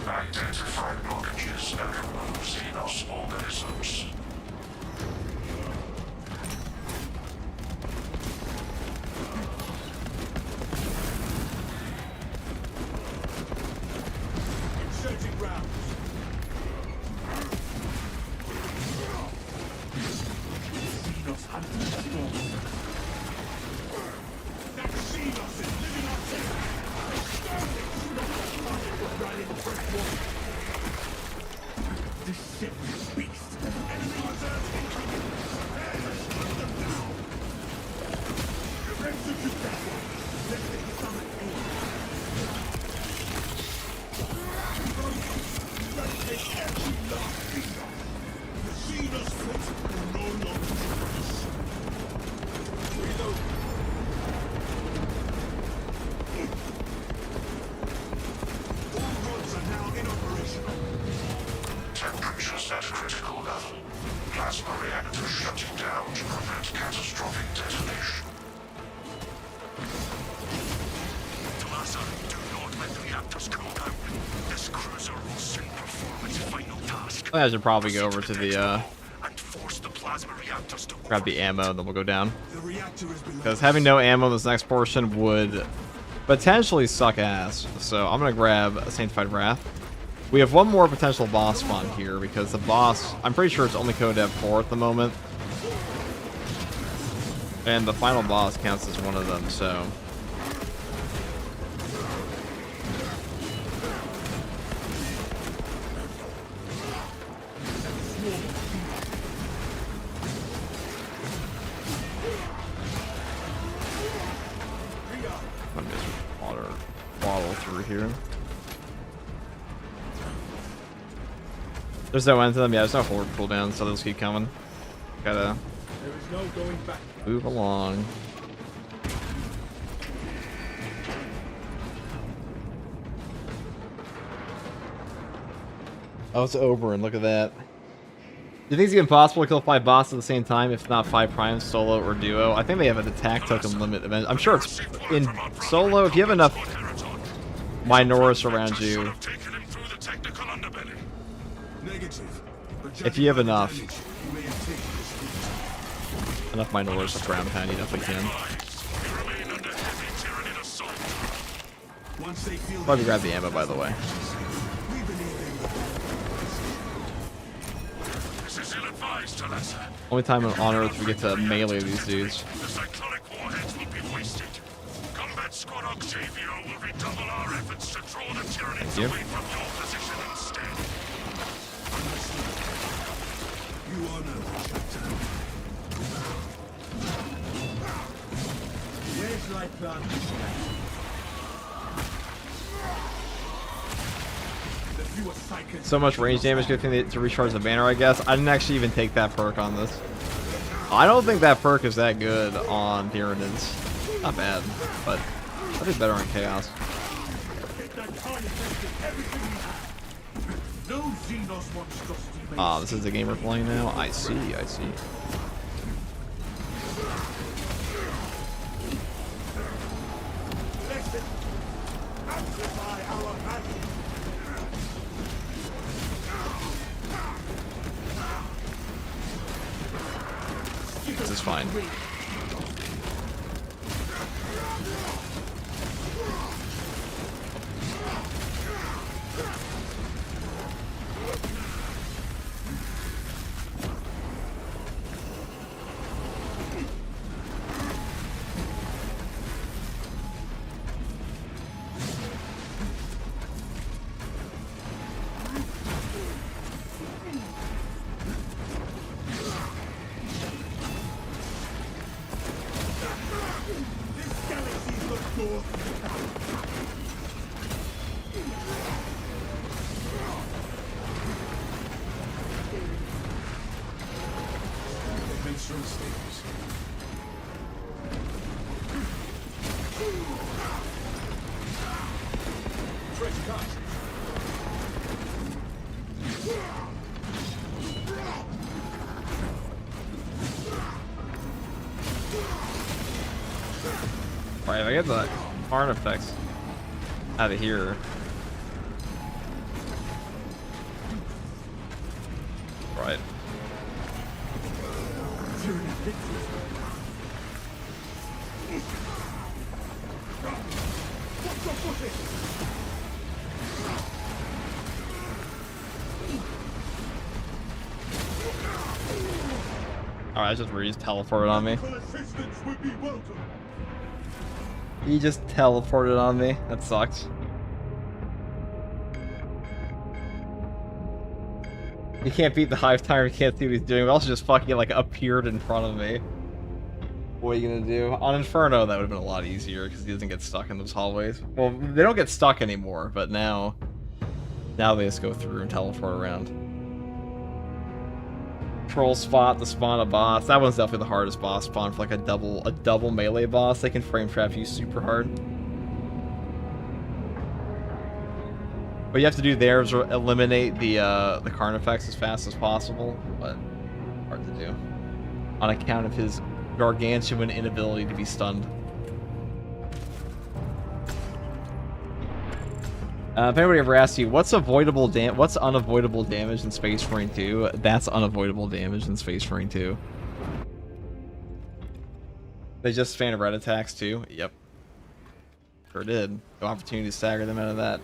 Identify blockages and remove Xenos organisms. Inserting rounds. Xenos hunting storm. That Xenos is living on right in the first one. This ship is a beast. Anyone's urging. Execute that one. Let the summit aim. Let's take every last Xenos. The Xenos foot will no longer trace. Reload. All rods are now inoperational. Temperatures at critical level. Plasma reactor shutting down to prevent catastrophic detonation. Plaza, do not let the reactors cool down. This cruiser will soon perform its final task. I should probably go over to the And force the plasma reactors to grab the ammo, and then we'll go down. The reactor is below. Because having no ammo in this next portion would potentially suck ass. So I'm gonna grab a Sanctified Wrath. We have one more potential boss spawn here because the boss, I'm pretty sure it's only coded at 4 at the moment. And the final boss counts as one of them, so. Let me just waddle through here. There's no end to them. Yeah, there's no horde cooldown, so they'll just keep coming. Gotta There is no going back. move along. Oh, it's over, and look at that. Do you think it's even possible to kill 5 bosses at the same time, if not 5 primes, solo or duo? I think they have an attack token limit event. I'm sure it's in solo. If you have enough Minoris around you, Taken him through the technical underbelly. Negative. But if you have judging by the enough damage, you may have taken this route. Minoris to ground pound, you definitely can. You remain under heavy Tyranid assault. Once they feel Probably grab the ammo, by the way. we believe in This is ill-advised, Talassa. Only time on Earth we get to melee these dudes. The cyclonic warheads will be wasted. Combat Squad Octavio will redouble our efforts to draw the Tyranids you. away from your position instead. you honor the chapter. Where's light plant? The fewer psychics. So much range damage, good thing to recharge the banner, I guess. I didn't actually even take that perk on this. I don't think that perk is that good on Tyranids. Not bad, but I think better on Chaos. Get that tiny thing, everything we have. No Xenos monstrosity may Ah, this is the game we're playing now? I see, I see. Listen. Amplify our value. This is fine. fresh cut. Right, if I get the artifacts out of here. Right. Alright, just teleported on me. Assistance would be welcome. He just teleported on me. That sucks. You can't beat the hive timer, you can't see what he's doing, but also just fucking like appeared in front of me. What are you gonna do? On Inferno, that would have been a lot easier because he doesn't get stuck in those hallways. Well, they don't get stuck anymore, but now they just go through and teleport around. Troll spot to spawn a boss. That one's definitely the hardest boss spawn for like a double melee boss. They can frame trap you super hard. What you have to do there is eliminate the Carnifex as fast as possible, but hard to do on account of his gargantuan inability to be stunned. If anybody ever asks you what's unavoidable damage in Space Marine 2, that's unavoidable damage in Space Marine 2. They just fan red attacks too. Yep, sure did. No opportunity to stagger them out of that.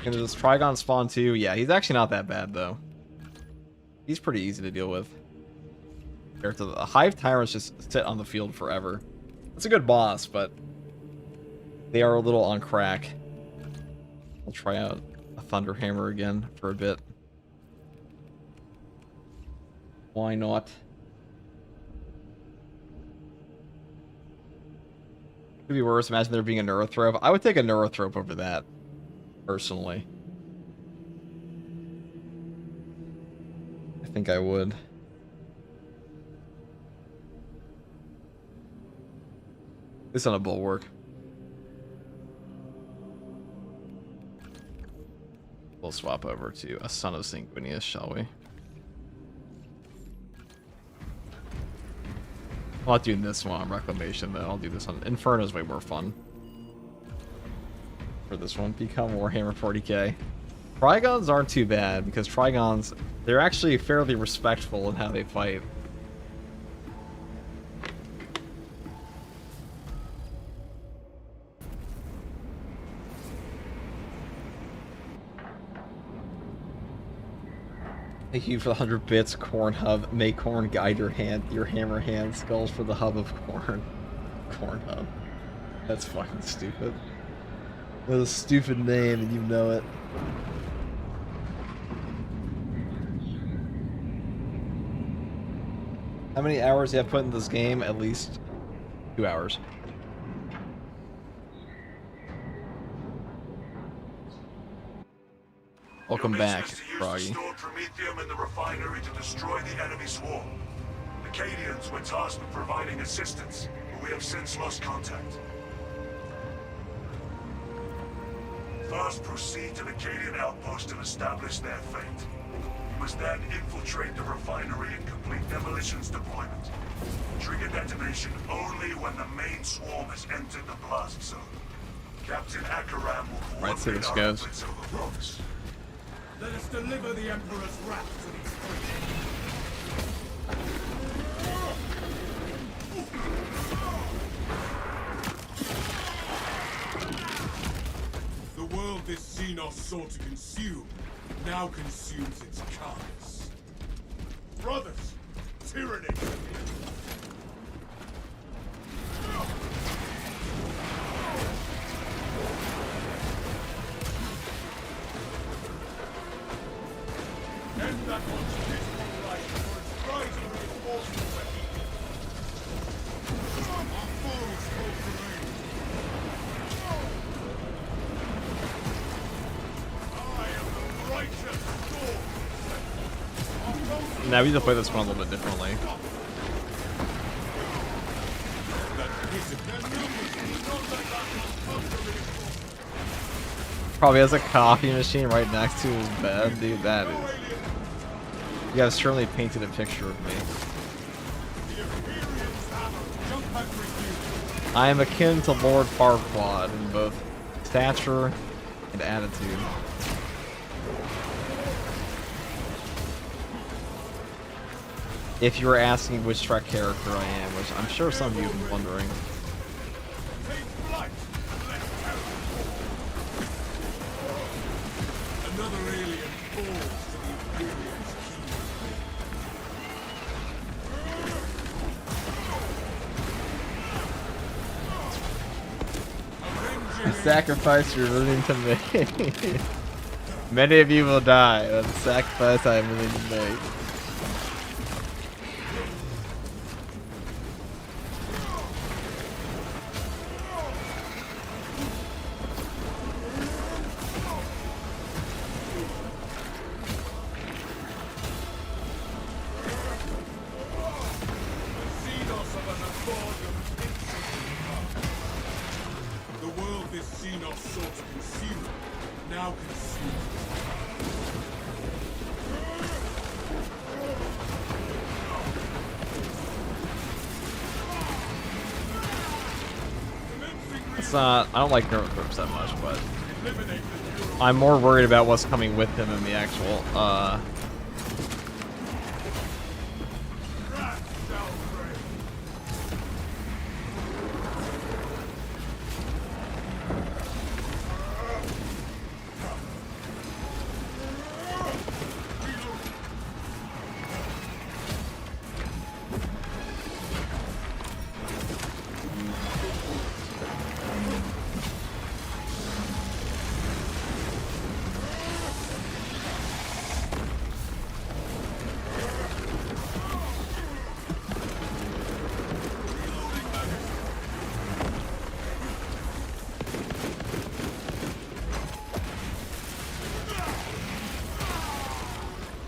And does Trigon spawn too? Yeah, he's actually not that bad though. He's pretty easy to deal with. Compared to the Hive Tyrants, just sit on the field forever. It's a good boss, but they are a little on crack. I'll try out a Thunderhammer again for a bit. Why not? Could be worse. Imagine there being a Neurothrope. I would take a Neurothrope over that, personally. I think I would. It's on a Bulwark. We'll swap over to a Son of Sanguinius, shall we? I'm not doing this one on Reclamation, though. I'll do this on Inferno's way more fun. For this one, become Warhammer 40k. Trigons aren't too bad, because Trigons, they're actually fairly respectful in how they fight. Thank you for the 100 bits, Corn Hub. May Corn guide your hammer hand. Skulls for the hub of Corn. Corn Hub. That's fucking stupid. That's a stupid name, and you know it. How many hours do you have put in this game? At least 2 hours. Welcome back, Froggy. Promethium in the refinery to destroy the enemy swarm. The Cadians were tasked with providing assistance, but we have since lost contact. First, proceed to the Cadian outpost and establish their fate. You must then infiltrate the refinery and complete demolitions deployment. Trigger detonation only when the main swarm has entered the blast zone. Captain Akaram will coordinate our efforts over Rhodes. Let us deliver the Emperor's wrath to these creatures. The world this Xenos sought to consume now consumes its carcass. Brothers, tyranny! That one's dismal life for its rising reinforcement weapon. Our foes hold terrain. I am the righteous sword. Now we need to play this one a little bit differently. That hissing, that numbers, not like that conquering. Probably has a coffee machine right next to his bed. Dude, that is... You guys certainly painted a picture of me. I am akin to Lord Farquaad in both stature and attitude. If you were asking which Trek character I am, which I'm sure some of you have been wondering. Another alien falls to the Imperium's key. A sacrifice you're willing to make. Many of you will die, but the sacrifice I am willing to make. The world this Xenos sought to consume, now consumes. It's not... I don't like Neurothrips that much, but... I'm more worried about what's coming with him in the actual,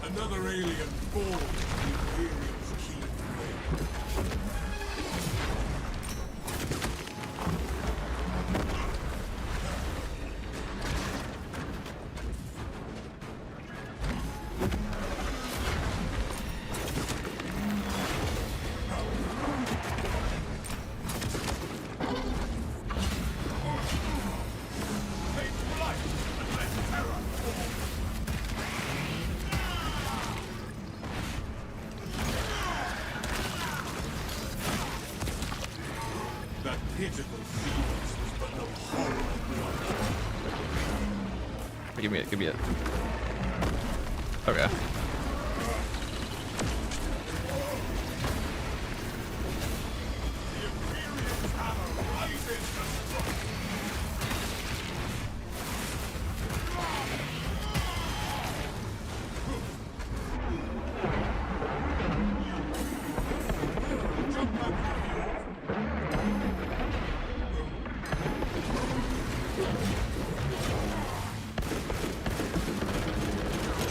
Another alien falls to the Imperium's keen blade. That pitiful Xenos was but no horror of blood. give me it. Okay. The Imperium's hammer rises to strike. Jump back to the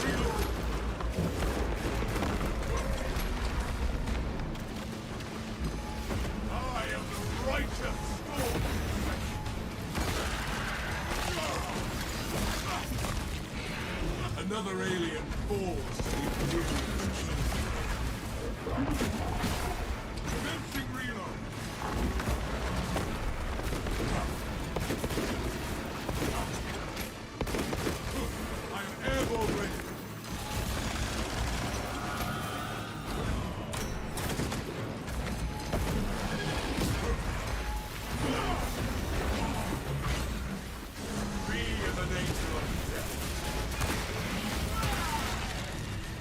field. I am the righteous storm. Another alien falls to the Imperium's key. Commencing reload. I am airborne ready. Be in the nature of death.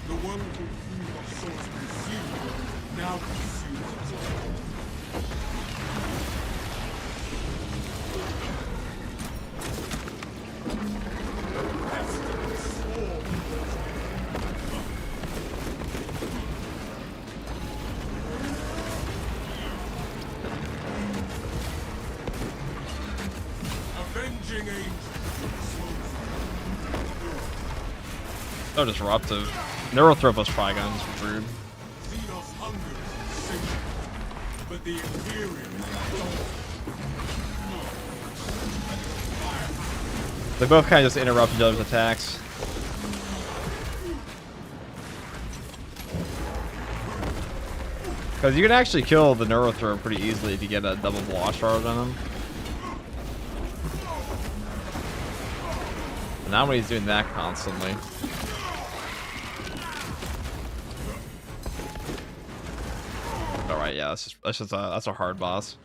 The one who our souls consumed now consumes us all. Pestilence swarms. Avenging angels. So disruptive. Neurothrop Trigons was rude. Xenos hunger is insatiable, but the Imperium is gone. They both kind of just interrupt each other's attacks. Because you can actually kill the Neurothrower pretty easily if you get a double blast charge on him. But not when he's doing that constantly. Alright, yeah, that's a hard boss.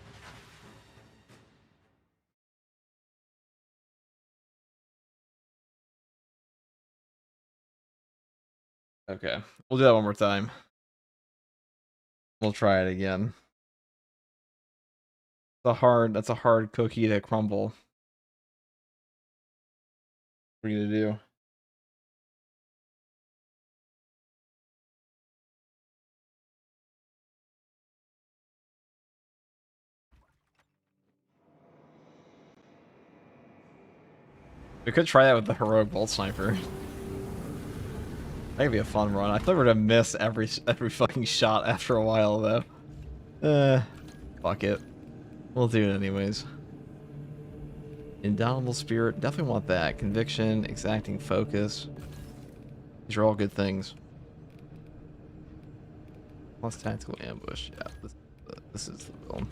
Okay, we'll do that one more time. We'll try it again. That's a hard cookie to crumble. What are you gonna do? We could try that with the heroic bolt sniper. That'd be a fun run. I thought we were gonna miss every fucking shot after a while though. Fuck it. We'll do it anyways. Indomitable spirit, definitely want that. Conviction, exacting focus. These are all good things. Plus tactical ambush. Yeah, this is the build.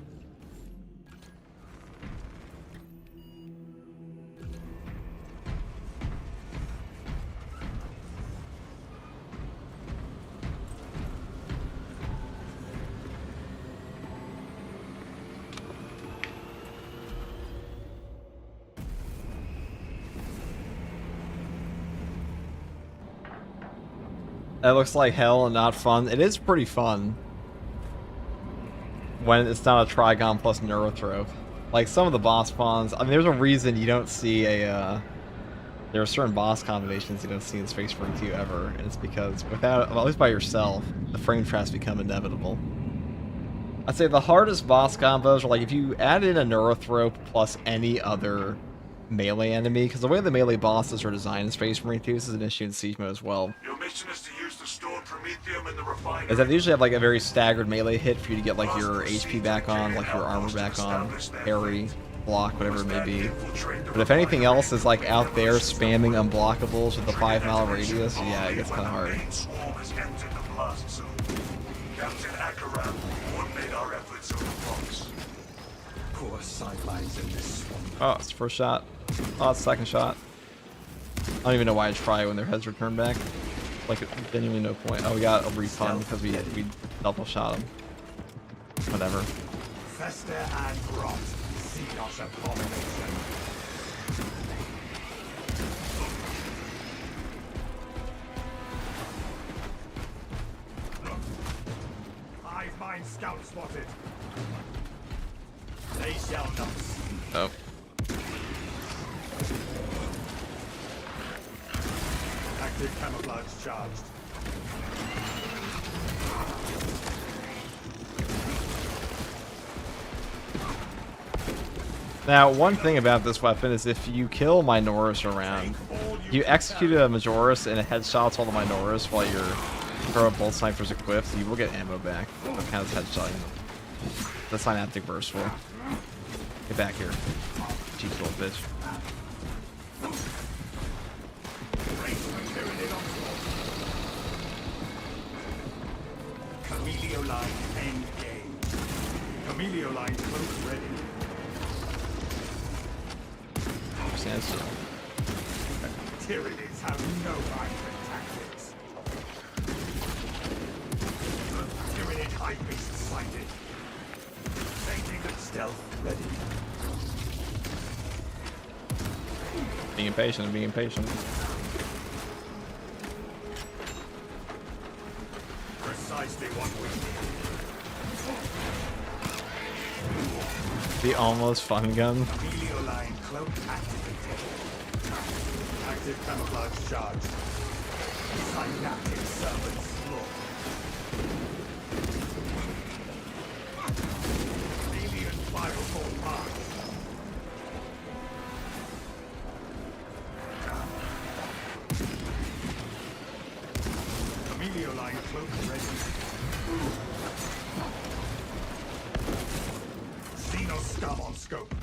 That looks like hell and not fun. It is pretty fun when it's not a Trigon plus Neurothrope. Like some of the boss spawns, I mean, there's a reason you don't see a. There are certain boss combinations you don't see in Space Marine 2 ever, and it's because without, well, at least by yourself, the frame traps become inevitable. I'd say the hardest boss combos are like if you add in a Neurothrope plus any other melee enemy, because the way the melee bosses are designed in Space Marine 2, this is an issue in Siege mode as well. Your mission is to use the stored Promethium in the refinery. Is that they usually have like a very staggered melee hit for you to get like your HP back on, like your armor back on, parry, block, whatever it may be. But if anything else is like out there spamming unblockables with a 5-mile radius, yeah, it gets kind of hard. Captain Akaram coordinate our efforts over Fox. Poor sightlines in this swamp. Oh, it's the first shot. Oh, it's the second shot. I don't even know why I try when their heads return back. Like, genuinely no point. Oh, we got a refund because we double shot him. Whatever. Fester and rot. Xenos abomination. Hive mind scout spotted. They shall not see. Oh. Active camouflage charged. Now, one thing about this weapon is if you kill Minoris around, you execute a Majoris and it headshots all the Minoris while your heroic bolt sniper's equipped, you will get ammo back. That kind of headshotting. The synaptic burst will. Get back here. Cheap little bitch. Camelio line end game. Camelio line close ready. Stand still. Tyrannies have no vibrant tactics. Tyrannid high beast sighted. Changing the stealth ready. Being impatient, being impatient. Precisely what we need. The almost fun gun. Camelio line cloak activated. Active camouflage charged. Synaptic servant slaughtered. Alien firefall mark. Camelio line cloak ready. Xenos scum on scope.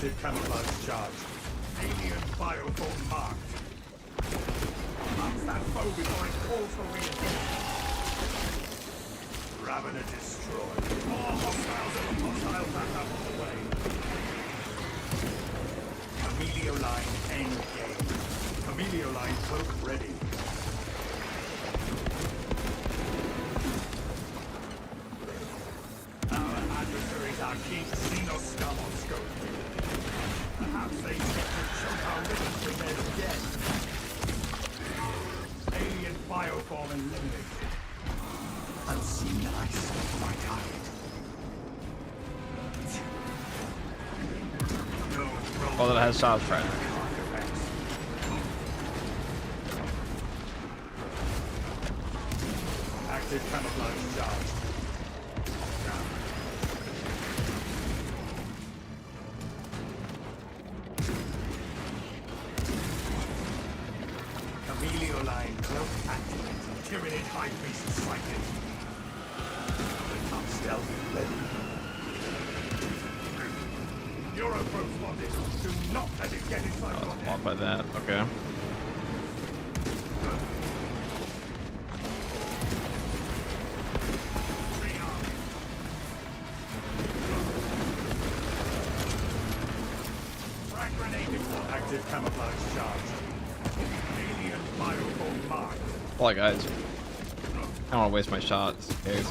Active camouflage charge. Alien bioform marked. Marks that foe before it calls for reinforcement. Ravener destroyed. More hostiles and hostile backup on the way. Camelio line engaged. Camelio line cloak ready. Our adversaries are keen to see no scum on scope. Perhaps they think to choke our rivers with their dead. Alien bioform eliminated. Unseen ice on my target. No Oh, that has shot friend. Active camouflage charge. Camelio line cloak activated. Tyranid high priest sighted. The top stealth ready. Europrobe spotted. Do not let it get inside your head. Off by that. Okay. Frag grenade deployed. Active camouflage charge. Alien bioform marked. Well, guys, I don't want to waste my shots. Okay.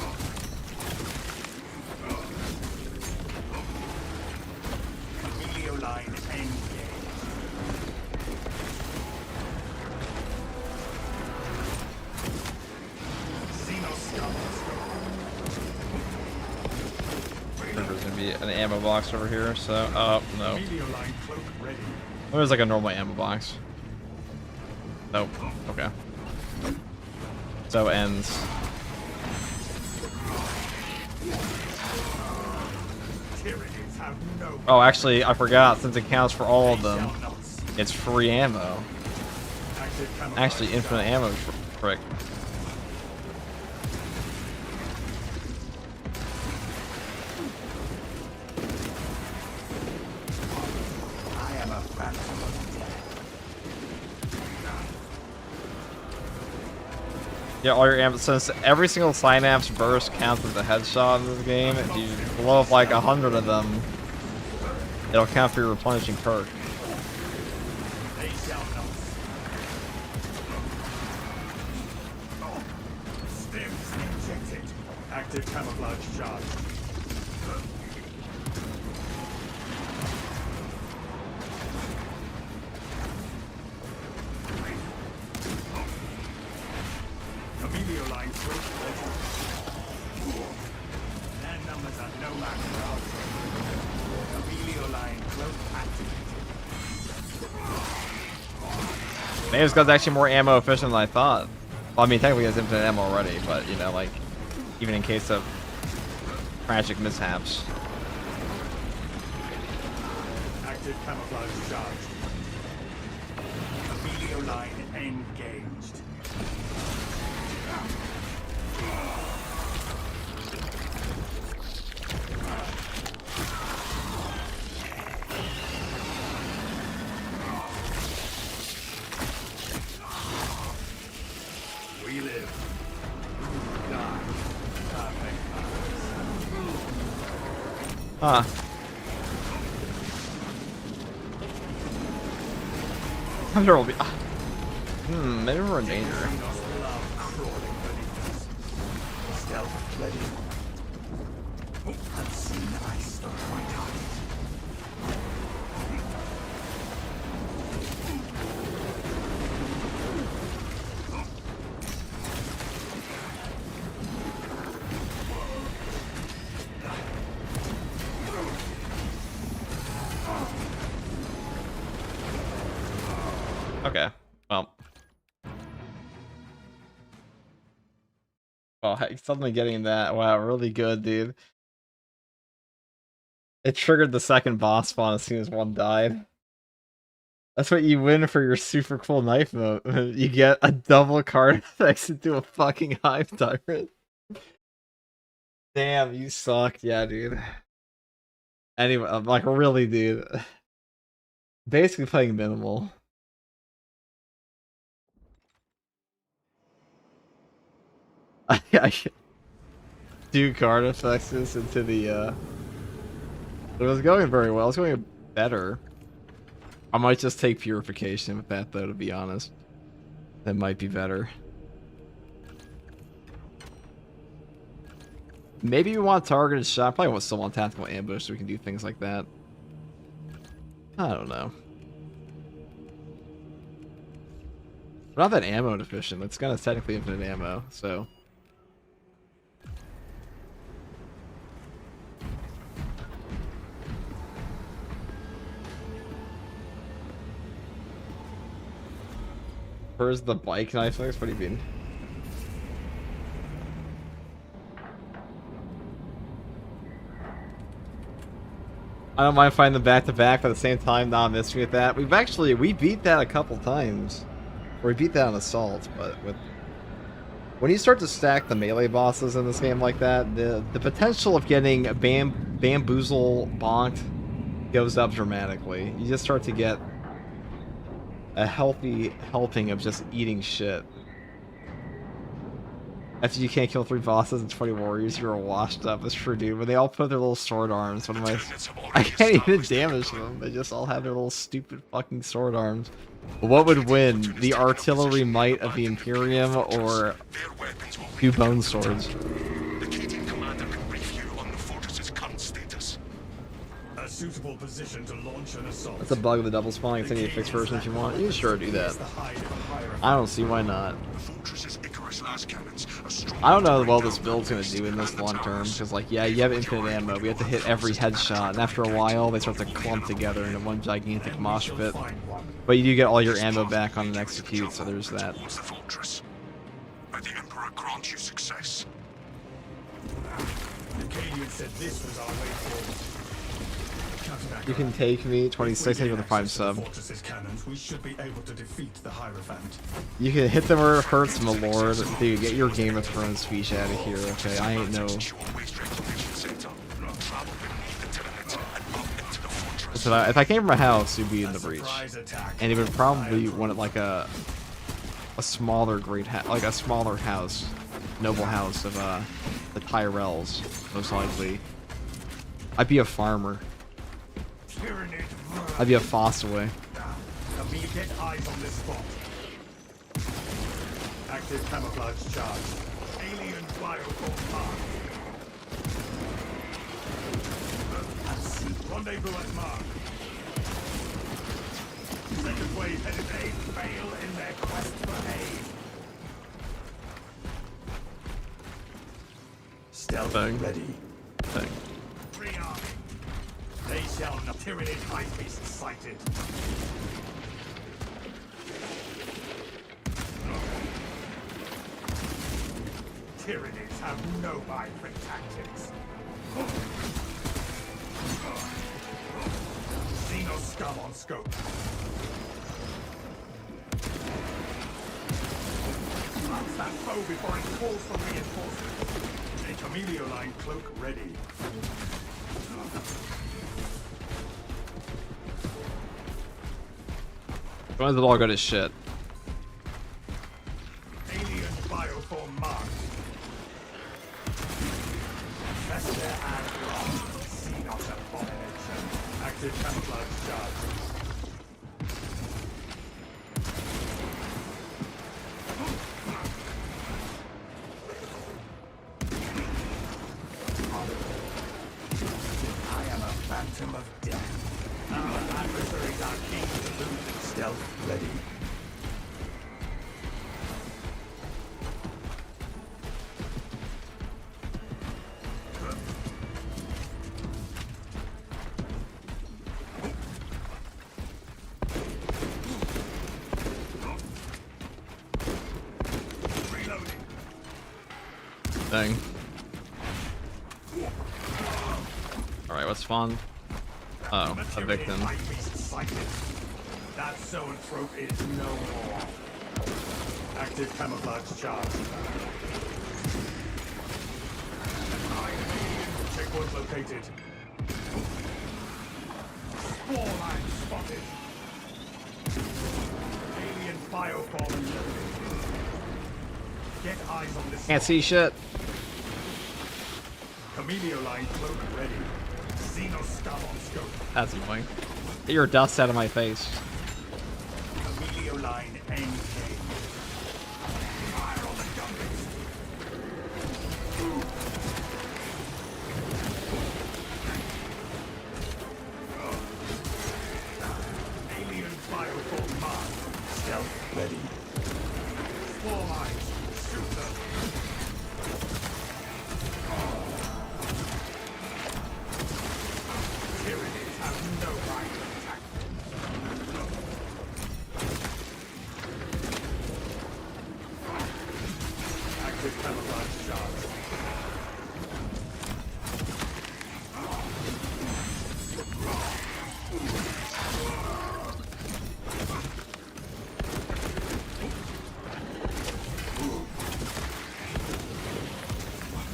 Camelio line engaged. There's gonna be an ammo box over here, so oh no. Camelio line cloak ready. There's like a normal ammo box. Nope. Okay. So ends. Tyranids have no Oh, actually, I forgot. Since it counts for all of them, it's free ammo. active camouflage Actually, infinite ammo. Frick. I am a phantom of death. Yeah, all your ammo. Since every single synapse burst counts as a headshot in this game, if you blow up like 100 of them, it'll count for your replenishing perk. They shall not. Stims injected. Active camouflage charge. Camelio line close ready. Their numbers are no match for ours. Camelio line close activated. Maybe it's because it's actually more ammo efficient than I thought. Well, I mean, technically it's infinite ammo already, but you know, like, even in case of tragic mishaps. Active camouflage charged. Camelio line engaged. We live. Die. Perfect. Huh. I'm sure we'll be. Maybe we're in danger. Xenos love crawling beneath us. Stealth ready. Unseen ice on my target. Okay. Well. Oh, heck, suddenly getting that. Wow, really good, dude. It triggered the second boss spawn as soon as one died. That's what you win for your super cool knife mode. You get a double card effects into a fucking hive tyrant. Damn, you sucked. Yeah, dude. Anyway, I'm like, really, dude. Basically playing minimal. I do card effects this into the it was going very well. It's going better. I might just take purification with that though, to be honest. That might be better. Maybe we want targeted shot. Probably still want tactical ambush so we can do things like that. I don't know. We're not that ammo deficient. It's kind of technically infinite ammo, so. Where's the bike knife? What do you mean? I don't mind fighting them back to back, but at the same time, not missing with that. We beat that a couple times. Or we beat that on Assault, but when you start to stack the melee bosses in this game like that, the potential of getting bamboozle bonked goes up dramatically. You just start to get a healthy helping of just eating shit. After you can't kill 3 bosses and 20 warriors, you're washed up. It's true, dude. When they all put their little sword arms, what am I can't even damage them. They just all have their little stupid fucking sword arms. What would win? The artillery might of the Imperium or 2 bone swords? The Canadian commander can brief you on the fortress's current status. A suitable position to launch an assault. That's a bug of the double spawning. It's any fixed version if you want. You can sure do that. I don't see why not. The fortress's Icarus las cannons are strong. I don't know how well this build's gonna do in this long term, because like, yeah, you have infinite ammo, we have to hit every headshot, and after a while they start to clump together into one gigantic mosh pit. But you do get all your ammo back on an execute, so there's that. Towards the fortress. May the Emperor grant you success. The Canadian said this was our way forward. You can take me 26 with a 5 sub. Fortress's cannons, we should be able to defeat the Hierophant. You can hit them where it hurts, my lord. Dude, get your Game of Thrones speech out of here, okay? I ain't no... So if I came from a house, you'd be in the breach. And it would probably want it like a smaller like a smaller house. Noble house of the Tyrells, most likely. I'd be a farmer. I'd be a Fossaway. Immediate eyes on this spot. Active camouflage charge. Alien bioform mark. Rendezvous at mark. Second wave headed aid fail in their quest for aid. Stealth Bang. ready. Thing. Rearming. They shall not. Tyrannid high beast sighted. Tyrannids have no eye for tactics. Xeno scum on scope. Lance that foe before it calls for reinforcements. A Camellia line cloak ready. Why is it all good as shit? Alien bioform marked. Vester and Rock. Xenos abomination. Active camouflage charge. I am a phantom of death. Our adversaries are keen to lose. Stealth ready. Reloading. Thing. Alright, what's fun? Oh, a victim. That zoanthrope is no more. Active camouflage charge. Checkpoint located. Spore line spotted. Alien fireball loaded. Get eyes on this. Can't see shit. Chameleoline cloak ready. Xenostab on scope. That's annoying. Get your dust out of my face. Chameleoline NK. Fire on the dummies. Alien fireball mask. Stealth ready. Swarm eyes. Shoot them. Tyrannies have no right to attack. Active camouflage charge.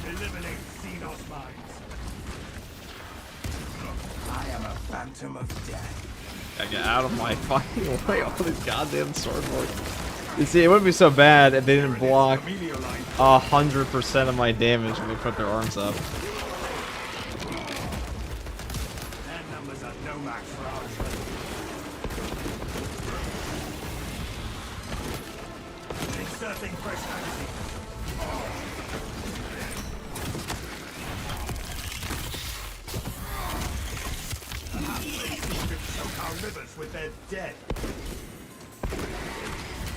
Eliminate Xenos mines. I am a phantom of death. I get out of my fucking way, all these goddamn sword boards. You see, it wouldn't be so bad if they didn't block 100% of my damage when they put their arms up. Their numbers are no match for ours. Inserting fresh magazine. Choke our rivers with their dead.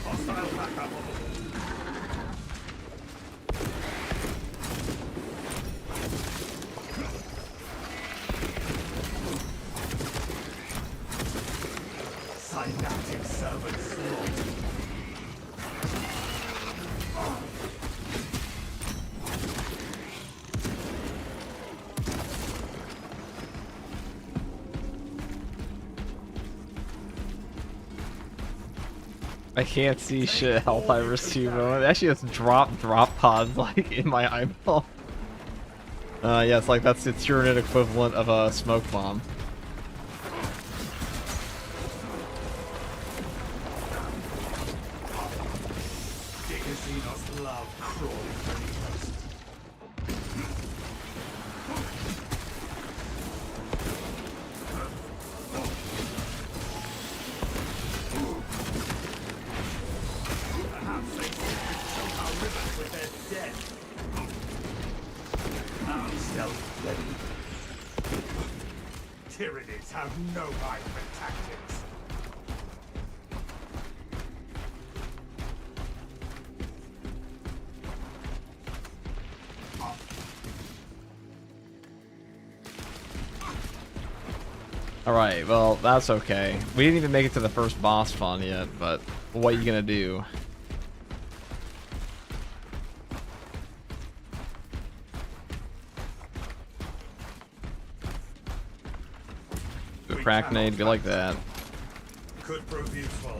Hostile backup on the wall. Synaptic servant slaughter. I can't see shit health I receive. It actually has drop pods like in my eyeball. Yeah, it's like that's the Tyranid equivalent of a smoke bomb. Xenos love crawling beneath us. Perhaps they could choke our rivers with their dead. Stealth ready. Tyranids have no right for tactics. Alright, well, that's okay. We didn't even make it to the first boss spawn yet, but what are you gonna do? Do a crack nade, go like that. Could prove useful.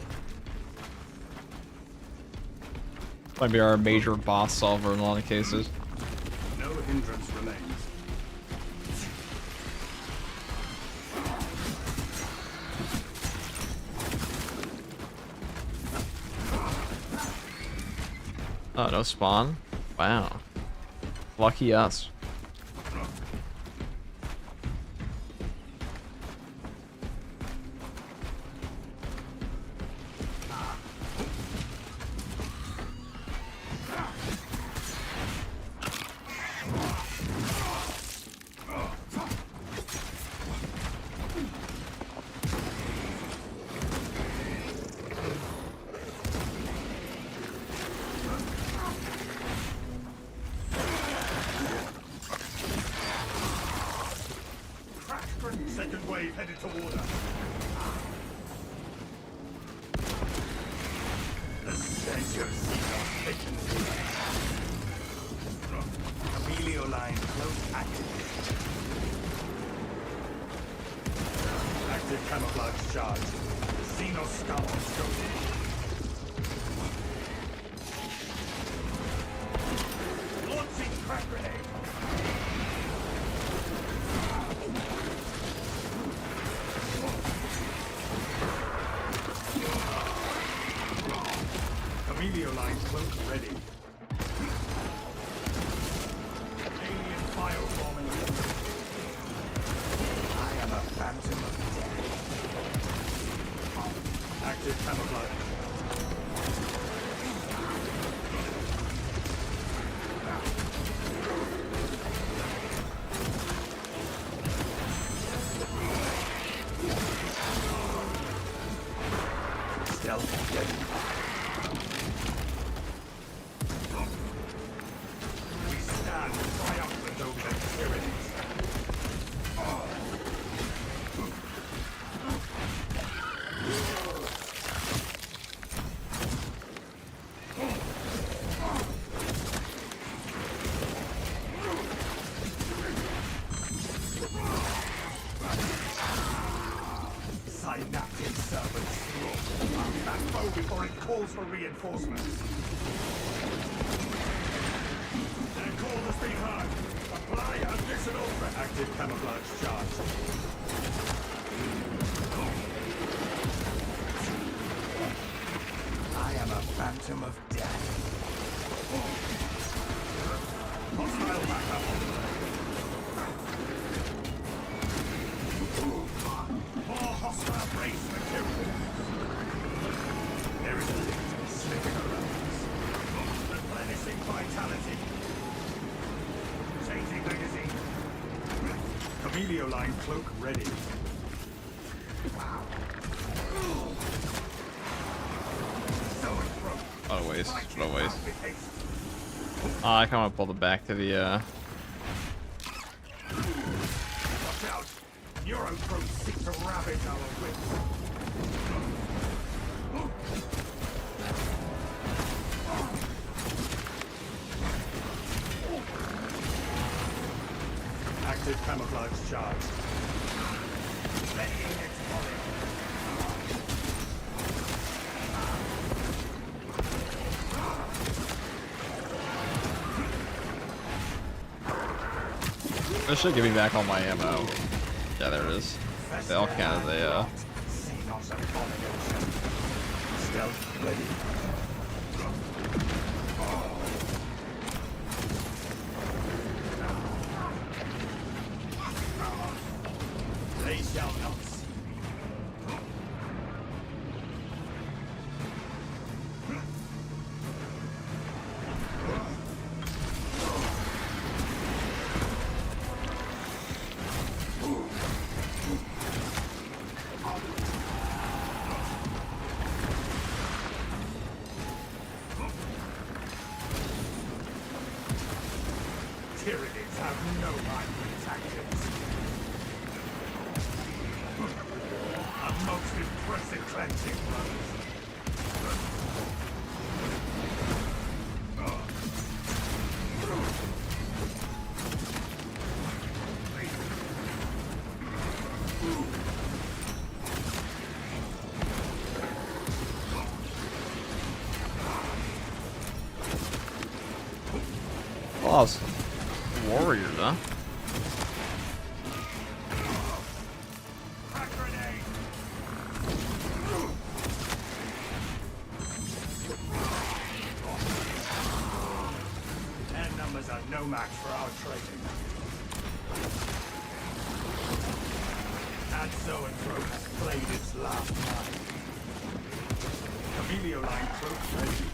Might be our major boss solver in a lot of cases. No hindrance remains. Oh, no spawn? Wow. Lucky us. Second wave headed toward us. The stench of Xenos taken. Chameleoline close active. Active camouflage charge. Xenos skull on scope. Launching crack grenade. Chameleon line cloak ready. Alien bioforming. I am a phantom of death. Active camouflage. Stealth ready. We stand triumphant over the tyrannies. Synaptic servants roll. Backbow before it calls for reinforcements. Their call must be heard. Apply additional active camouflage charge. I am a phantom of death. Hostile backup. More hostile race material. There is a lift slipping around us. Replenishing vitality. Changing magazine. Chameleon line cloak ready. What a waste. What a waste. I kind of pulled it back to the, Watch out! Neuroprobe seek to ravage our wits. Active camouflage charge. Readying its volley. This should give me back all my ammo. Yeah, there it is. They all count as a, Stealth ready. They shall not see me. Tyranids have no mind for tactics. A most impressive cleansing blows. Lost. Warriors, huh? Hack grenade! Their numbers are no match for our training. And so-and-fro has played its last line. Chameleon line cloak ready.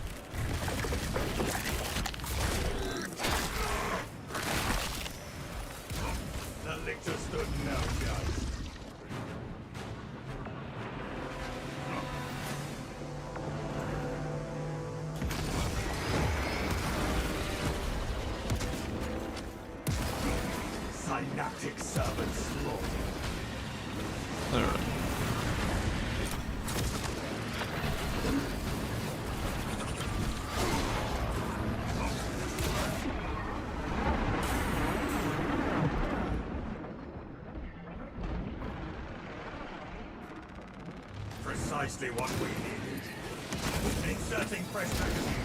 The lictor stood no chance. Synaptic servant slaughter. Alright. Precisely what we needed. Inserting fresh magazine.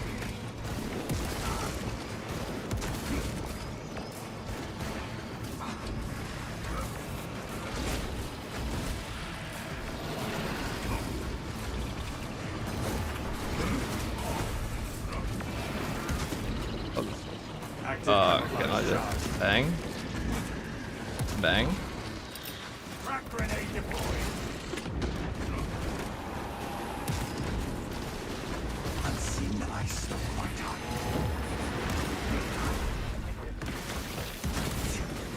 Can I just bang? Bang? Crack grenade deployed. Unseen ice of my time.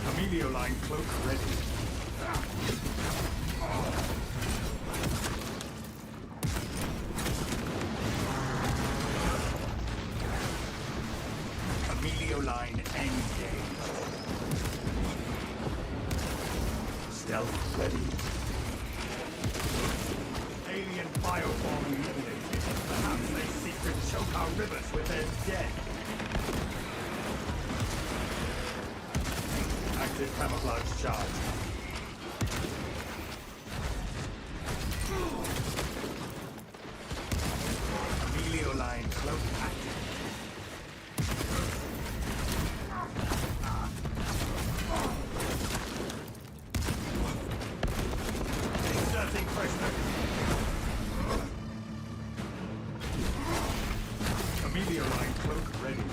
Amelio line cloak ready. Amelio line engaged. Stealth ready. Alien bioform eliminated. Perhaps they seek to choke our rivers with their dead. Active camouflage charge. Amelio line cloak active. Inserting pressure. Amelio line cloak ready.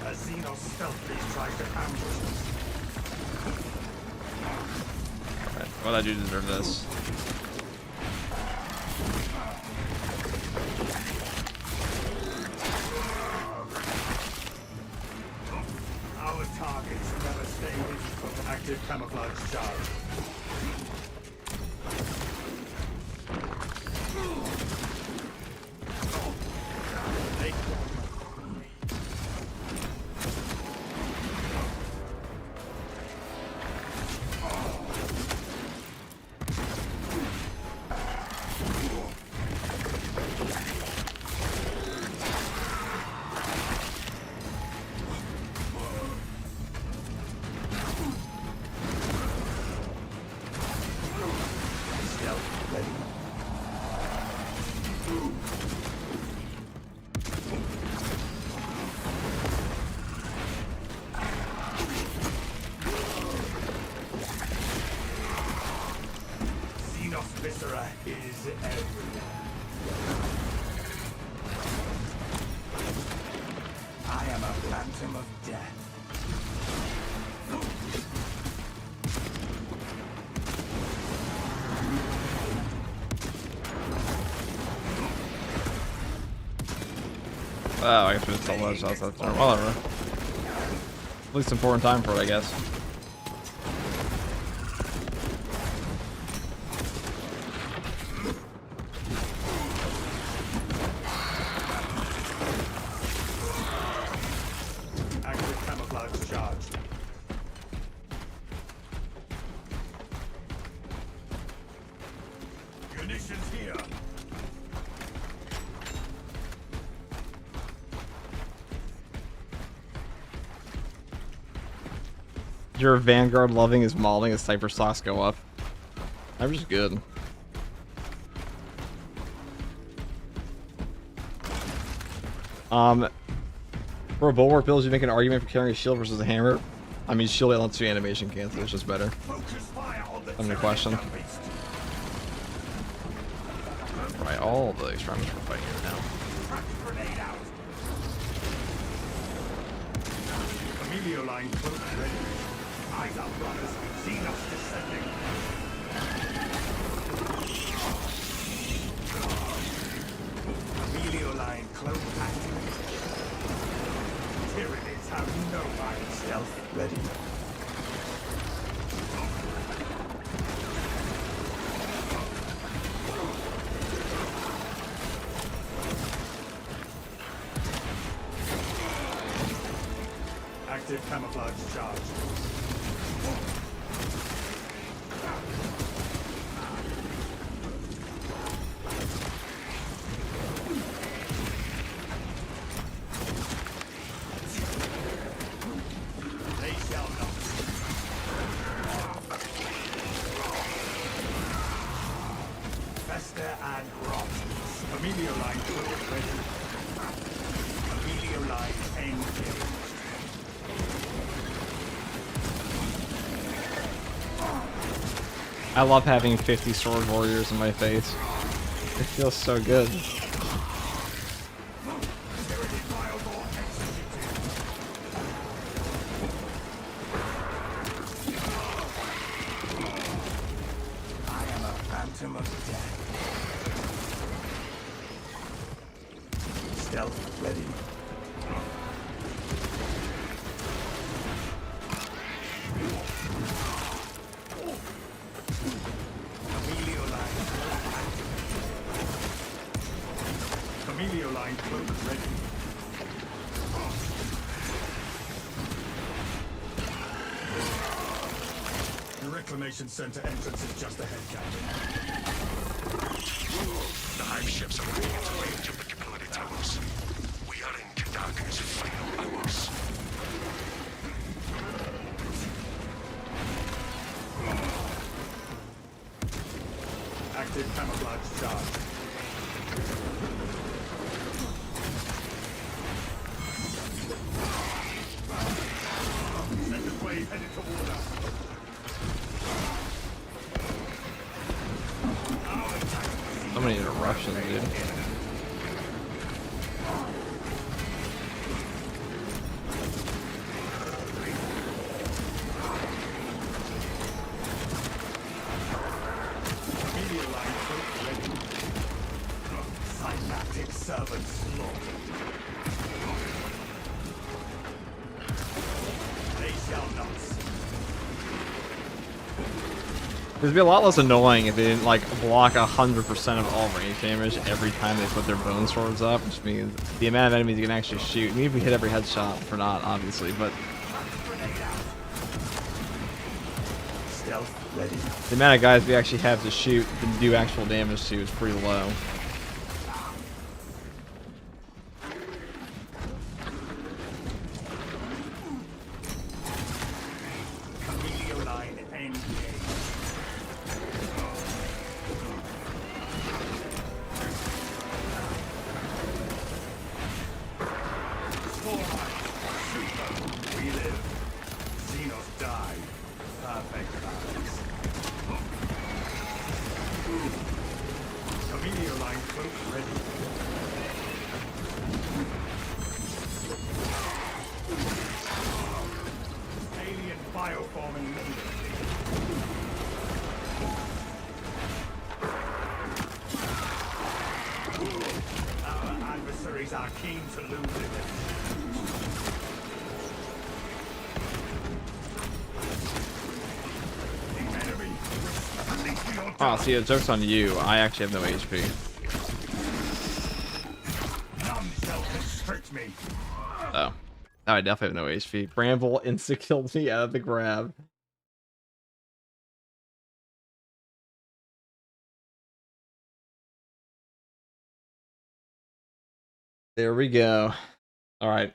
A Xenos stealthily tries to ambush us. Alright, well, I do deserve this. Our targets never stay hidden from active camouflage charge. Take stealth ready. Xenos viscera is everywhere. I am a phantom of death. Oh, I guess we just tell those shots that's whatever. Least important time for it, I guess. Active camouflage charged. Munitions here. Your Vanguard loving is mauling as Cypher stocks go up. I'm just good. For a bulwark build, you make an argument for carrying a shield versus a hammer. I mean, shield lets you animation cancel, it's just better. Focus fire on the Under question. terrorist beast. Right, all the experiments we're fighting right now. Crack grenade out. Amelio line cloak ready. Eyes up, runners. Xenos descending. Amelio line cloak active. Tyranids have no mind. Stealth ready. Active camouflage charge. They shall not. Fester and rot. Amelio line cloak ready. Amelio line engaged. I love having 50 sword warriors in my face. It feels so good. Stealth ready. Camelio line cloak ready. The reclamation center entrance is just ahead, Captain. The hive ships are moving into range of the capillary towers. We are in Kadaku's final hours. Active camouflage charge. Second wave headed toward us. So many interruptions, dude. Media line cloak ready. Climactic servant slaughtered. They shall not see. It'd be a lot less annoying if they didn't like block 100% of all range damage every time they put their bone swords up, which means the amount of enemies you can actually shoot. Maybe if we hit every headshot, or not, obviously, but Stealth ready. the amount of guys we actually have to shoot to do actual damage to is pretty low. Camelio line engaged. We live. Xenos die. Perfect balance. Camelio line cloak ready. Alien bioform eliminated. Our adversaries are keen to lose it. The enemy. Oh, see, the joke's on you. I actually have no HP. None shall constrict me. Oh. I definitely have no HP. Bramble insta-killed me out of the grab. There we go. Alright.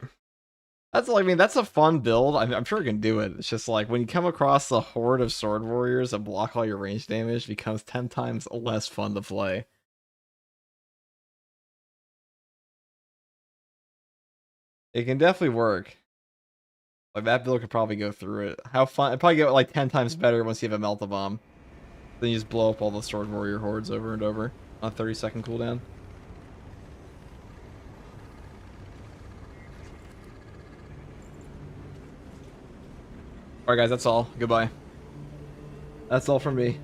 That's like, I mean, that's a fun build. I'm sure I can do it. It's just like when you come across a horde of sword warriors that block all your range damage, it becomes 10 times less fun to play. It can definitely work. Like that build could probably go through it. How fun! It'd probably get like 10 times better once you have a melt-a-bomb. Then you just blow up all the sword warrior hordes over and over on a 30-second cooldown. Alright guys, that's all. Goodbye. That's all from me.